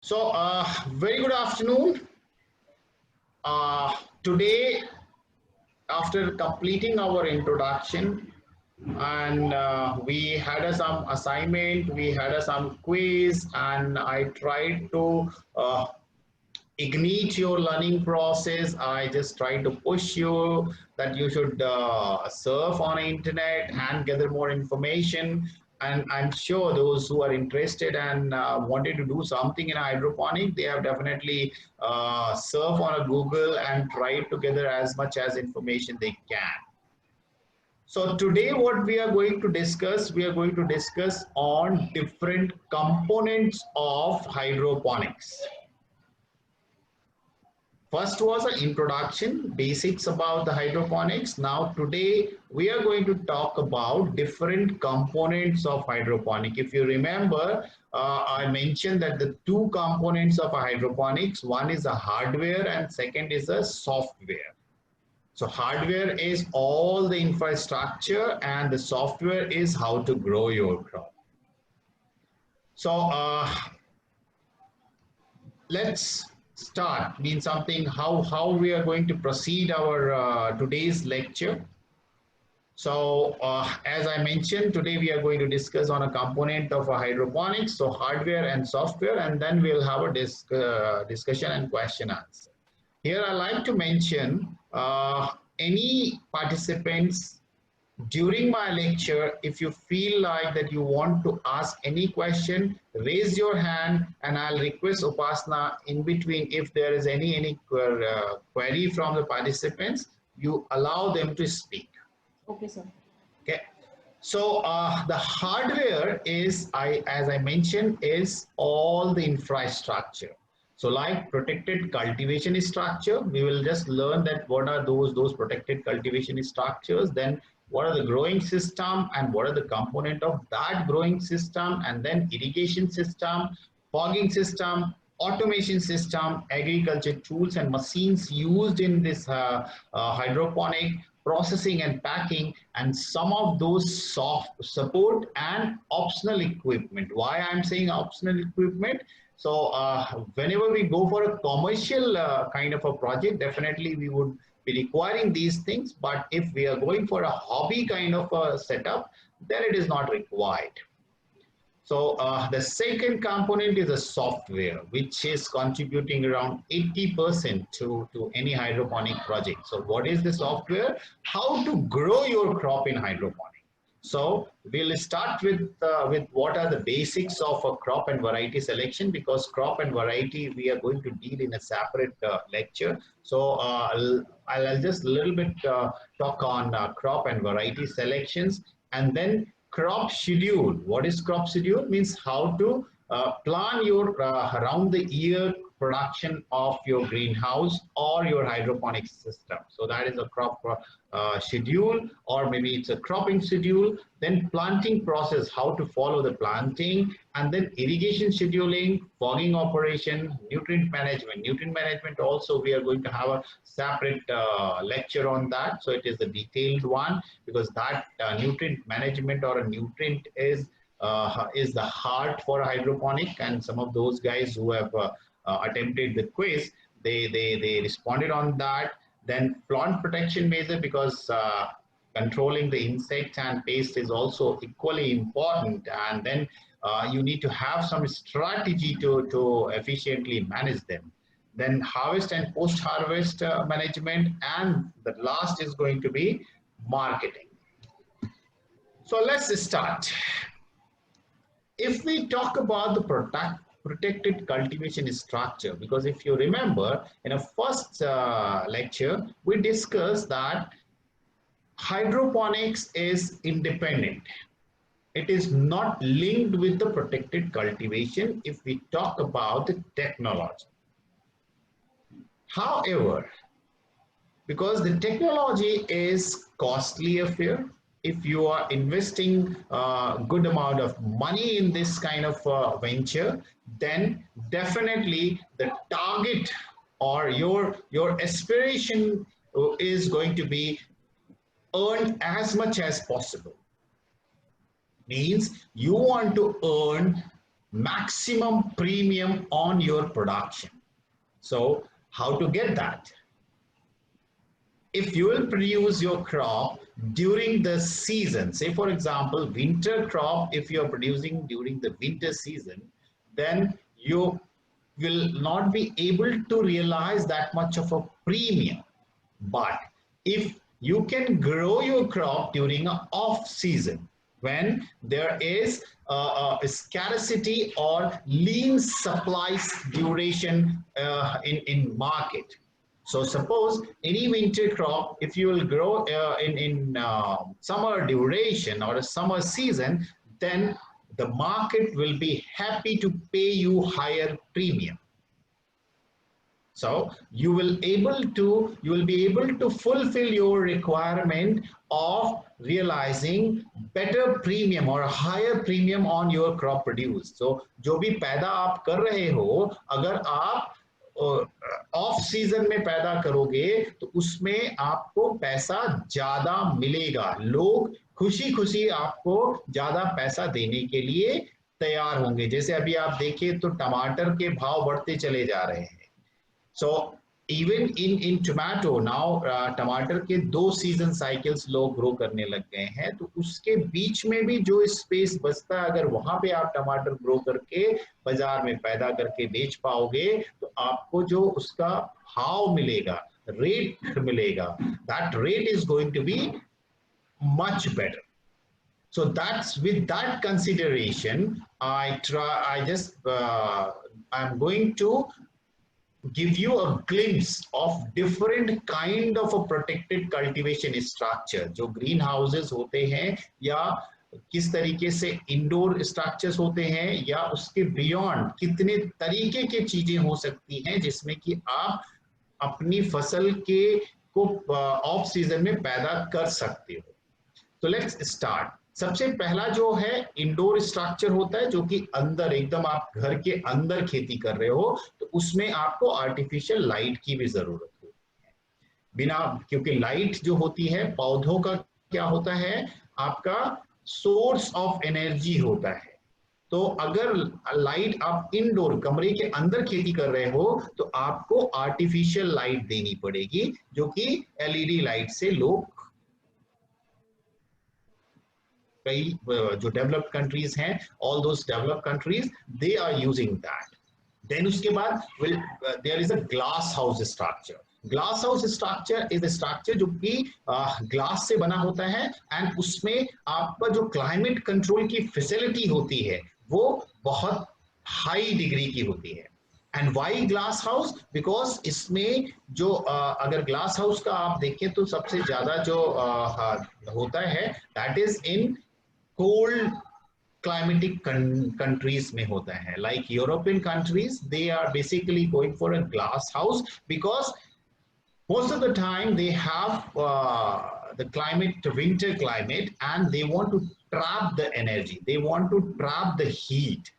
Very good afternoon. Today, after completing our introduction, and we had some assignment, we had some quiz, and I tried to ignite your learning process. I just try to push you that you should surf on internet and gather more information. And I'm sure those who are interested and wanted to do something in hydroponic, they have definitely surf on a Google and try to gather as much as information they can. So today what we are going to discuss on different components of hydroponics. First was an introduction, basics about the hydroponics. Now today we are going to talk about different components of hydroponic. If you remember, I mentioned that the two components of a hydroponics, one is a hardware and second is a software. So hardware is all the infrastructure and the software is how to grow your crop. So let's start mean something how we are going to proceed our today's lecture. So as I mentioned, today we are going to discuss on a component of a hydroponics, so hardware and software, and then we'll have a discussion and question answer. Here I like to mention any participants during my lecture, if you feel like that you want to ask any question, raise your hand and I'll request Upasna in between. If there is any query from the participants, you allow them to speak. Okay, sir. Okay. So the hardware is, as I mentioned, is all the infrastructure. So like protected cultivation structure, we will just learn that what are those protected cultivation structures, then what are the growing system and what are the component of that growing system, and then irrigation system, fogging system, automation system, agriculture tools and machines used in this hydroponic processing and packing, and some of those soft support and optional equipment. Why I'm saying optional equipment? So whenever we go for a commercial kind of a project, definitely we would be requiring these things. But if we are going for a hobby kind of a setup, then it is not required. So the second component is a software, which is contributing around 80% to any hydroponic project. So what is the software? How to grow your crop in hydroponic. So we'll start with what are the basics of a crop and variety selection, because crop and variety we are going to deal in a separate lecture. So I'll just a little bit talk on crop and variety selections, and then crop schedule. What is crop schedule? Means how to plan your around the year production of your greenhouse or your hydroponic system. So that is a crop schedule, or maybe it's a cropping schedule. Then planting process, how to follow the planting, and then irrigation scheduling, fogging operation, nutrient management. Nutrient management also we are going to have a separate lecture on that. So it is a detailed one, because that nutrient management or a nutrient is the heart for hydroponic. And some of those guys who have attempted the quiz, they responded on that. Then plant protection measure, because controlling the insects and pest is also equally important. And then you need to have some strategy to efficiently manage them. Then harvest and post-harvest management, and the last is going to be marketing. So let's start. If we talk about the protected cultivation structure, because if you remember in a first lecture, we discussed that hydroponics is independent. It is not linked with the protected cultivation if we talk about the technology. However, because the technology is costly affair, if you are investing a good amount of money in this kind of venture, then definitely the target or your aspiration is going to be earn as much as possible. Means you want to earn maximum premium on your production. So how to get that? If you will produce your crop during the season, say for example, winter crop, if you are producing during the winter season, then you will not be able to realize that much of a premium. But if you can grow your crop during an off season, when there is a scarcity or lean supplies duration in market. So suppose any winter crop, if you will grow in summer duration or a summer season, then the market will be happy to pay you higher premium. So you will be able to fulfill your requirement of realizing better premium or a higher premium on your crop produce. So जो भी पैदा आप कर रहे हो, अगर आप off season में पैदा करोगे तो उसमें आपको पैसा ज्यादा मिलेगा, लोग खुशी खुशी आपको ज्यादा पैसा देने के लिए तैयार होंगे। जैसे अभी आप देखिए तो टमाटर के भाव बढ़ते चले जा रहे हैं। So even in tomato now टमाटर के 2 सीजन साइकिल्स लोग ग्रो करने लग गए हैं, तो उसके बीच में भी जो स्पेस बचता है, अगर वहां पे आप टमाटर ग्रो करके बाजार में पैदा करके बेच पाओगे तो आपको जो उसका भाव मिलेगा, रेट मिलेगा, that rate is going to be much better. So that's with that consideration, I'm going to give you a glimpse of different kind of a protected cultivation structure जो ग्रीन हाउसेस होते हैं, या किस तरीके से indoor structures होते हैं, या उसके बियॉन्ड कितने तरीके की चीजें हो सकती हैं जिसमें कि आप अपनी फसल के को ऑफ सीजन में पैदा कर सकते हो। तो लेट्स स्टार्ट। सबसे पहला जो है इंडोर स्ट्रक्चर होता है, जो कि अंदर एकदम आप घर के अंदर खेती कर रहे हो, तो उसमें आपको आर्टिफिशियल लाइट की भी जरूरत होती है। बिना, क्योंकि लाइट जो होती है पौधों का क्या होता है, आपका सोर्स ऑफ एनर्जी होता है। तो अगर लाइट आप इंडोर कमरे के अंदर खेती कर रहे हो तो आपको आर्टिफिशियल लाइट देनी पड़ेगी, जो कि एलईडी लाइट से लोग कई जो डेवलप्ड कंट्रीज हैं, all those developed countries they are using that. Then उसके बाद there is a glass house structure. Glass house structure is a structure जो कि ग्लास से बना होता है, एंड उसमें आपका जो क्लाइमेट कंट्रोल की फैसिलिटी होती है वो बहुत हाई डिग्री की होती है। And why glass house? Because इसमें जो अगर ग्लास हाउस का आप देखें तो सबसे ज्यादा जो होता है that is in cold climatic countries में होता है, like European countries, they are basically going for a glass house because most of the time they have the climate, winter climate, and they want to trap the energy, they want to trap the heat।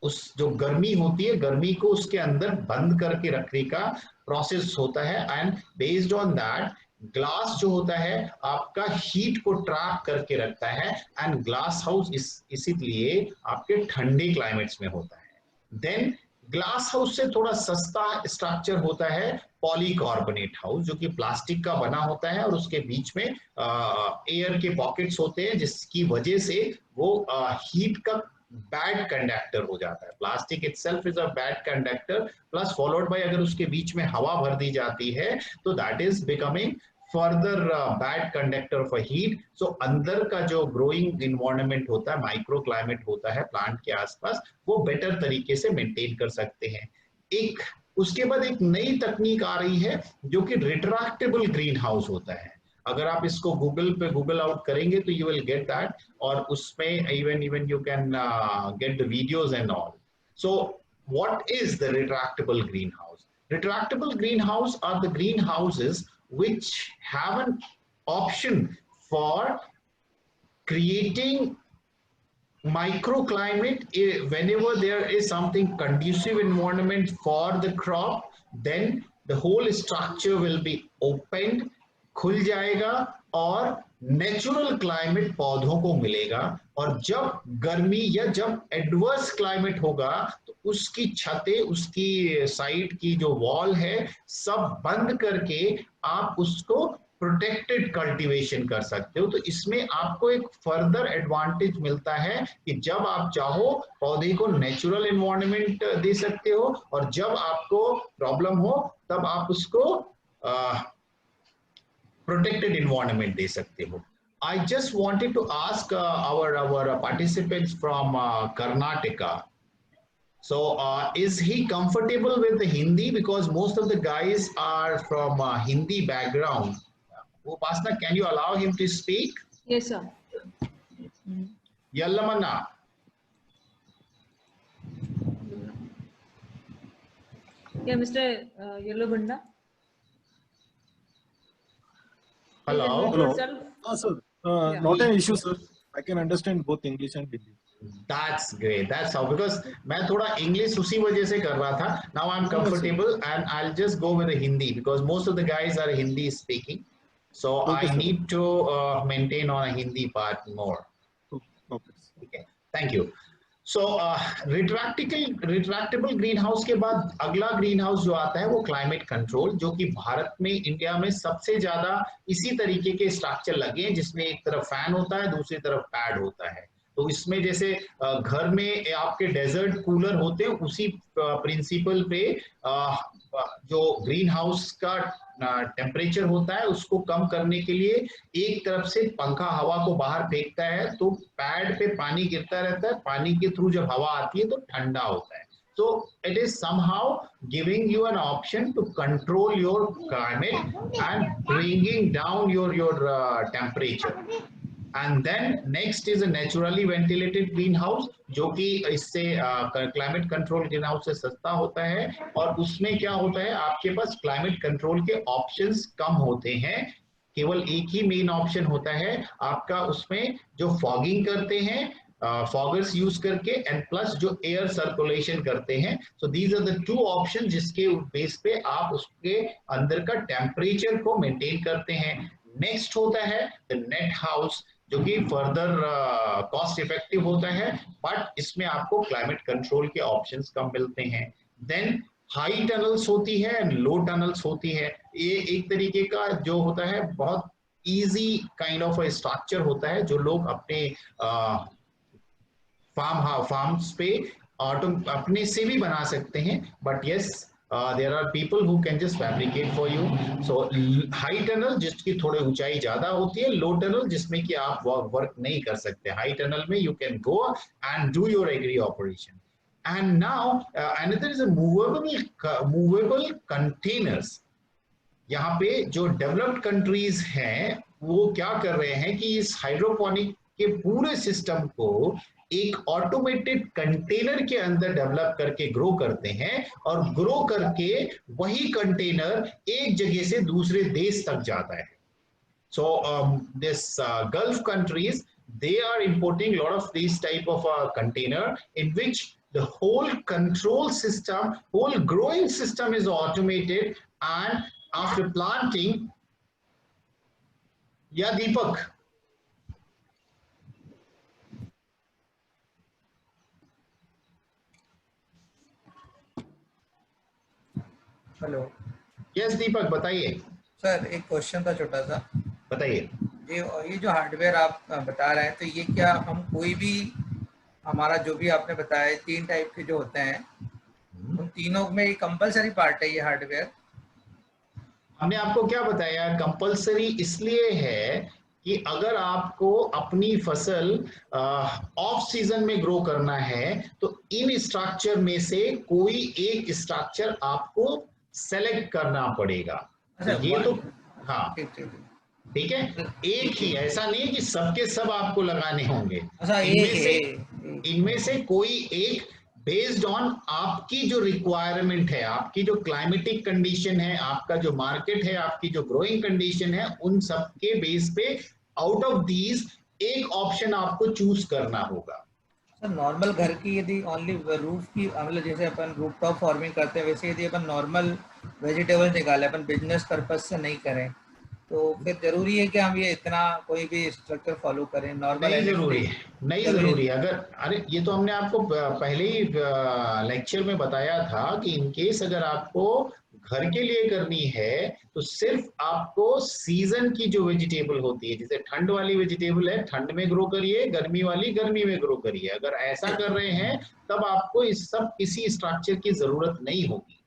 उस जो गर्मी होती है, गर्मी को उसके अंदर बंद करके रखने का प्रोसेस होता है, and based on that glass जो होता है आपका हीट को ट्रैप करके रखता है, एंड ग्लास हाउस इसीलिए आपके ठंडे क्लाइमेट्स में होता है। देन ग्लास हाउस से थोड़ा सस्ता स्ट्रक्चर होता है पॉलीकार्बोनेट हाउस, जो कि प्लास्टिक का बना होता है और उसके बीच में एयर के पॉकेट्स होते हैं, जिसकी वजह से वो हीट का बैड कंडक्टर हो जाता है। Plastic itself is a bad conductor, plus followed by अगर उसके बीच में हवा भर दी जाती है तो that is becoming further bad conductor of heat. So अंदर का जो ग्रोइंग इन्वायरमेंट होता है, माइक्रो क्लाइमेट होता है प्लांट के आसपास, वो बेटर तरीके से मेंटेन कर सकते हैं। एक उसके बाद एक नई तकनीक आ रही है जो कि रिट्रैक्टेबल ग्रीन हाउस होता है। अगर आप इसको गूगल आउट करेंगे तो यू विल गेट दैट, और उसमें even you can get the videos and all. So what is the retractable green house? Retractable greenhouse are the greenhouses which have an option for creating microclimate. Whenever there is something conducive environment for the crop, then the whole structure will be opened, खुल जाएगा, और natural climate पौधों को मिलेगा, और जब गर्मी या जब एडवर्स क्लाइमेट होगा तो उसकी छतें, उसकी साइड की जो वॉल है, सब बंद करके आप उसको प्रोटेक्टेड कल्टीवेशन कर सकते हो। तो इसमें आपको एक फर्दर एडवांटेज मिलता है कि जब आप चाहो पौधे को नेचुरल एनवायरनमेंट दे सकते हो, और जब आपको प्रॉब्लम हो तब आप उसको protected environment दे सकते हो। I just wanted to ask our participants from Karnataka. So is he comfortable with the Hindi, because most of the guys are from Hindi background? Upasna, can you allow him to speak? Yes, sir. Yallamanna. Yeah, Mr. Yellow Bunda. Hello. Hello. Sir, Yeah. not an issue, sir. I can understand both English and Hindi. That's great. That's how, because मैं थोड़ा English उसी वजह से कर रहा था. Now I'm comfortable and I'll just go with the Hindi because most of the guys are Hindi speaking. So Okay, I sir. need to maintain on a Hindi part more. Okay. Okay. Thank you. So retractable green house के बाद अगला green house जो आता है वो climate control, जो कि भारत में, इंडिया में सबसे ज्यादा इसी तरीके के स्ट्रक्चर लगे हैं, जिसमें एक तरफ फैन होता है, दूसरी तरफ पैड होता है। तो इसमें जैसे घर में आपके डेजर्ट कूलर होते हैं, उसी प्रिंसिपल पे जो ग्रीन हाउस का टेम्परेचर होता है उसको कम करने के लिए एक तरफ से पंखा हवा को बाहर फेंकता है, तो पैड पे पानी गिरता रहता है, पानी के थ्रू जब हवा आती है तो ठंडा होता है। So it is somehow giving you an option to control your climate and bringing down your temperature. And then next is a naturally ventilated greenhouse, जो कि इससे क्लाइमेट कंट्रोल ग्रीन हाउस से सस्ता होता है, और उसमें क्या होता है, आपके पास क्लाइमेट कंट्रोल के ऑप्शंस कम होते हैं, केवल एक ही मेन ऑप्शन होता है आपका उसमें, जो फॉगिंग करते हैं फॉगर्स यूज करके, एंड प्लस जो एयर सर्कुलेशन करते हैं। So these are the two option जिसके बेस पे आप उसके अंदर का टेम्परेचर को मेंटेन करते हैं। नेक्स्ट होता है द नेट हाउस, जो कि फर्दर कॉस्ट इफेक्टिव होता है, बट इसमें आपको क्लाइमेट कंट्रोल के ऑप्शंस कम मिलते हैं। देन हाई टनल्स होती है एंड लो टनल्स होती है। ये एक तरीके का जो होता है बहुत इजी काइंड ऑफ स्ट्रक्चर होता है, जो लोग अपने फार्म्स पे अपने से भी बना सकते हैं, but yes there are people who can just fabricate for you. So high tunnel जिसकी थोड़ी ऊंचाई ज्यादा होती है, low tunnel जिसमें कि आप वर्क नहीं कर सकते। high tunnel में you can go and do your agri operation. And now another is a movable containers. यहाँ पे जो डेवलप्ड कंट्रीज हैं वो क्या कर रहे हैं कि इस हाइड्रोपोनिक के पूरे सिस्टम को एक ऑटोमेटेड कंटेनर के अंदर डेवलप करके ग्रो करते हैं, और ग्रो करके वही कंटेनर एक जगह से दूसरे देश तक जाता है। So this Gulf countries, they are importing a lot of these type of container in which the whole control system, whole growing system is automated, and after planting, yeah, Deepak. Hello. Yes Deepak, बताइए। Sir एक question था छोटा सा। बताइए। ये जो hardware आप बता रहे हैं, तो ये क्या हम कोई भी, हमारा जो भी आपने बताया 3 टाइप के जो होते हैं, उन तीनों में ये कंपलसरी पार्ट है ये हार्डवेयर? हमने आपको क्या बताया, कंपलसरी इसलिए है कि अगर आपको अपनी फसल ऑफ सीजन में ग्रो करना है तो इन स्ट्रक्चर में से कोई एक स्ट्रक्चर आपको सेलेक्ट करना पड़ेगा। ये तो हाँ ठीक है, एक ही, ऐसा नहीं कि सबके सब आपको लगाने होंगे। इनमें से कोई एक बेस्ड ऑन आपकी जो रिक्वायरमेंट है, आपकी जो क्लाइमेटिक कंडीशन है, आपका जो मार्केट है, आपकी जो ग्रोइंग कंडीशन है, उन सब के बेस पे आउट ऑफ दीज एक ऑप्शन आपको चूज करना होगा। सर नॉर्मल घर की यदि ओनली रूफ की, मतलब जैसे अपन रूफ टॉप फार्मिंग करते हैं, वैसे यदि अपन नॉर्मल वेजिटेबल्स निकाले, अपन बिजनेस पर्पज से नहीं करें, तो फिर जरूरी है कि हम ये इतना कोई भी स्ट्रक्चर फॉलो करें नॉर्मल? नहीं जरूरी है, नहीं जरूरी है। अगर अरे ये तो हमने आपको पहले ही लेक्चर में बताया था कि इनकेस अगर आपको घर के लिए करनी है तो सिर्फ आपको सीजन की जो वेजिटेबल होती है, जैसे ठंड वाली वेजिटेबल है ठंड में ग्रो करिए, गर्मी वाली गर्मी में ग्रो करिए। अगर ऐसा कर रहे हैं तब आपको इस सब किसी स्ट्रक्चर की जरूरत नहीं होगी।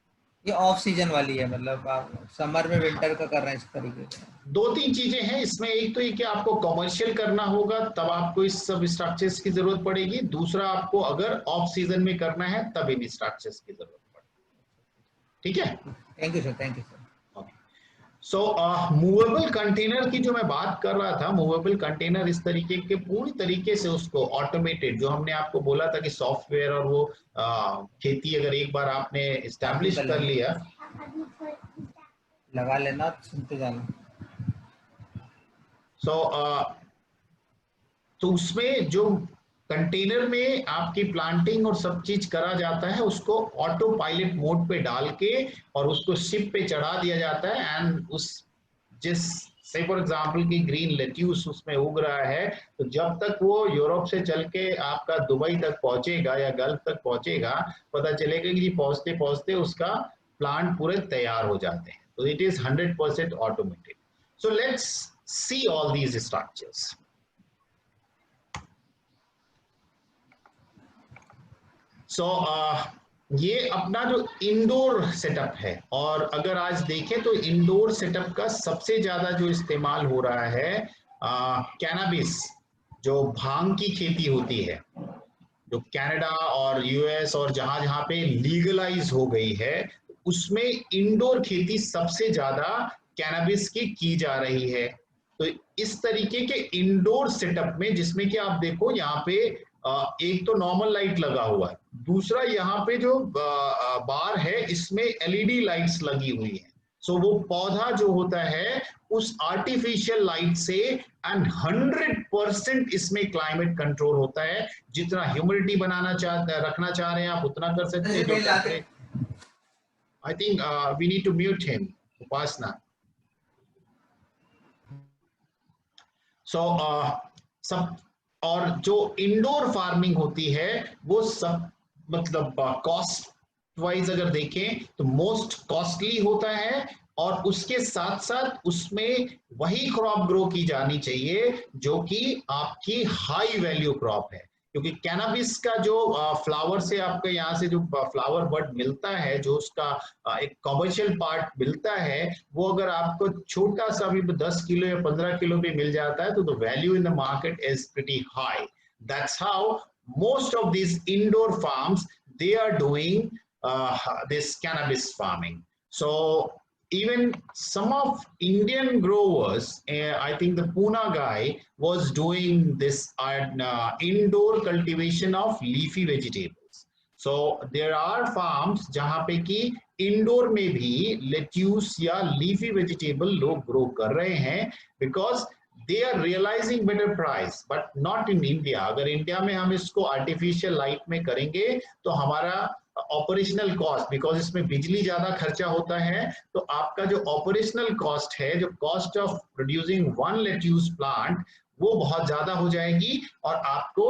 ये ऑफ सीजन वाली है, मतलब आप समर में विंटर का कर रहे हैं इस तरीके से? दो तीन चीजें हैं इसमें, एक तो ये कि आपको कमर्शियल करना होगा तब आपको इस सब स्ट्रक्चर्स की जरूरत पड़ेगी, दूसरा आपको अगर ऑफ सीजन में करना है तब इन स्ट्रक्चर्स की जरूरत पड़ेगी। ठीक है, thank you sir, thank you sir. So movable container की जो मैं बात कर रहा था, मूवेबल कंटेनर इस तरीके के पूरी तरीके से उसको ऑटोमेटेड, जो हमने आपको बोला था कि सॉफ्टवेयर और वो खेती अगर एक बार आपने एस्टैब्लिश कर लिया, लगा लेना, सुनते जाना। तो उसमें जो कंटेनर में आपकी प्लांटिंग और सब चीज करा जाता है उसको ऑटो पायलट मोड पे डाल के और उसको शिप पे चढ़ा दिया जाता है। एंड उस जिस से फॉर एग्जांपल की ग्रीन लेट्यूस उसमें उग रहा है, तो जब तक वो यूरोप से चल के आपका दुबई तक पहुंचेगा या गल्फ तक पहुंचेगा, पता चलेगा कि पहुंचते पहुंचते उसका प्लांट पूरे तैयार हो जाते हैं। तो it is 100% automated. So let's see all these structures. ये अपना जो इंडोर सेटअप है, और अगर आज देखें तो इंडोर सेटअप का सबसे ज्यादा जो इस्तेमाल हो रहा है कैनाबिस, जो भांग की खेती होती है, जो कनाडा और यूएस और जहां जहां पे लीगलाइज हो गई है उसमें इंडोर खेती सबसे ज्यादा कैनाबिस की जा रही है। तो इस तरीके के इंडोर सेटअप में, जिसमें कि आप देखो यहाँ पे एक तो नॉर्मल लाइट लगा हुआ है, दूसरा यहाँ पे जो बार है इसमें एलईडी लाइट्स लगी हुई है। सो वो पौधा जो होता है उस आर्टिफिशियल लाइट से, एंड 100% इसमें क्लाइमेट कंट्रोल होता है। जितना ह्यूमिडिटी रखना चाह रहे हैं आप उतना कर सकते हैं। I think we need to mute him, Upasana. सब और जो इंडोर फार्मिंग होती है वो सब मतलब कॉस्ट वाइज अगर देखें तो मोस्ट कॉस्टली होता है, और उसके साथ साथ उसमें वही क्रॉप ग्रो की जानी चाहिए जो कि आपकी हाई वैल्यू क्रॉप है। क्योंकि कैनाबिस का जो फ्लावर से आपके यहाँ से जो फ्लावर बड मिलता है, जो उसका एक कमर्शियल पार्ट मिलता है, वो अगर आपको छोटा सा भी 10 किलो या 15 किलो भी मिल जाता है तो the value in the market is pretty high. That's how most of these indoor farms, they are doing this cannabis farming. So even some of Indian growers, I think the Pune guy was doing this indoor cultivation of leafy vegetables. So there are farms जहाँ पे कि indoor में भी lettuce या leafy vegetable लोग grow कर रहे हैं, because they are realizing better price, but not in India. अगर इंडिया में हम इसको आर्टिफिशियल लाइट में करेंगे तो हमारा ऑपरेशनल कॉस्ट, बिकॉज इसमें बिजली ज्यादा खर्चा होता है, तो आपका जो ऑपरेशनल कॉस्ट है, जो cost of producing one lettuce plant, वो बहुत ज्यादा हो जाएगी और आपको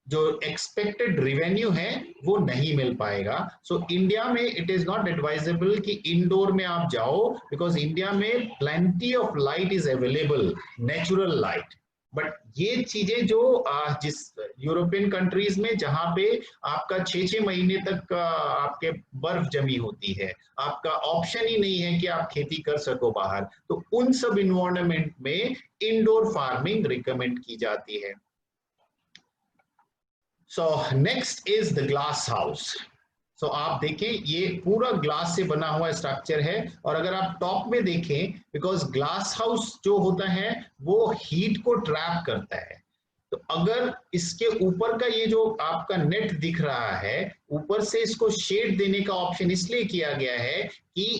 जो एक्सपेक्टेड रिवेन्यू है वो नहीं मिल पाएगा। सो इंडिया में इट इज नॉट एडवाइजेबल कि इंडोर में आप जाओ, बिकॉज इंडिया में plenty of light is available, natural light. But ये चीजें जो जिस यूरोपियन कंट्रीज में जहां पे आपका 6-6 महीने तक आपके बर्फ जमी होती है, आपका ऑप्शन ही नहीं है कि आप खेती कर सको बाहर, तो उन सब इन्वायरमेंट में इंडोर फार्मिंग रिकमेंड की जाती है। So next is the glass house. So आप देखें ये पूरा ग्लास से बना हुआ स्ट्रक्चर है, और अगर आप टॉप में देखें, बिकॉज ग्लास हाउस जो होता है वो हीट को ट्रैप करता है, तो अगर इसके ऊपर का ये जो आपका नेट दिख रहा है, ऊपर से इसको शेड देने का ऑप्शन इसलिए किया गया है कि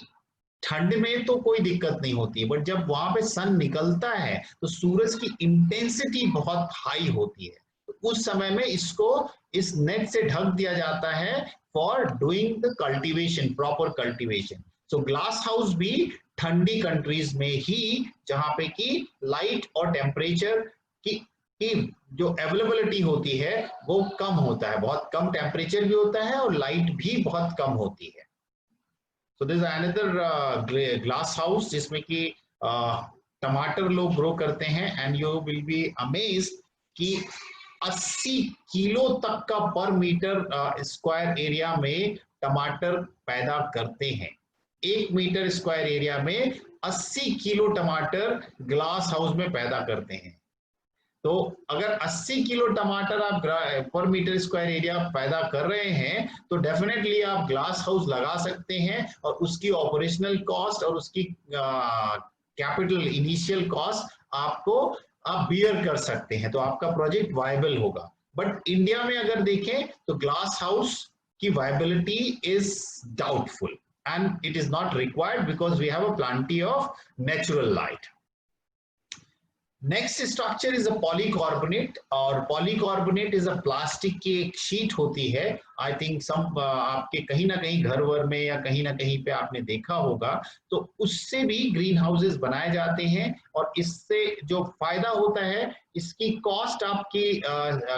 ठंड में तो कोई दिक्कत नहीं होती, बट जब वहां पे सन निकलता है तो सूरज की इंटेंसिटी बहुत हाई होती है, उस समय में इसको इस नेट से ढक दिया जाता है for doing the cultivation, proper cultivation. So glass house भी ठंडी कंट्रीज में ही, जहां पे कि लाइट और टेम्परेचर की जो अवेलेबिलिटी होती है वो कम होता है, बहुत कम टेम्परेचर भी होता है और लाइट भी बहुत कम होती है। So this another glass house जिसमें कि टमाटर लोग ग्रो करते हैं, and you will be amazed कि 80 किलो तक का पर मीटर स्क्वायर एरिया में टमाटर पैदा करते हैं। 1 मीटर स्क्वायर एरिया में 80 किलो टमाटर ग्लास हाउस में पैदा करते हैं। तो अगर 80 किलो टमाटर आप पर मीटर स्क्वायर एरिया पैदा कर रहे हैं तो डेफिनेटली आप ग्लास हाउस लगा सकते हैं, और उसकी ऑपरेशनल कॉस्ट और उसकी कैपिटल इनिशियल कॉस्ट आपको आप बियर कर सकते हैं, तो आपका प्रोजेक्ट वायबल होगा। बट इंडिया में अगर देखें तो ग्लास हाउस की viability is doubtful and it is not required because we have a plenty of natural light. Next structure is a polycarbonate, और polycarbonate is a plastic की एक sheet होती है। I think some आपके कहीं ना कहीं घर वर में या कहीं ना कहीं पे आपने देखा होगा, तो उससे भी ग्रीन हाउसेस बनाए जाते हैं, और इससे जो फायदा होता है इसकी कॉस्ट आपकी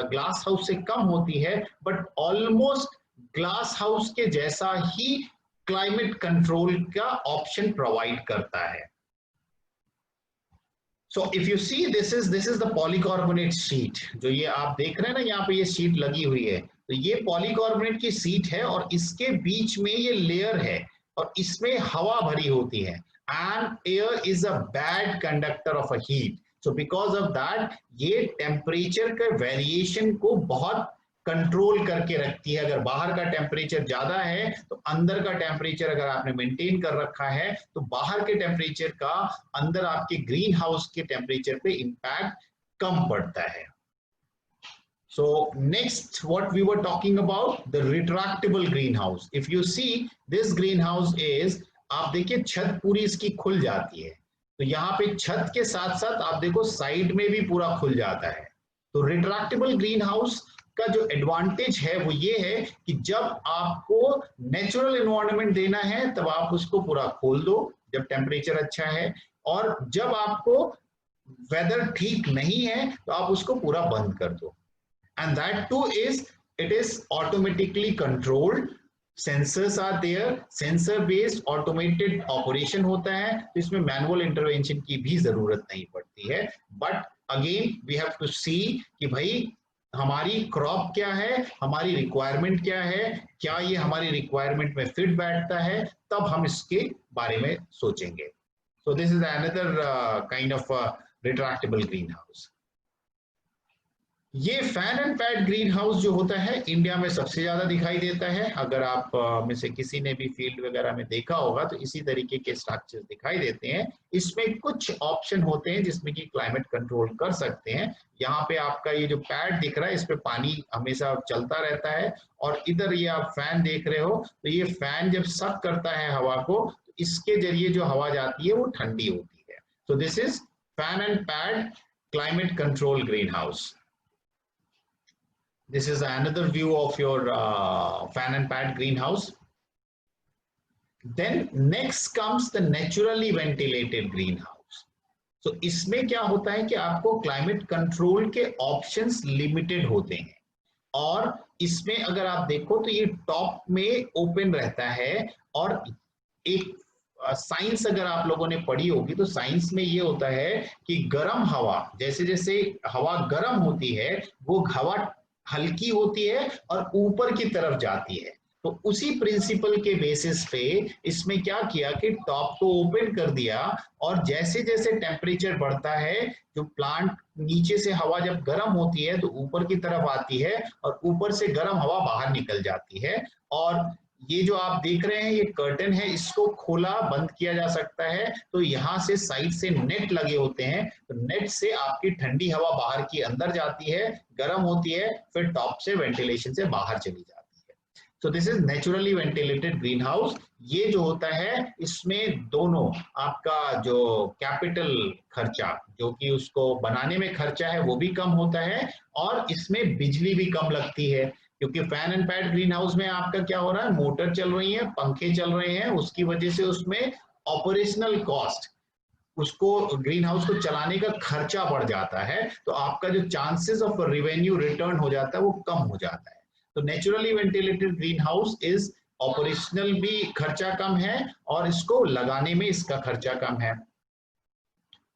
ग्लास हाउस से कम होती है, बट ऑलमोस्ट ग्लास हाउस के जैसा ही क्लाइमेट कंट्रोल का ऑप्शन प्रोवाइड करता है। So if you see this is the polycarbonate sheet, जो ये आप देख रहे हैं ना, यहाँ पे ये शीट लगी हुई है, तो ये पॉलीकार्बोनेट की शीट है, और इसके बीच में ये लेयर है, और इसमें हवा भरी होती है, and air is a bad conductor of a heat. So because of that ये टेम्परेचर के वेरिएशन को बहुत कंट्रोल करके रखती है। अगर बाहर का टेम्परेचर ज्यादा है तो अंदर का टेम्परेचर अगर आपने मेंटेन कर रखा है तो बाहर के टेम्परेचर का अंदर आपके ग्रीन हाउस के टेम्परेचर पे इंपैक्ट कम पड़ता है। So next what we were talking about, the retractable greenhouse. If you see this greenhouse is, आप देखिए छत पूरी इसकी खुल जाती है, तो यहाँ पे छत के साथ साथ आप देखो साइड में भी पूरा खुल जाता है। तो रिट्रैक्टेबल ग्रीन हाउस का जो एडवांटेज है वो ये है कि जब आपको नेचुरल एनवायरनमेंट देना है तब आप उसको पूरा खोल दो जब टेम्परेचर अच्छा है, और जब आपको वेदर ठीक नहीं है तो आप उसको पूरा बंद कर दो। And that too is it is automatically controlled, sensors are there, sensor based automated operation होता है, तो इसमें मैनुअल इंटरवेंशन की भी जरूरत नहीं पड़ती है। But again we have to see कि भाई हमारी क्रॉप क्या है, हमारी रिक्वायरमेंट क्या है, क्या ये हमारी रिक्वायरमेंट में फिट बैठता है, तब हम इसके बारे में सोचेंगे। So this is another kind of retractable greenhouse. ये fan and pad greenhouse जो होता है इंडिया में सबसे ज्यादा दिखाई देता है। अगर आप में से किसी ने भी फील्ड वगैरह में देखा होगा तो इसी तरीके के स्ट्रक्चर्स दिखाई देते हैं। इसमें कुछ ऑप्शन होते हैं जिसमें कि क्लाइमेट कंट्रोल कर सकते हैं। यहाँ पे आपका ये जो पैड दिख रहा है इस पे पानी हमेशा चलता रहता है, और इधर ये आप फैन देख रहे हो, तो ये फैन जब सक करता है हवा को तो इसके जरिए जो हवा जाती है वो ठंडी होती है। सो this is fan and pad climate control green house. This is another view of your fan and pad greenhouse. Then next comes the naturally ventilated greenhouse. So इसमें क्या होता है कि आपको क्लाइमेट कंट्रोल के ऑप्शंस लिमिटेड होते हैं, और इसमें अगर आप देखो तो ये टॉप में ओपन रहता है, और एक साइंस अगर आप लोगों ने पढ़ी होगी तो साइंस में ये होता है कि गर्म हवा, जैसे जैसे हवा गर्म होती है वो हवा हल्की होती है और ऊपर की तरफ जाती है। तो उसी प्रिंसिपल के बेसिस पे इसमें क्या किया कि टॉप को ओपन कर दिया, और जैसे जैसे टेम्परेचर बढ़ता है, जो प्लांट नीचे से हवा जब गर्म होती है तो ऊपर की तरफ आती है, और ऊपर से गर्म हवा बाहर निकल जाती है। और ये जो आप देख रहे हैं ये कर्टन है, इसको खोला बंद किया जा सकता है। तो यहाँ से साइड से नेट लगे होते हैं, तो नेट से आपकी ठंडी हवा बाहर की अंदर जाती है, गर्म होती है, फिर टॉप से वेंटिलेशन से बाहर चली जाती है। सो this is naturally ventilated green house. ये जो होता है इसमें दोनों आपका जो कैपिटल खर्चा, जो कि उसको बनाने में खर्चा है वो भी कम होता है, और इसमें बिजली भी कम लगती है, क्योंकि fan and pad greenhouse में आपका क्या हो रहा है, मोटर चल रही है, पंखे चल रहे हैं, उसकी वजह से उसमें ऑपरेशनल कॉस्ट, उसको ग्रीन हाउस को चलाने का खर्चा बढ़ जाता है, तो आपका जो चांसेस ऑफ रेवेन्यू रिटर्न हो जाता है वो कम हो जाता है। तो naturally ventilated green house is operational भी खर्चा कम है और इसको लगाने में इसका खर्चा कम है।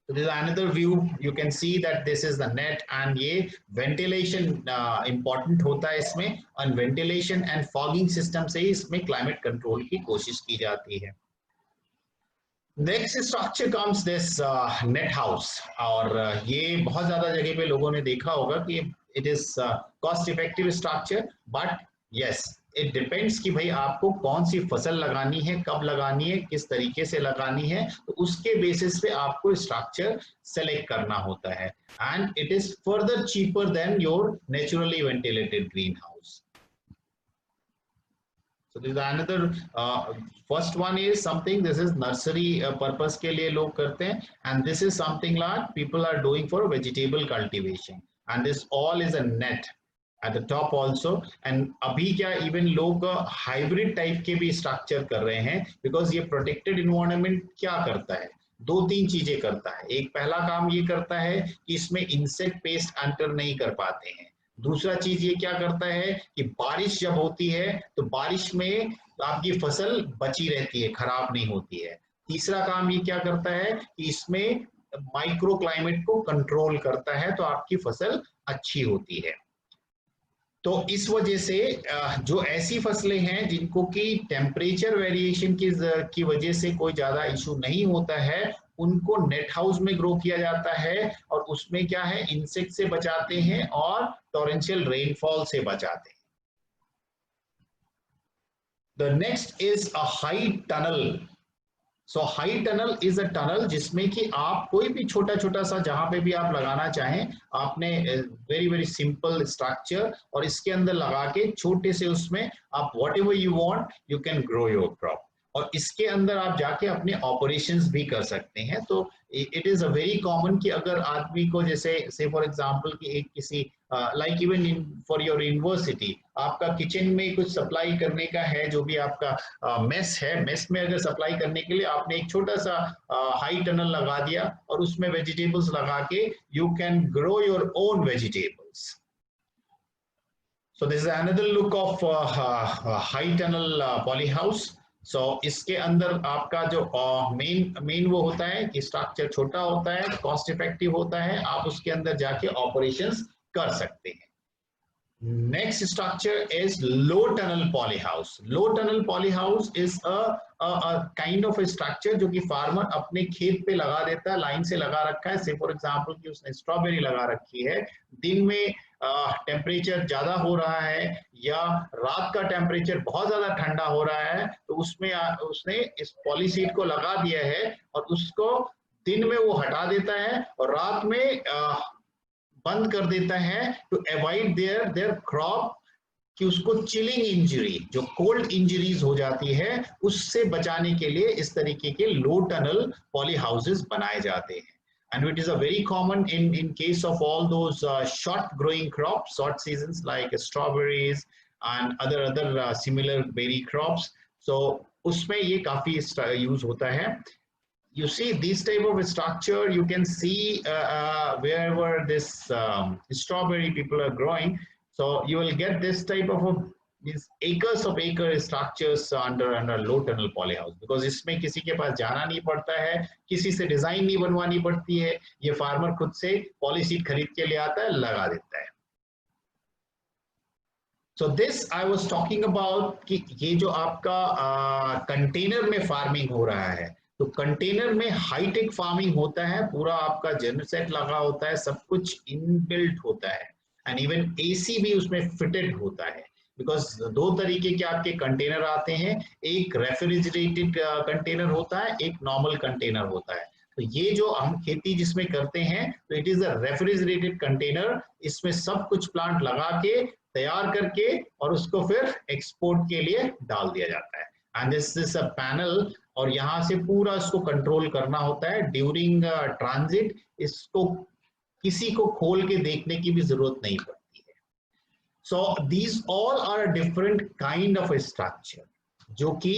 So this is another view. You can see that this is the net and ये ventilation important होता है इसमें, और ventilation and fogging system से ही इसमें climate control की कोशिश की जाती है। Next structure comes this net house, और ये बहुत ज़्यादा जगह पे लोगों ने देखा होगा कि it is cost effective structure, but yes it depends कि भाई आपको कौन सी फसल लगानी है, कब लगानी है, किस तरीके से लगानी है, तो उसके बेसिस पे आपको स्ट्रक्चर सेलेक्ट करना होता है, and it is further cheaper than your naturally ventilated greenhouse. So this is another first one is something, this is nursery purpose के लिए लोग करते हैं, and this is something like people are doing for vegetable cultivation, and this all is a net at the top also, and अभी क्या even लोग hybrid type के भी structure कर रहे हैं, because ये protected environment क्या करता है, दो तीन चीजें करता है। एक पहला काम ये करता है कि इसमें insect pest enter नहीं कर पाते हैं। दूसरा चीज ये क्या करता है कि बारिश जब होती है तो बारिश में आपकी फसल बची रहती है, खराब नहीं होती है। तीसरा काम ये क्या करता है कि इसमें माइक्रो क्लाइमेट को कंट्रोल करता है, तो आपकी फसल अच्छी होती है। तो इस वजह से जो ऐसी फसलें हैं जिनको कि टेम्परेचर वेरिएशन की वजह से कोई ज्यादा इशू नहीं होता है, उनको नेट हाउस में ग्रो किया जाता है, और उसमें क्या है, इंसेक्ट से बचाते हैं और टॉरेंशियल रेनफॉल से बचाते हैं। The next is a high tunnel. So high tunnel is a tunnel जिसमें कि आप कोई भी छोटा छोटा सा जहां पे भी आप लगाना चाहें, आपने वेरी वेरी सिंपल स्ट्रक्चर, और इसके अंदर लगा के छोटे से उसमें आप what ever you want you can grow your crop, और इसके अंदर आप जाके अपने ऑपरेशंस भी कर सकते हैं। तो it is a very common कि अगर आदमी को जैसे से फॉर एग्जांपल कि एक किसी like even in for your university आपका किचन में कुछ सप्लाई करने का है, जो भी आपका मेस है, मेस में अगर सप्लाई करने के लिए आपने एक छोटा सा हाई टनल लगा दिया और उसमें वेजिटेबल्स लगा के you can grow your own vegetables. So this is another look of high tunnel polyhouse. So इसके अंदर आपका जो मेन वो होता है कि स्ट्रक्चर छोटा होता है, कॉस्ट इफेक्टिव होता है, आप उसके अंदर जाके ऑपरेशंस कर सकते हैं। Next structure is low tunnel polyhouse. Low tunnel polyhouse is a kind of a structure जो कि फार्मर अपने खेत पे लगा देता है, लाइन से लगा रखा है। से फॉर एग्जांपल कि उसने स्ट्रॉबेरी लगा रखी है, दिन में टेम्परेचर ज्यादा हो रहा है या रात का टेम्परेचर बहुत ज्यादा ठंडा हो रहा है, तो उसमें उसने इस पॉलीसीड को लगा दिया है और उसको दिन में वो हटा देता है और रात में बंद कर देता है, टू अवॉइड देयर क्रॉप कि उसको चिलिंग इंजरी, जो कोल्ड इंजरीज हो जाती है, उससे बचाने के लिए इस तरीके के लो टनल पॉली हाउसेस बनाए जाते हैं। And it is a very common in case of all those short growing crops, short seasons like strawberries and other similar berry crops. So उसमें ये काफी यूज होता है। You see this type of structure, you can see wherever this strawberry people are growing. So you will get this type of these acres of acre structures under low tunnel polyhouse, because इसमें किसी के पास जाना नहीं पड़ता है, किसी से design नहीं बनवानी पड़ती है, ये फार्मर खुद से पॉलीसीड खरीद के ले आता है, लगा देता है। So this I was talking about कि ये जो आपका कंटेनर में फार्मिंग हो रहा है, तो कंटेनर में हाईटेक फार्मिंग होता है, पूरा आपका जनसेट लगा होता है, सब कुछ इनबिल्ट होता है, एंड इवन एसी भी उसमें फिटेड होता है। बिकॉज दो तरीके के आपके कंटेनर आते हैं, एक रेफ्रिजरेटेड कंटेनर होता है, एक नॉर्मल कंटेनर होता है। तो ये जो हम खेती जिसमें करते हैं, तो it is a refrigerated container, इसमें सब कुछ प्लांट लगा के तैयार करके और उसको फिर एक्सपोर्ट के लिए डाल दिया जाता है। And this is a panel, और यहाँ से पूरा इसको कंट्रोल करना होता है ड्यूरिंग ट्रांजिट, इसको किसी को खोल के देखने की भी जरूरत नहीं पड़ती है। So these all are a different kind of a structure जो कि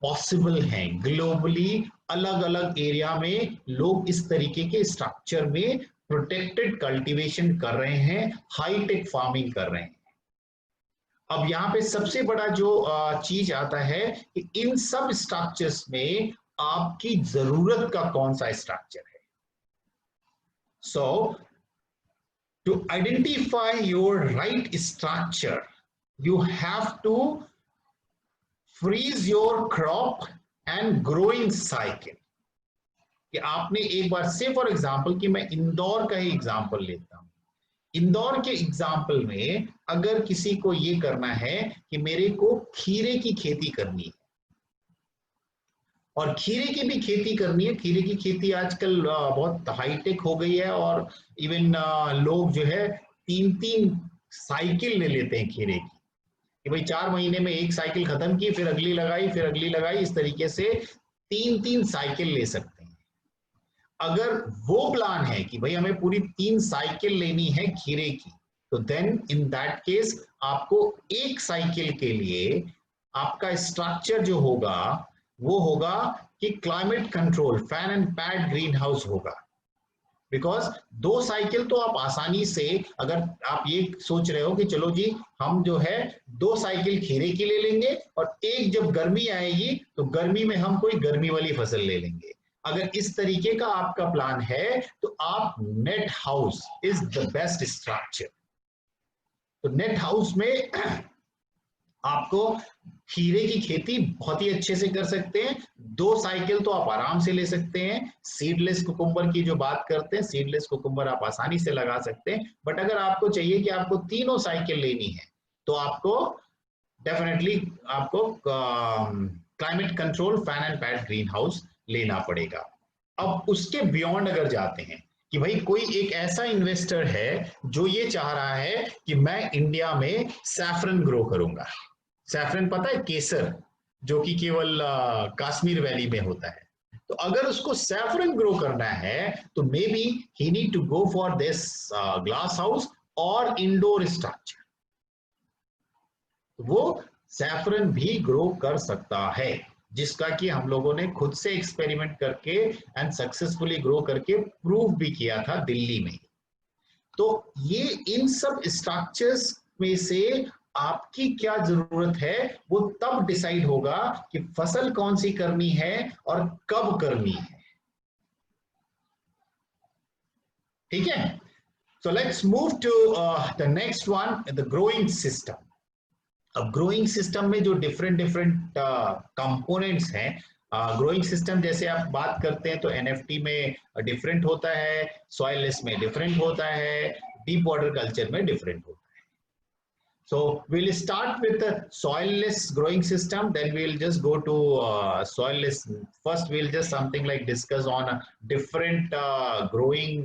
पॉसिबल हैं ग्लोबली। अलग अलग एरिया में लोग इस तरीके के स्ट्रक्चर में प्रोटेक्टेड कल्टीवेशन कर रहे हैं, हाईटेक फार्मिंग कर रहे हैं। अब यहाँ पे सबसे बड़ा जो चीज आता है कि इन सब स्ट्रक्चर्स में आपकी जरूरत का कौन सा स्ट्रक्चर है। सो to identify your right structure, you have to freeze your crop and growing cycle। कि आपने एक बार से फॉर एग्जांपल कि मैं इंदौर का ही एग्जांपल लेता हूं। इंदौर के एग्जांपल में अगर किसी को ये करना है कि मेरे को खीरे की खेती करनी है और खीरे की भी खेती करनी है। खीरे की खेती आजकल बहुत हाईटेक हो गई है और इवन लोग जो है 3-3 साइकिल ले लेते हैं खीरे की कि भाई 4 महीने में एक साइकिल खत्म की, फिर अगली लगाई, फिर अगली लगाई, इस तरीके से 3-3 साइकिल ले सकते हैं। अगर वो प्लान है कि भाई हमें पूरी 3 साइकिल लेनी है खीरे की, तो देन इन दैट केस आपको एक साइकिल के लिए आपका स्ट्रक्चर जो होगा वो होगा कि climate control fan and pad green house होगा। बिकॉज 2 साइकिल तो आप आसानी से, अगर आप ये सोच रहे हो कि चलो जी हम जो है 2 साइकिल खीरे की ले लेंगे और एक जब गर्मी आएगी तो गर्मी में हम कोई गर्मी वाली फसल ले लेंगे, अगर इस तरीके का आपका प्लान है तो आप net house is the best structure. तो नेट हाउस में आपको खीरे की खेती बहुत ही अच्छे से कर सकते हैं। 2 साइकिल तो आप आराम से ले सकते हैं। सीडलेस कुकुम्बर की जो बात करते हैं, सीडलेस कुकुम्बर आप आसानी से लगा सकते हैं। बट अगर आपको चाहिए कि आपको 3 साइकिल लेनी है तो आपको डेफिनेटली आपको climate control fan and pad green house लेना पड़ेगा। अब उसके बियॉन्ड अगर जाते हैं कि भाई कोई एक ऐसा इन्वेस्टर है जो ये चाह रहा है कि मैं इंडिया में सैफरन ग्रो करूंगा। सैफरन पता है, केसर, जो कि केवल कश्मीर वैली में होता है। तो अगर उसको सैफरन ग्रो करना है तो maybe he need to go for this glass house और इंडोर स्ट्रक्चर। वो सैफरन भी ग्रो कर सकता है, जिसका कि हम लोगों ने खुद से एक्सपेरिमेंट करके एंड सक्सेसफुली ग्रो करके प्रूव भी किया था दिल्ली में। तो ये इन सब स्ट्रक्चर्स में से आपकी क्या जरूरत है वो तब डिसाइड होगा कि फसल कौन सी करनी है और कब करनी है। ठीक है, so let's move to the next one, the growing system. अब ग्रोइंग सिस्टम में जो डिफरेंट कंपोनेंट्स हैं, ग्रोइंग सिस्टम जैसे आप बात करते हैं तो एनएफटी में डिफरेंट होता है, सॉइललेस में डिफरेंट होता है, डीप वाटर कल्चर में डिफरेंट होता है। So we'll start with the soilless growing system, then we'll just go to soilless. First we'll just something like discuss on different growing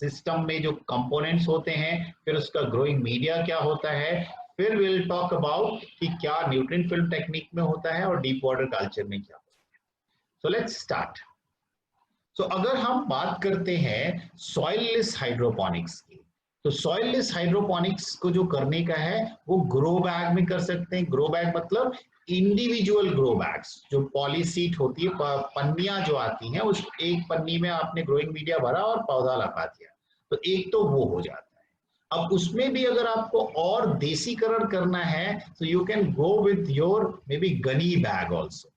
system में जो components होते हैं, फिर उसका growing media क्या होता है, फिर we'll talk about कि क्या nutrient film technique में होता है और deep water culture में क्या होता है। So let's start. So अगर हम बात करते हैं soilless hydroponics की, तो सॉइललेस हाइड्रोपोनिक्स को जो करने का है वो ग्रो बैग में कर सकते हैं। ग्रो बैग मतलब इंडिविजुअल ग्रो बैग्स, जो पॉलीसीट होती है, पन्नियां जो आती हैं, उस एक पन्नी में आपने ग्रोइंग मीडिया भरा और पौधा लगा दिया, तो एक तो वो हो जाता है। अब उसमें भी अगर आपको और देसीकरण करना है तो you can go with your may be gunny bag also.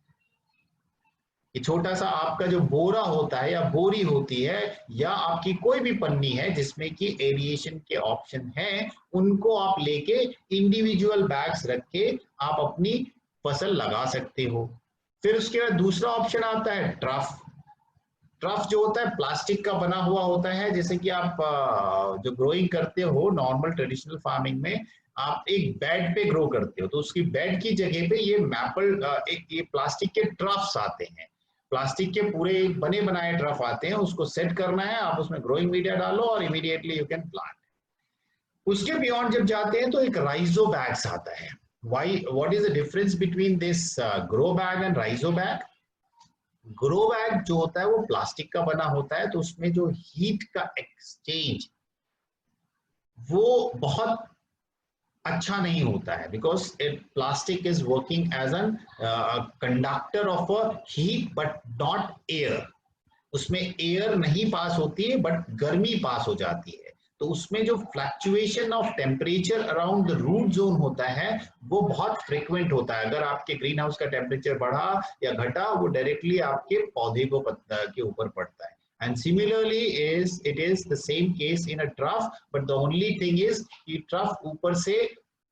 छोटा सा आपका जो बोरा होता है या बोरी होती है या आपकी कोई भी पन्नी है जिसमें कि एरिएशन के ऑप्शन हैं, उनको आप लेके इंडिविजुअल बैग्स रख के आप अपनी फसल लगा सकते हो। फिर उसके बाद दूसरा ऑप्शन आता है ट्रफ। ट्रफ जो होता है प्लास्टिक का बना हुआ होता है, जैसे कि आप जो ग्रोइंग करते हो नॉर्मल ट्रेडिशनल फार्मिंग में आप एक बेड पे ग्रो करते हो, तो उसकी बेड की जगह पे ये ये प्लास्टिक के ट्रफ्स आते हैं, प्लास्टिक के पूरे बने बनाए ट्रफ आते हैं, उसको सेट करना है, आप उसमें ग्रोइंग मीडिया डालो और इमीडिएटली यू कैन प्लांट। उसके बियॉन्ड जब जाते हैं तो एक राइजो बैग्स आता है। What is the difference between this grow bag and राइजो बैग? ग्रो बैग जो होता है वो प्लास्टिक का बना होता है, तो उसमें जो हीट का एक्सचेंज वो बहुत अच्छा नहीं होता है, because plastic is working as an conductor of a heat but not air. उसमें एयर नहीं पास होती है बट गर्मी पास हो जाती है, तो उसमें जो fluctuation of temperature around the root zone होता है वो बहुत फ्रिक्वेंट होता है। अगर आपके ग्रीन हाउस का टेम्परेचर बढ़ा या घटा, वो डायरेक्टली आपके पौधे को के ऊपर पड़ता है। And similarly it is the same case in a trough, but the only thing is कि trough ऊपर से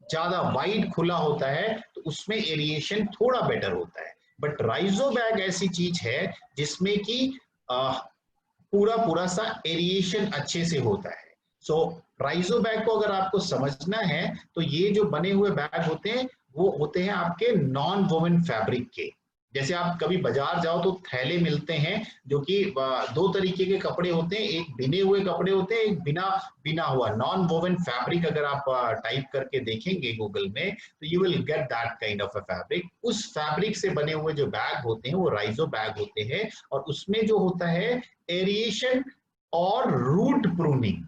ज्यादा वाइड खुला होता है तो उसमें एरिएशन थोड़ा बेटर होता है। बट राइजो बैग ऐसी चीज है जिसमें कि पूरा पूरा सा एरिएशन अच्छे से होता है। सो राइजो बैग को अगर आपको समझना है तो ये जो बने हुए बैग होते हैं वो होते हैं आपके नॉन वोवन फैब्रिक के। जैसे आप कभी बाजार जाओ तो थैले मिलते हैं जो कि दो तरीके के कपड़े होते हैं, एक बिने हुए कपड़े होते हैं, एक बिना हुआ। नॉन वोवन फैब्रिक अगर आप टाइप करके देखेंगे गूगल में तो you will get that kind of a fabric. उस फैब्रिक से बने हुए जो बैग होते हैं वो राइजो बैग होते हैं, और उसमें जो होता है एरिएशन और रूट प्रूनिंग,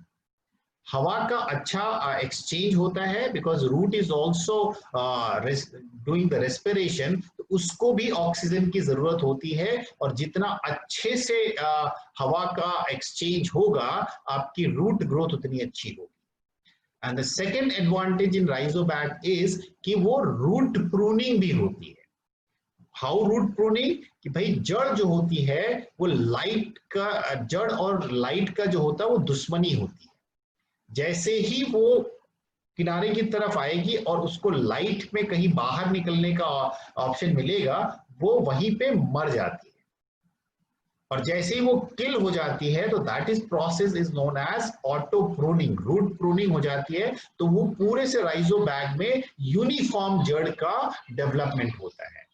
हवा का अच्छा एक्सचेंज होता है, because root is also doing the respiration, तो उसको भी ऑक्सीजन की जरूरत होती है, और जितना अच्छे से हवा का एक्सचेंज होगा आपकी रूट ग्रोथ उतनी अच्छी होगी। And the second advantage in राइजो बैग इज कि वो रूट प्रूनिंग भी होती है। How root pruning? कि भाई जड़ जो होती है वो लाइट का, जड़ और लाइट का जो होता है वो दुश्मनी होती है। जैसे ही वो किनारे की तरफ आएगी और उसको लाइट में कहीं बाहर निकलने का ऑप्शन मिलेगा, वो वहीं पे मर जाती है, और जैसे ही वो किल हो जाती है तो that is process is known as auto pruning, root pruning हो जाती है। तो वो पूरे से राइजो बैग में यूनिफॉर्म जड़ का डेवलपमेंट होता है।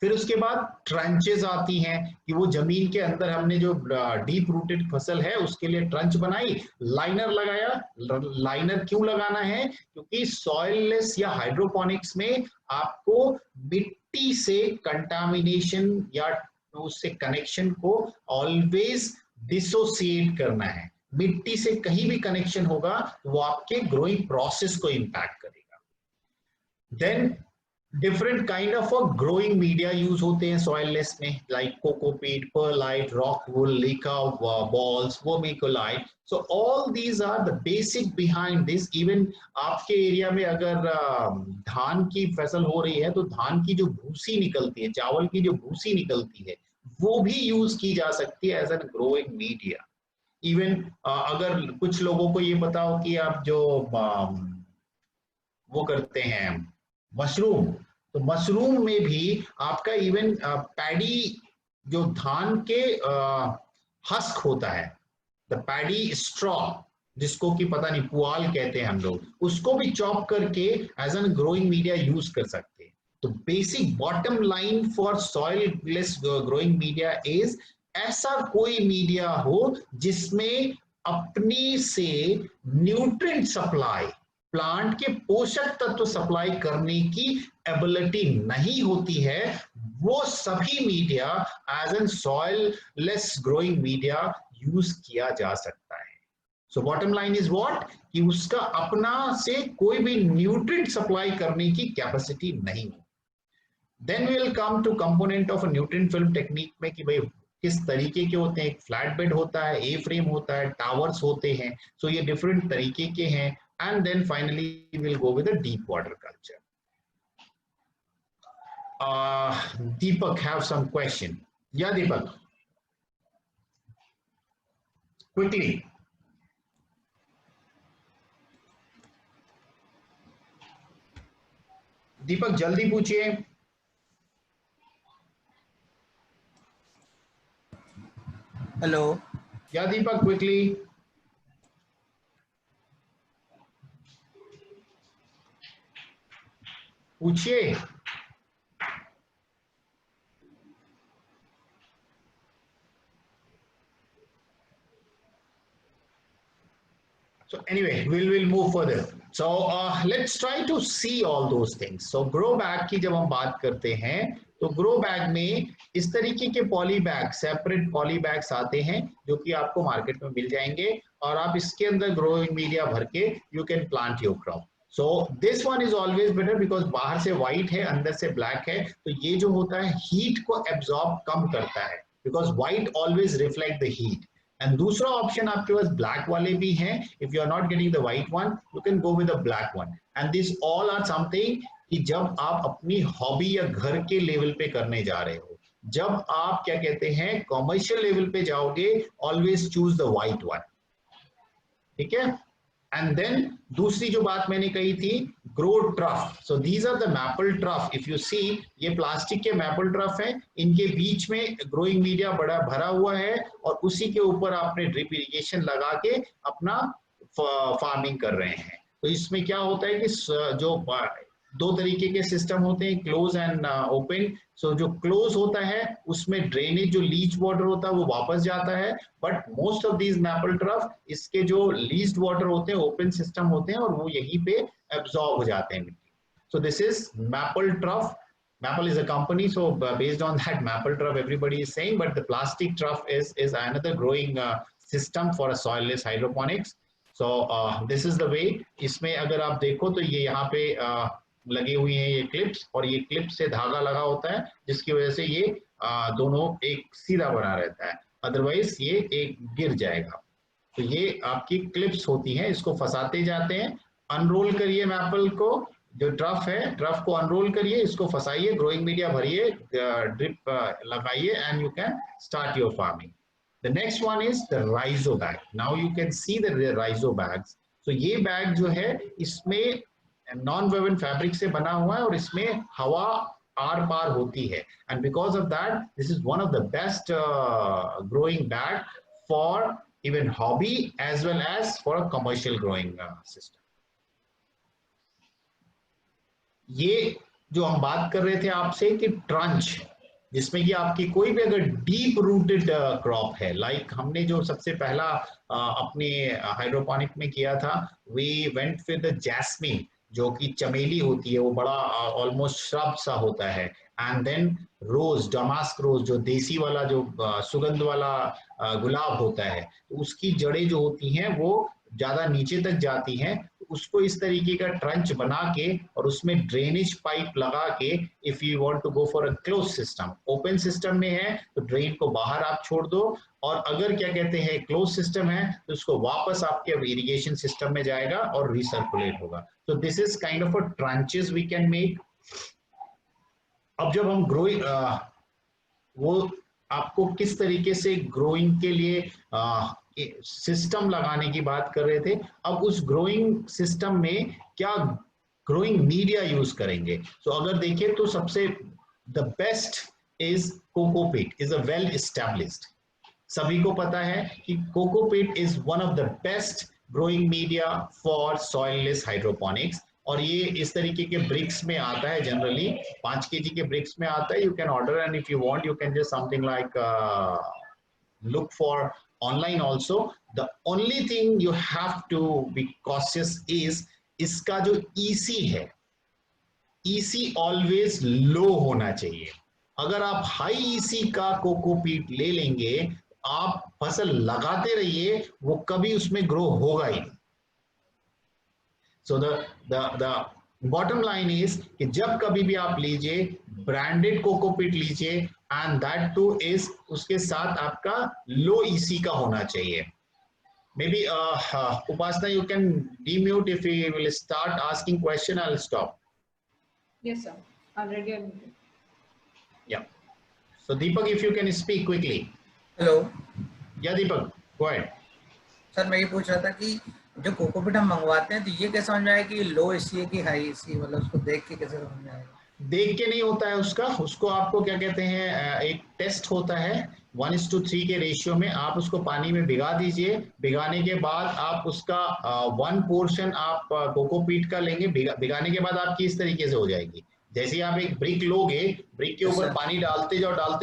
फिर उसके बाद ट्रंचेस आती हैं कि वो जमीन के अंदर हमने जो डीप रूटेड फसल है उसके लिए ट्रंच बनाई, लाइनर लगाया। लाइनर क्यों लगाना है? क्योंकि सॉइललेस या हाइड्रोपोनिक्स में आपको मिट्टी से कंटामिनेशन या उससे कनेक्शन को ऑलवेज डिसोसिएट करना है। मिट्टी से कहीं भी कनेक्शन होगा तो वो आपके ग्रोइंग प्रोसेस को इंपैक्ट करेगा। Then different kind of growing media use होते हैं सॉइललेस में, like cocopeat, perlite, rock wool, LECA balls, vermiculite. So all these are the basic behind this. Even आपके एरिया में अगर धान की फसल हो रही है तो धान की जो भूसी निकलती है, चावल की जो भूसी निकलती है, वो भी यूज की जा सकती है as an growing media. Even अगर कुछ लोगों को ये पता हो कि आप जो वो करते हैं मशरूम, तो मशरूम में भी आपका इवन पैडी जो धान के हस्क होता है, द पैडी स्ट्रॉ, जिसको कि पता नहीं पुआल कहते हैं हम लोग, उसको भी चॉप करके as an growing media use कर सकते हैं। तो basic bottom line for soilless growing media is ऐसा कोई मीडिया हो जिसमें अपनी से न्यूट्रिएंट सप्लाई, प्लांट के पोषक तत्व सप्लाई करने की एबिलिटी नहीं होती है, वो सभी media as an soilless growing media use किया जा सकता है। So bottom line is what, कि उसका अपना से कोई भी न्यूट्रिएंट सप्लाई करने की कैपेसिटी नहीं हो। Then we will come to component of nutrient film technique में कि भाई किस तरीके के होते हैं। एक फ्लैट बेड होता है, ए फ्रेम होता है, टावर्स होते हैं। सो ये डिफरेंट तरीके के हैं। And then finally we'll go with the deep water culture. Deepak have some question. Yeah, Deepak. Quickly. दीपक जल्दी पूछिए। हेलो। या दीपक क्विकली। पूछिए। So anyway, we'll move further. So let's try to see all those things. So grow bag की जब हम बात करते हैं तो ग्रो बैग में इस तरीके के poly bag, separate poly bags आते हैं जो कि आपको मार्केट में मिल जाएंगे, और आप इसके अंदर ग्रोइंग मीडिया भर के you can plant your crop. So this one is always better because बाहर से व्हाइट है अंदर से ब्लैक है, तो ये जो होता है हीट को एब्जॉर्ब कम करता है because white always reflect the heat. And दूसरा ऑप्शन आपके पास ब्लैक वाले भी हैं, if you are not getting the white one you can go with the black one. And this all are something कि जब आप अपनी हॉबी या घर के लेवल पे करने जा रहे हो, जब आप क्या कहते हैं कॉमर्शियल लेवल पे जाओगे, always choose the white one, ठीक है। एंड देन दूसरी जो बात मैंने कही थी, grow trough. So these are the maple trough, if you see ये प्लास्टिक के मैपल ट्रफ है, इनके बीच में ग्रोइंग मीडिया बड़ा भरा हुआ है और उसी के ऊपर आपने ड्रिप इरिगेशन लगा के अपना फार्मिंग कर रहे हैं। तो इसमें क्या होता है कि जो दो तरीके के सिस्टम होते हैं, क्लोज एंड ओपन। सो जो क्लोज होता है उसमें ड्रेनेज जो लीच वाटर होता है वो वापस जाता है, but most of these maple trough इसके जो लीस्ट वाटर होते हैं ओपन सिस्टम होते हैं और वो यहीं पे एब्जॉर्ब हो जाते हैं मिट्टी। सो this is maple trough. Maple is a company, so based on that maple trough everybody is saying, but the plastic trough is another growing system for a soilless hydroponics. So this is the way. इसमें अगर आप देखो तो ये यहाँ पे लगे हुए हैं ये क्लिप्स, और ये क्लिप से धागा लगा होता है जिसकी वजह से ये दोनों एक सीधा बना रहता है, अदरवाइज ये एक गिर जाएगा। तो ये आपकी क्लिप्स होती हैं, इसको फंसाते जाते हैं। अनरोल करिए मैपल को, जो ट्रफ है ट्रफ को अनरोल करिए, इसको फंसाइए, ग्रोइंग मीडिया भरिए, ड्रिप लगाइए and you can start your farming. The next one is the rhizo bag. Now you can see the rhizo bags. So ये बैग जो है इसमें नॉन वेवन फैब्रिक से बना हुआ है और इसमें हवा आर पार होती है, and because of that this is one of the best growing bag for even hobby as well as for a commercial growing system. ये जो हम बात कर रहे थे आपसे कि ट्रंच, जिसमें कि आपकी कोई भी अगर डीप रूटेड क्रॉप है, लाइक हमने जो सबसे पहला अपने हाइड्रोपोनिक में किया था, we went with the jasmine जो कि चमेली होती है, वो बड़ा ऑलमोस्ट श्रब सा होता है, एंड देन रोज, डमास्क रोज जो देसी वाला जो सुगंध वाला गुलाब होता है, तो उसकी जड़ें जो होती हैं वो ज्यादा नीचे तक जाती हैं। उसको इस तरीके का ट्रंच बना के और उसमें ड्रेनेज पाइप लगा के, if you want to go for a close system, open system में है तो ड्रेन को बाहर आप छोड़ दो, और अगर क्या कहते हैं क्लोज सिस्टम है तो उसको वापस आपके इरिगेशन सिस्टम में जाएगा और रिसर्कुलेट होगा। तो this is kind of a trenches we can make. अब जब हम ग्रोइंग, वो आपको किस तरीके से ग्रोइंग के लिए सिस्टम लगाने की बात कर रहे थे, अब उस ग्रोइंग सिस्टम में क्या ग्रोइंग मीडिया यूज करेंगे। तो अगर देखें तो सबसे the best is cocopeat, is a well established, सभी को पता है कि cocopeat is one of the best growing media for soilless hydroponics, और ये इस तरीके के ब्रिक्स में आता है, जनरली 5 kg के ब्रिक्स में आता है। You can order and if you want you can just something like look for online also. The only thing you have to be cautious is इसका जो EC है, EC always low होना चाहिए। अगर आप हाई EC का cocopeat ले लेंगे, आप फसल लगाते रहिए, वो कभी उसमें ग्रो होगा ही नहीं। So the bottom line is कि जब कभी भी आप लीजिए ब्रांडेड कोकोपीट लीजिए, एंड दैट टू इज उसके साथ आपका लो ईसी का होना चाहिए। Maybe Upasana you can demute, if you will start asking question I will stop. Yes, sir. Already unmuted. Yeah. So Deepak, if you can speak quickly. Hello. Yeah, Deepak, go ahead. Sir मैं ये पूछ रहा था कि जो cocopeat हम मंगवाते हैं तो ये कैसे समझ में आएगा कि लो एसी है कि हाई एसी, मतलब उसको देख के कैसे समझ में आएगा? देख के नहीं होता है उसको आपको क्या कहते हैं, एक टेस्ट होता है 1:3 के रेशियो में, आप उसको पानी में भिगा दीजिए। भिगाने के बाद आप उसका 1 पोर्शन आप कोकोपीट का लेंगे। भिगाने के बाद आपकी इस तरीके से हो जाएगी, जैसे आप एक ब्रिक लोगे, ब्रिक के ऊपर पानी डालते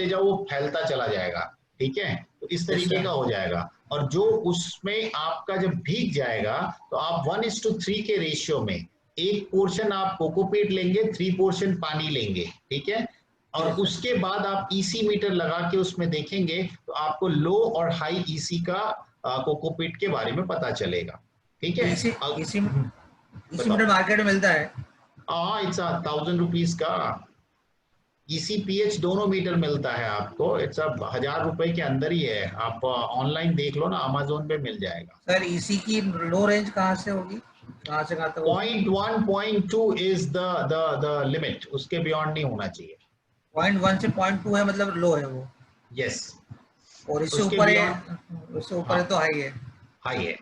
जाओ वो फैलता चला जाएगा, ठीक है, तो इस तरीके का हो जाएगा। और जो उसमें आपका जब भीग जाएगा तो आप 1:3 के रेशियो में 1 पोर्शन आप कोकोपीट लेंगे, 3 पोर्शन पानी लेंगे, ठीक है, और उसके बाद आप ईसी मीटर लगा के उसमें देखेंगे तो आपको लो और हाई ईसी का कोकोपीट के बारे में पता चलेगा, ठीक है। इसी मिनट मार्केट में मिलता है? हाँ, इट्स 1,000 रुपीज का ECPH दोनों मीटर मिलता है आपको। इट्स 1,000 रुपए के अंदर ही है। आप ऑनलाइन देख लो ना, अमेजोन पे मिल जाएगा। सर इसी की लो रेंज कहाँ से होगी, कहाँ से कहाँ तक? 0.1 0.2 इज द लिमिट, उसके बियॉन्ड नहीं होना चाहिए। 0.1 से 0.2 है, मतलब लो है वो। यस, और इससे उसके ऊपर है, बियॉन्ड उससे ऊपर है तो हाई है। हाई है।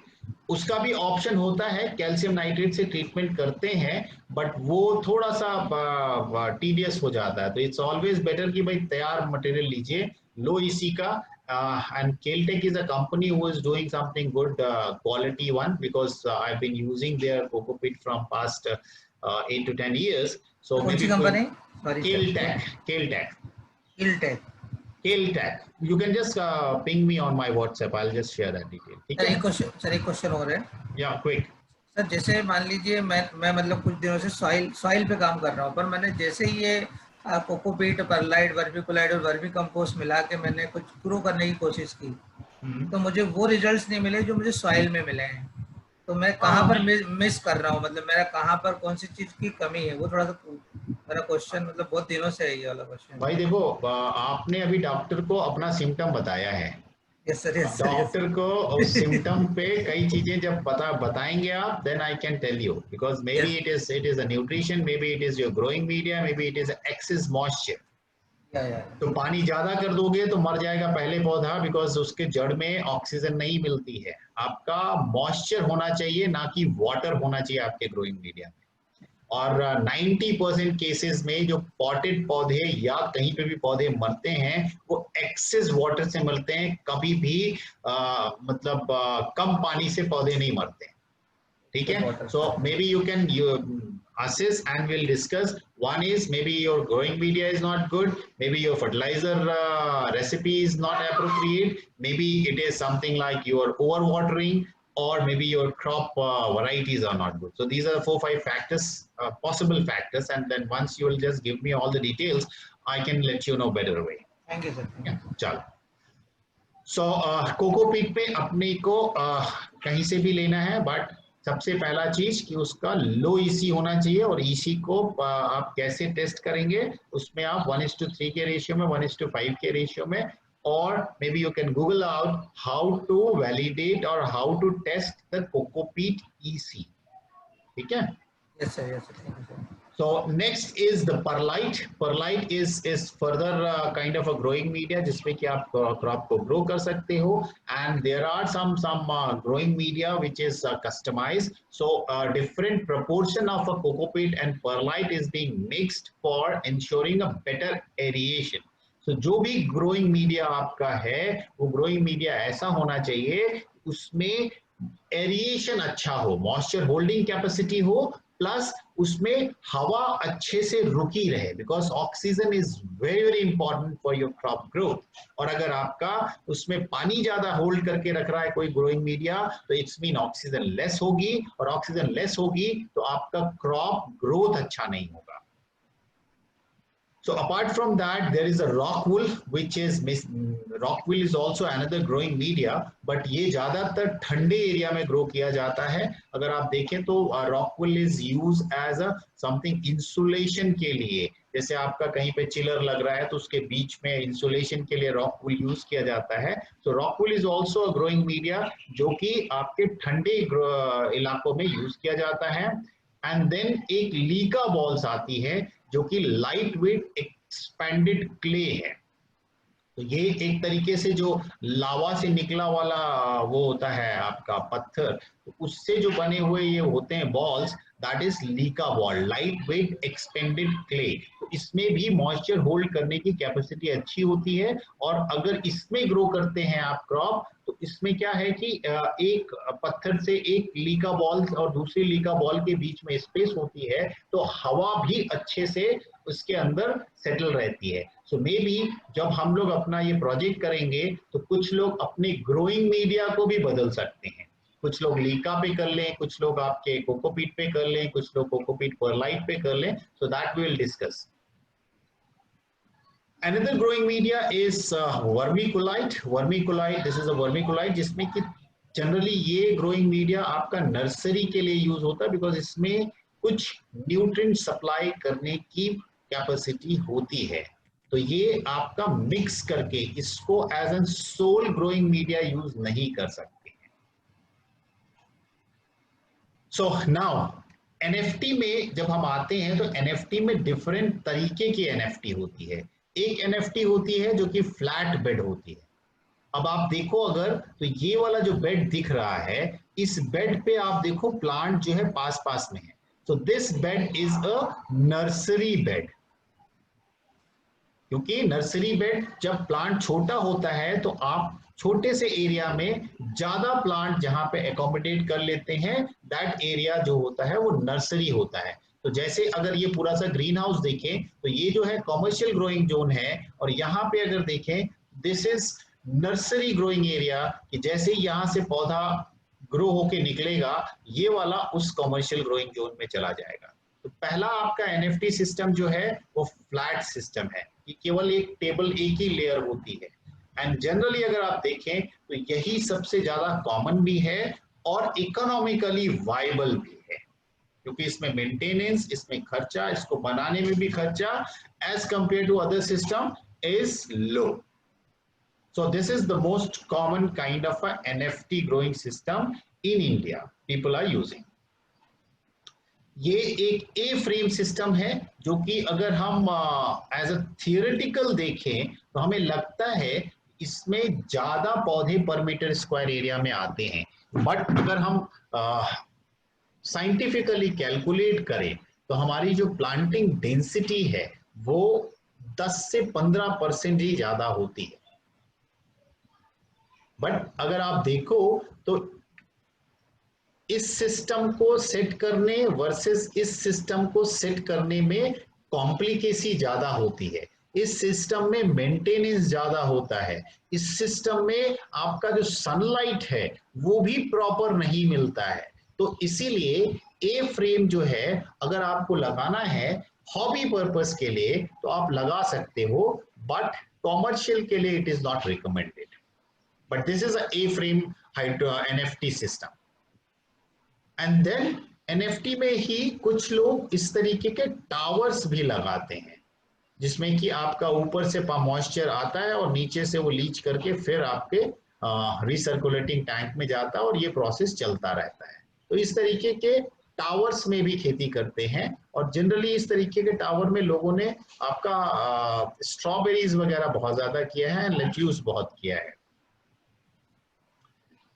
उसका भी ऑप्शन होता है, कैल्शियम नाइट्रेट से ट्रीटमेंट करते हैं, बट वो थोड़ा सा टीडियस हो जाता है। तो इट्स ऑलवेज बेटर कि भाई तैयार मटेरियल लीजिए, लो इसी का। And Caltech is a company who is doing something good, quality one, because I've been using their Cocopit from past 8 to 10 years. So कौन सी maybe company? Sorry sir. Caltech. Caltech। Caltech. You can just ping me on my WhatsApp. I'll just share that detail. ठीक है? Sir एक question और है। Yeah, quick. Sir जैसे मान लीजिए मैं मतलब कुछ दिनों से सॉइल पे काम कर रहा हूँ, पर मैंने जैसे ही ये कोकोपीट, परलाइट, वर्मिकुलाइट और वर्मी कंपोस्ट मिला के मैंने कुछ ग्रो करने की कोशिश की, तो मुझे वो रिजल्ट्स नहीं मिले जो मुझे सॉइल में मिले हैं। तो मैं कहाँ पर मिस कर रहा हूँ, मतलब मेरा कहाँ पर कौन सी चीज़ की कमी है, वो थोड़ा सा मेरा क्वेश्चन, मतलब बहुत दिनों से है ये वाला क्वेश्चन। भाई देखो, आपने अभी डॉक्टर को अपना सिम्टम बताया है। Yes sir, yes sir, yes. Doctor को उस सिम्टम पे कई चीजें जब बताएंगे आप, then I can tell you, because maybe it is a nutrition, maybe it is your growing media, maybe it is excess moisture. या तो पानी ज्यादा कर दोगे तो मर जाएगा पहले पौधा, बिकॉज उसके जड़ में ऑक्सीजन नहीं मिलती है। आपका मॉइस्चर होना चाहिए, ना कि वाटर होना चाहिए आपके ग्रोइंग मीडिया में। और 90% केसेस में जो पॉटेड पौधे या कहीं पे भी पौधे मरते हैं, वो एक्सेस वाटर से मरते हैं। कभी भी मतलब कम पानी से पौधे नहीं मरते। ठीक है? So maybe you can assess and we'll discuss. One is maybe your growing media is not good, maybe your fertilizer recipe is not appropriate, maybe it is something like you are overwatering, or maybe your crop varieties are not good. So these are the 4-5 factors, possible factors, and then once you will just give me all the details, I can let you know better way. Thank you sir. चलो, सो cocopeat पे अपने को कहीं से भी लेना है, but सबसे पहला चीज कि उसका लो EC होना चाहिए। और EC को आप कैसे टेस्ट करेंगे, उसमें आप 1:3 के रेशियो में, 1:5 के रेशियो में, और maybe you can Google out how to validate और how to test the cocopeat EC। ठीक है? Yes sir, yes sir, thank you sir. So next is the perlite. Perlite is further kind of a growing media जिसमें कि आप crop को grow कर सकते हो, and there are some growing media which is customized. So different proportion of a cocopeat and perlite is being mixed for ensuring a better aeration. So जो भी growing media आपका है, वो growing media ऐसा होना चाहिए उसमें एरिएशन अच्छा हो, मॉइस्चर होल्डिंग कैपेसिटी हो, प्लस उसमें हवा अच्छे से रुकी रहे, because oxygen is very very important for your crop growth. और अगर आपका उसमें पानी ज्यादा होल्ड करके रख रहा है कोई ग्रोइंग मीडिया, तो इट्स मीन ऑक्सीजन लेस होगी, और ऑक्सीजन लेस होगी तो आपका क्रॉप ग्रोथ अच्छा नहीं होगा। So apart from that, there is a rock wool, which is rock wool is also another growing media, but ये ज्यादातर ठंडे एरिया में ग्रो किया जाता है। अगर आप देखें तो rock wool is used as a something insulation के लिए, जैसे आपका कहीं पे चिलर लग रहा है तो उसके बीच में इंसुलेशन के लिए रॉक वूल यूज किया जाता है। तो rock wool is also a growing media जो कि आपके ठंडे इलाकों में यूज किया जाता है। एंड देन एक लीका बॉल्स आती है जो कि लाइट वेट एक्सपेंडेड क्ले है। तो ये एक तरीके से जो लावा से निकला वाला वो होता है आपका पत्थर, तो उससे जो बने हुए ये होते हैं balls, that is Leica ball, light weight expanded clay. तो इसमें भी मॉइस्चर होल्ड करने की कैपेसिटी अच्छी होती है। और अगर इसमें ग्रो करते हैं आप क्रॉप, तो इसमें क्या है कि एक पत्थर से एक लीका बॉल और दूसरी लीका बॉल के बीच में स्पेस होती है, तो हवा भी अच्छे से उसके अंदर सेटल रहती है। सो मे बी जब हम लोग अपना ये प्रोजेक्ट करेंगे तो कुछ लोग अपने ग्रोइंग मीडिया को भी बदल सकते हैं। कुछ लोग लीका पे कर लें, कुछ लोग आपके कोकोपीट पे कर लें, कुछ लोग कोकोपीट परलाइट पे कर लें। So that we will discuss. Another growing media is vermiculite. Vermiculite, this is a vermiculite जिसमें कि जनरली ये ग्रोइंग मीडिया आपका नर्सरी के लिए यूज होता है, बिकॉज इसमें कुछ न्यूट्रिएंट सप्लाई करने की कैपेसिटी होती है। तो ये आपका मिक्स करके इसको as an soil growing media use नहीं कर सकते। सो नाउ एनएफटी में जब हम आते हैं तो एनएफटी में डिफरेंट तरीके की एनएफटी होती है। एक एनएफटी होती है जो कि फ्लैट बेड होती है। अब आप देखो अगर तो ये वाला जो बेड दिख रहा है, इस बेड पे आप देखो प्लांट जो है पास पास में है। So this bed is a nursery bed, क्योंकि नर्सरी बेड जब प्लांट छोटा होता है तो आप छोटे से एरिया में ज्यादा प्लांट जहां पे एकोमोडेट कर लेते हैं, दैट एरिया जो होता है वो नर्सरी होता है। तो जैसे अगर ये पूरा सा ग्रीन हाउस देखें तो ये जो है कमर्शियल ग्रोइंग जोन है, और यहाँ पे अगर देखें this is nursery growing area, कि जैसे ही यहाँ से पौधा ग्रो होके निकलेगा ये वाला उस कमर्शियल ग्रोइंग जोन में चला जाएगा। तो पहला आपका एनएफटी सिस्टम जो है वो फ्लैट सिस्टम है, कि केवल एक टेबल एक ही लेयर होती है। एंड जनरली अगर आप देखें तो यही सबसे ज्यादा कॉमन भी है और इकोनॉमिकली वायबल भी है, क्योंकि इसमें मेंटेनेंस, इसमें खर्चा, इसको बनाने में भी खर्चा as compare to other system is low. So this is the most common kind of a NFT growing system in India people are using. ये एक ए फ्रेम सिस्टम है जो कि अगर हम एज अ थियोरेटिकल देखें तो हमें लगता है इसमें ज्यादा पौधे पर मीटर स्क्वायर एरिया में आते हैं, बट अगर हम साइंटिफिकली कैलकुलेट करें तो हमारी जो प्लांटिंग डेंसिटी है वो 10 से 15% ही ज्यादा होती है। बट अगर आप देखो तो इस सिस्टम को सेट करने वर्सेस इस सिस्टम को सेट करने में कॉम्प्लिकेसी ज्यादा होती है। इस सिस्टम में मेंटेनेंस ज्यादा होता है। इस सिस्टम में आपका जो सनलाइट है वो भी प्रॉपर नहीं मिलता है। तो इसीलिए ए फ्रेम जो है अगर आपको लगाना है हॉबी पर्पस के लिए तो आप लगा सकते हो, बट कॉमर्शियल के लिए it is not recommended. But this is a A-frame NFT system. And then NFT में ही कुछ लोग इस तरीके के टावर्स भी लगाते हैं, जिसमें कि आपका ऊपर से मॉइस्चर आता है और नीचे से वो लीच करके फिर आपके रिसर्कुलेटिंग टैंक में जाता है और ये प्रोसेस चलता रहता है। तो इस तरीके के टावर्स में भी खेती करते हैं, और जनरली इस तरीके के टावर में लोगों ने आपका स्ट्रॉबेरीज वगैरह बहुत ज्यादा किया है, लेट्यूस बहुत किया है।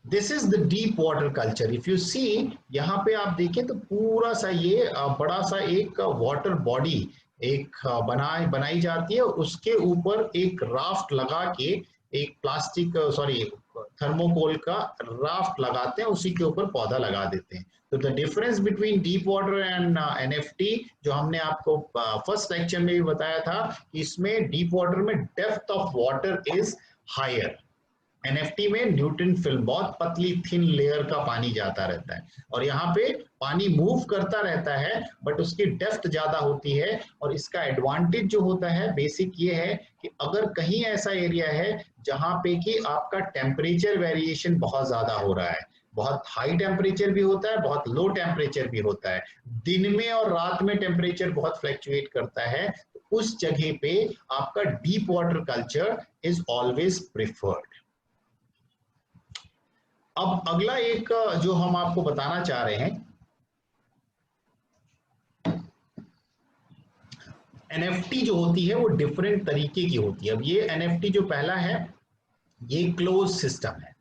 This is the deep water culture. If you see यहाँ पे आप देखें तो पूरा सा ये बड़ा सा एक वाटर बॉडी एक बनाई जाती है, और उसके ऊपर एक राफ्ट लगा के एक प्लास्टिक थर्मोकोल का राफ्ट लगाते हैं, उसी के ऊपर पौधा लगा देते हैं। तो the difference between deep water and NFT जो हमने आपको फर्स्ट लेक्चर में भी बताया था, इसमें डीप वाटर में depth of water is higher. NFT में न्यूट्रिएंट फिल्म बहुत पतली थिन लेयर का पानी जाता रहता है, और यहाँ पे पानी मूव करता रहता है बट उसकी डेप्थ ज्यादा होती है। और इसका एडवांटेज जो होता है बेसिक ये है कि अगर कहीं ऐसा एरिया है जहाँ पे कि आपका टेम्परेचर वेरिएशन बहुत ज्यादा हो रहा है, बहुत हाई टेम्परेचर भी होता है, बहुत लो टेम्परेचर भी होता है, दिन में और रात में टेम्परेचर बहुत फ्लक्चुएट करता है, तो उस जगह पे आपका deep water culture is always preferred. अब अगला एक जो हम आपको बताना चाह रहे हैं, एनएफटी जो होती है वो डिफरेंट तरीके की होती है। अब ये एनएफटी जो पहला है ये क्लोज सिस्टम है,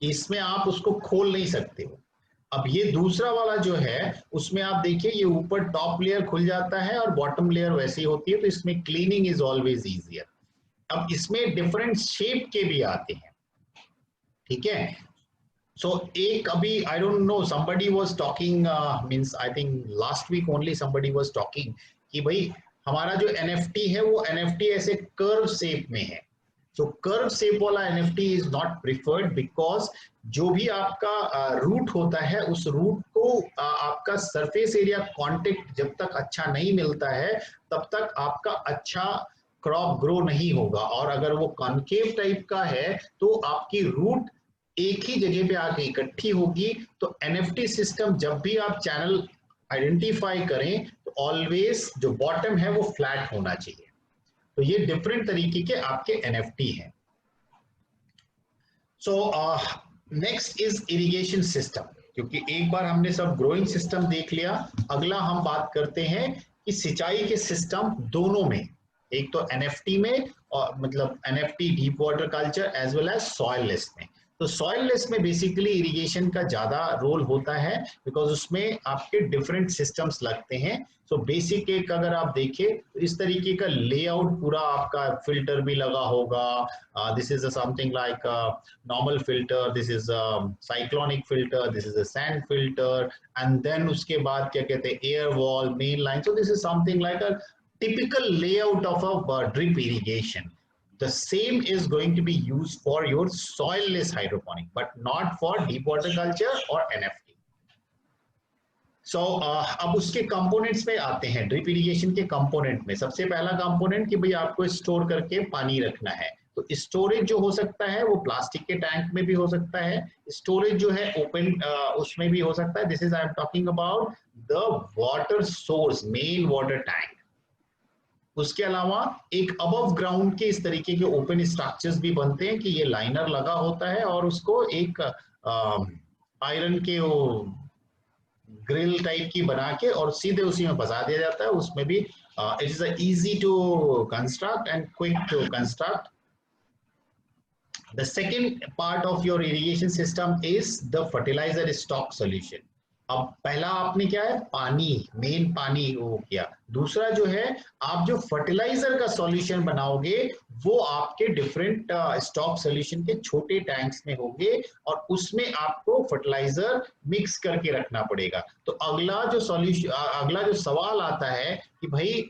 इसमें आप उसको खोल नहीं सकते हो। अब ये दूसरा वाला जो है उसमें आप देखिए ये ऊपर टॉप लेयर खुल जाता है और बॉटम लेयर वैसी होती है, तो इसमें क्लीनिंग इज ऑलवेज इजियर। अब इसमें डिफरेंट शेप के भी आते हैं, ठीक है। So एक अभी I don't know somebody was talking means I think last week only somebody was talking कि भाई हमारा जो NFT है वो NFT ऐसे कर्व शेप में है। So कर्व शेप वाला NFT is not preferred because जो भी आपका रूट होता है उस रूट को आपका सरफेस एरिया कांटेक्ट जब तक अच्छा नहीं मिलता है तब तक आपका अच्छा क्रॉप ग्रो नहीं होगा। और अगर वो कॉन्केव टाइप का है तो आपकी रूट एक ही जगह पे आके इकट्ठी होगी। तो एनएफटी सिस्टम जब भी आप चैनल आइडेंटिफाई करें तो ऑलवेज जो बॉटम है वो फ्लैट होना चाहिए। तो ये डिफरेंट तरीके के आपके एनएफटी हैं। सो नेक्स्ट इज इरिगेशन सिस्टम, क्योंकि एक बार हमने सब ग्रोइंग सिस्टम देख लिया, अगला हम बात करते हैं कि सिंचाई के सिस्टम दोनों में, एक तो एनएफटी में और मतलब NFT deep water culture as well as soilless में। तो सॉइल लिस्ट में बेसिकली इरिगेशन का ज्यादा रोल होता है बिकॉज उसमें आपके डिफरेंट सिस्टम्स लगते हैं। सो बेसिक एक अगर आप देखें तो इस तरीके का लेआउट पूरा आपका फिल्टर भी लगा होगा। This is something like normal filter, this is cyclonic filter, this is a sand filter, and then उसके बाद क्या कहते हैं air valve, main line. So this is something like a typical layout of a drip irrigation. The same is going to be used for your soil-less hydroponic, but not for deep water culture or NFT. So अब उसके components में आते हैं, drip irrigation के component में। सबसे पहला component कि भाई आपको स्टोर करके पानी रखना है। तो स्टोरेज जो हो सकता है वो प्लास्टिक के टैंक में भी हो सकता है, स्टोरेज जो है ओपन उसमें भी हो सकता है। This is I am talking about the water source, main water tank. उसके अलावा एक अबव ग्राउंड के इस तरीके के ओपन स्ट्रक्चर्स भी बनते हैं कि ये लाइनर लगा होता है और उसको एक आयरन के वो ग्रिल टाइप की बना के और सीधे उसी में फंसा दिया जाता है। उसमें भी it is easy to construct and quick to construct. The second part of your irrigation system is the fertilizer stock solution. अब पहला आपने क्या है, पानी, मेन पानी वो किया। दूसरा जो है आप जो फर्टिलाइजर का सॉल्यूशन बनाओगे वो आपके डिफरेंट स्टॉक सॉल्यूशन के छोटे टैंक्स में होंगे और उसमें आपको फर्टिलाइजर मिक्स करके रखना पड़ेगा। तो अगला जो सॉल्यूशन, अगला जो सवाल आता है कि भाई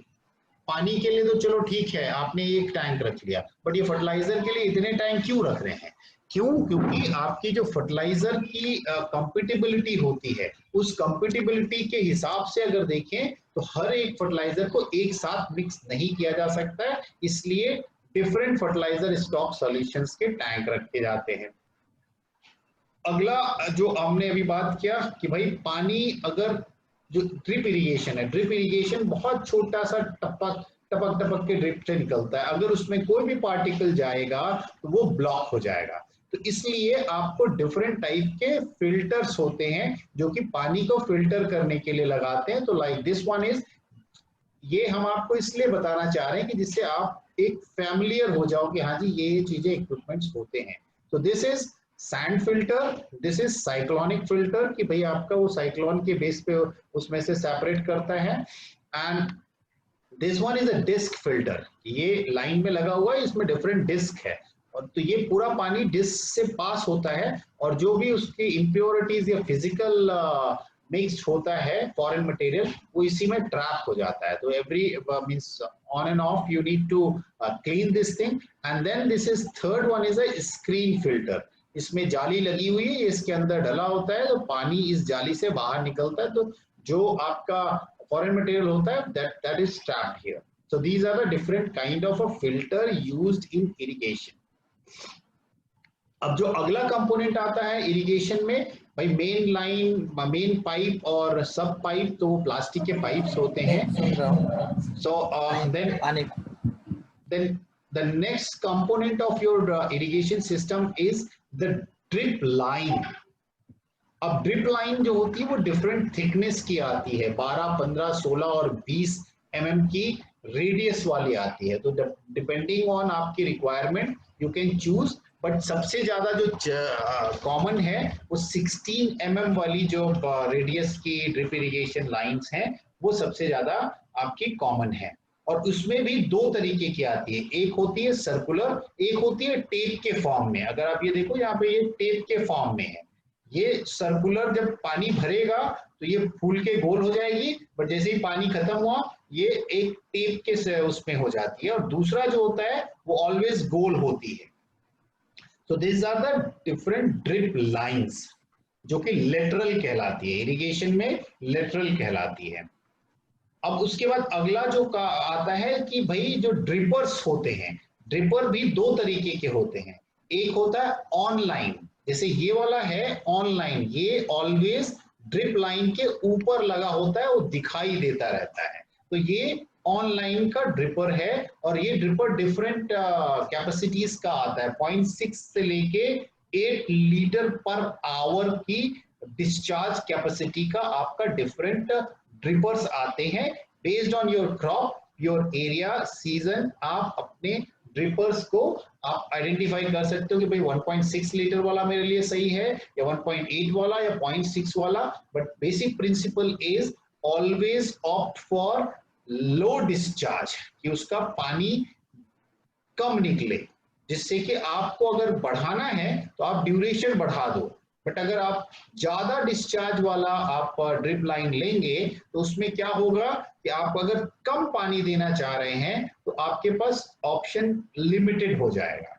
पानी के लिए तो चलो ठीक है आपने एक टैंक रख लिया, बट ये फर्टिलाइजर के लिए इतने टैंक क्यों रख रहे हैं? क्यों? क्योंकि आपकी जो फर्टिलाइजर की कंपेटिबिलिटी होती है, उस कंपेटिबिलिटी के हिसाब से अगर देखें तो हर एक फर्टिलाइजर को एक साथ मिक्स नहीं किया जा सकता है, इसलिए डिफरेंट फर्टिलाइजर स्टॉक सॉल्यूशंस के टैंक रखे जाते हैं। अगला जो हमने अभी बात किया कि भाई पानी, अगर जो ड्रिप इरिगेशन है, ड्रिप इरिगेशन बहुत छोटा सा टपक टपक टपक के ड्रिप से निकलता है, अगर उसमें कोई भी पार्टिकल जाएगा तो वो ब्लॉक हो जाएगा। तो इसलिए आपको डिफरेंट टाइप के फिल्टर्स होते हैं जो कि पानी को फिल्टर करने के लिए लगाते हैं। तो लाइक दिस वन इज, ये हम आपको इसलिए बताना चाह रहे हैं कि जिससे आप एक फैमिलियर हो जाओ कि हाँ जी ये चीजें इक्विपमेंट्स होते हैं। तो this is sand filter, this is cyclonic filter कि भाई आपका वो साइक्लोन के बेस पे उसमें से सेपरेट करता है। And this one is a disc filter, ये लाइन में लगा हुआ है, इसमें डिफरेंट डिस्क है और तो ये पूरा पानी डिस्क से पास होता है और जो भी उसकी इम्प्योरिटीज या फिजिकल मिक्स्ड होता है फॉरेन मटेरियल वो इसी में ट्रैप हो जाता है। तो every means on and off you need to clean this thing. And then this is third one is a screen filter, इसमें जाली लगी हुई है, इसके अंदर डला होता है तो पानी इस जाली से बाहर निकलता है, तो जो आपका फॉरेन मटेरियल होता है that is trapped here. So these are the different kind of a filter used in irrigation. अब जो अगला कंपोनेंट आता है इरिगेशन में, भाई मेन लाइन, मेन पाइप और सब पाइप, तो वो प्लास्टिक के पाइप्स होते हैं। सो then the next component of your irrigation system is the drip line. अब ड्रिप लाइन जो होती है वो डिफरेंट थिकनेस की आती है, 12, 15, 16 और 20 mm की रेडियस वाली आती है। तो डिपेंडिंग ऑन आपकी requirement you can choose, but सबसे ज्यादा जो कॉमन है वो 16 mm वाली जो रेडियस की ड्रिप इरिगेशन लाइंस हैं वो सबसे ज्यादा आपकी कॉमन है। और उसमें भी दो तरीके की आती है, एक होती है सर्कुलर, एक होती है टेप के फॉर्म में। अगर आप ये देखो यहाँ पे ये टेप के फॉर्म में है, ये सर्कुलर जब पानी भरेगा तो ये फूल के गोल हो जाएगी, बट जैसे ही पानी खत्म हुआ ये एक टेप के उसमें हो जाती है। और दूसरा जो होता है वो ऑलवेज गोल होती है। तो this are the different drip lines जो कि लेटरल कहलाती है, इरिगेशन में लेटरल कहलाती है। अब उसके बाद अगला जो आता है कि भाई जो ड्रिपर्स होते हैं, ड्रिपर भी दो तरीके के होते हैं। एक होता है ऑनलाइन, जैसे ये वाला है ऑनलाइन, ये ऑलवेज ड्रिप लाइन के ऊपर लगा होता है, वो दिखाई देता रहता है। तो ये ऑनलाइन का ड्रिपर है और ये ड्रिपर डिफरेंट कैपेसिटीज का आता है, 0.6 से लेके 8 लीटर पर आवर की डिस्चार्ज कैपेसिटी का आपका डिफरेंट ड्रिपर्स आते हैं। Based on your crop, your area, season, आप अपने ड्रिपर्स को आप आइडेंटिफाई कर सकते हो कि भाई 1.6 लीटर वाला मेरे लिए सही है या 1.8 वाला या 0.6 वाला। But basic principle is always opt for low discharge, कि उसका पानी कम निकले, जिससे कि आपको अगर बढ़ाना है तो आप ड्यूरेशन बढ़ा दो। बट अगर आप ज्यादा डिस्चार्ज वाला आप ड्रिप लाइन लेंगे तो उसमें क्या होगा कि आप अगर कम पानी देना चाह रहे हैं तो आपके पास ऑप्शन लिमिटेड हो जाएगा।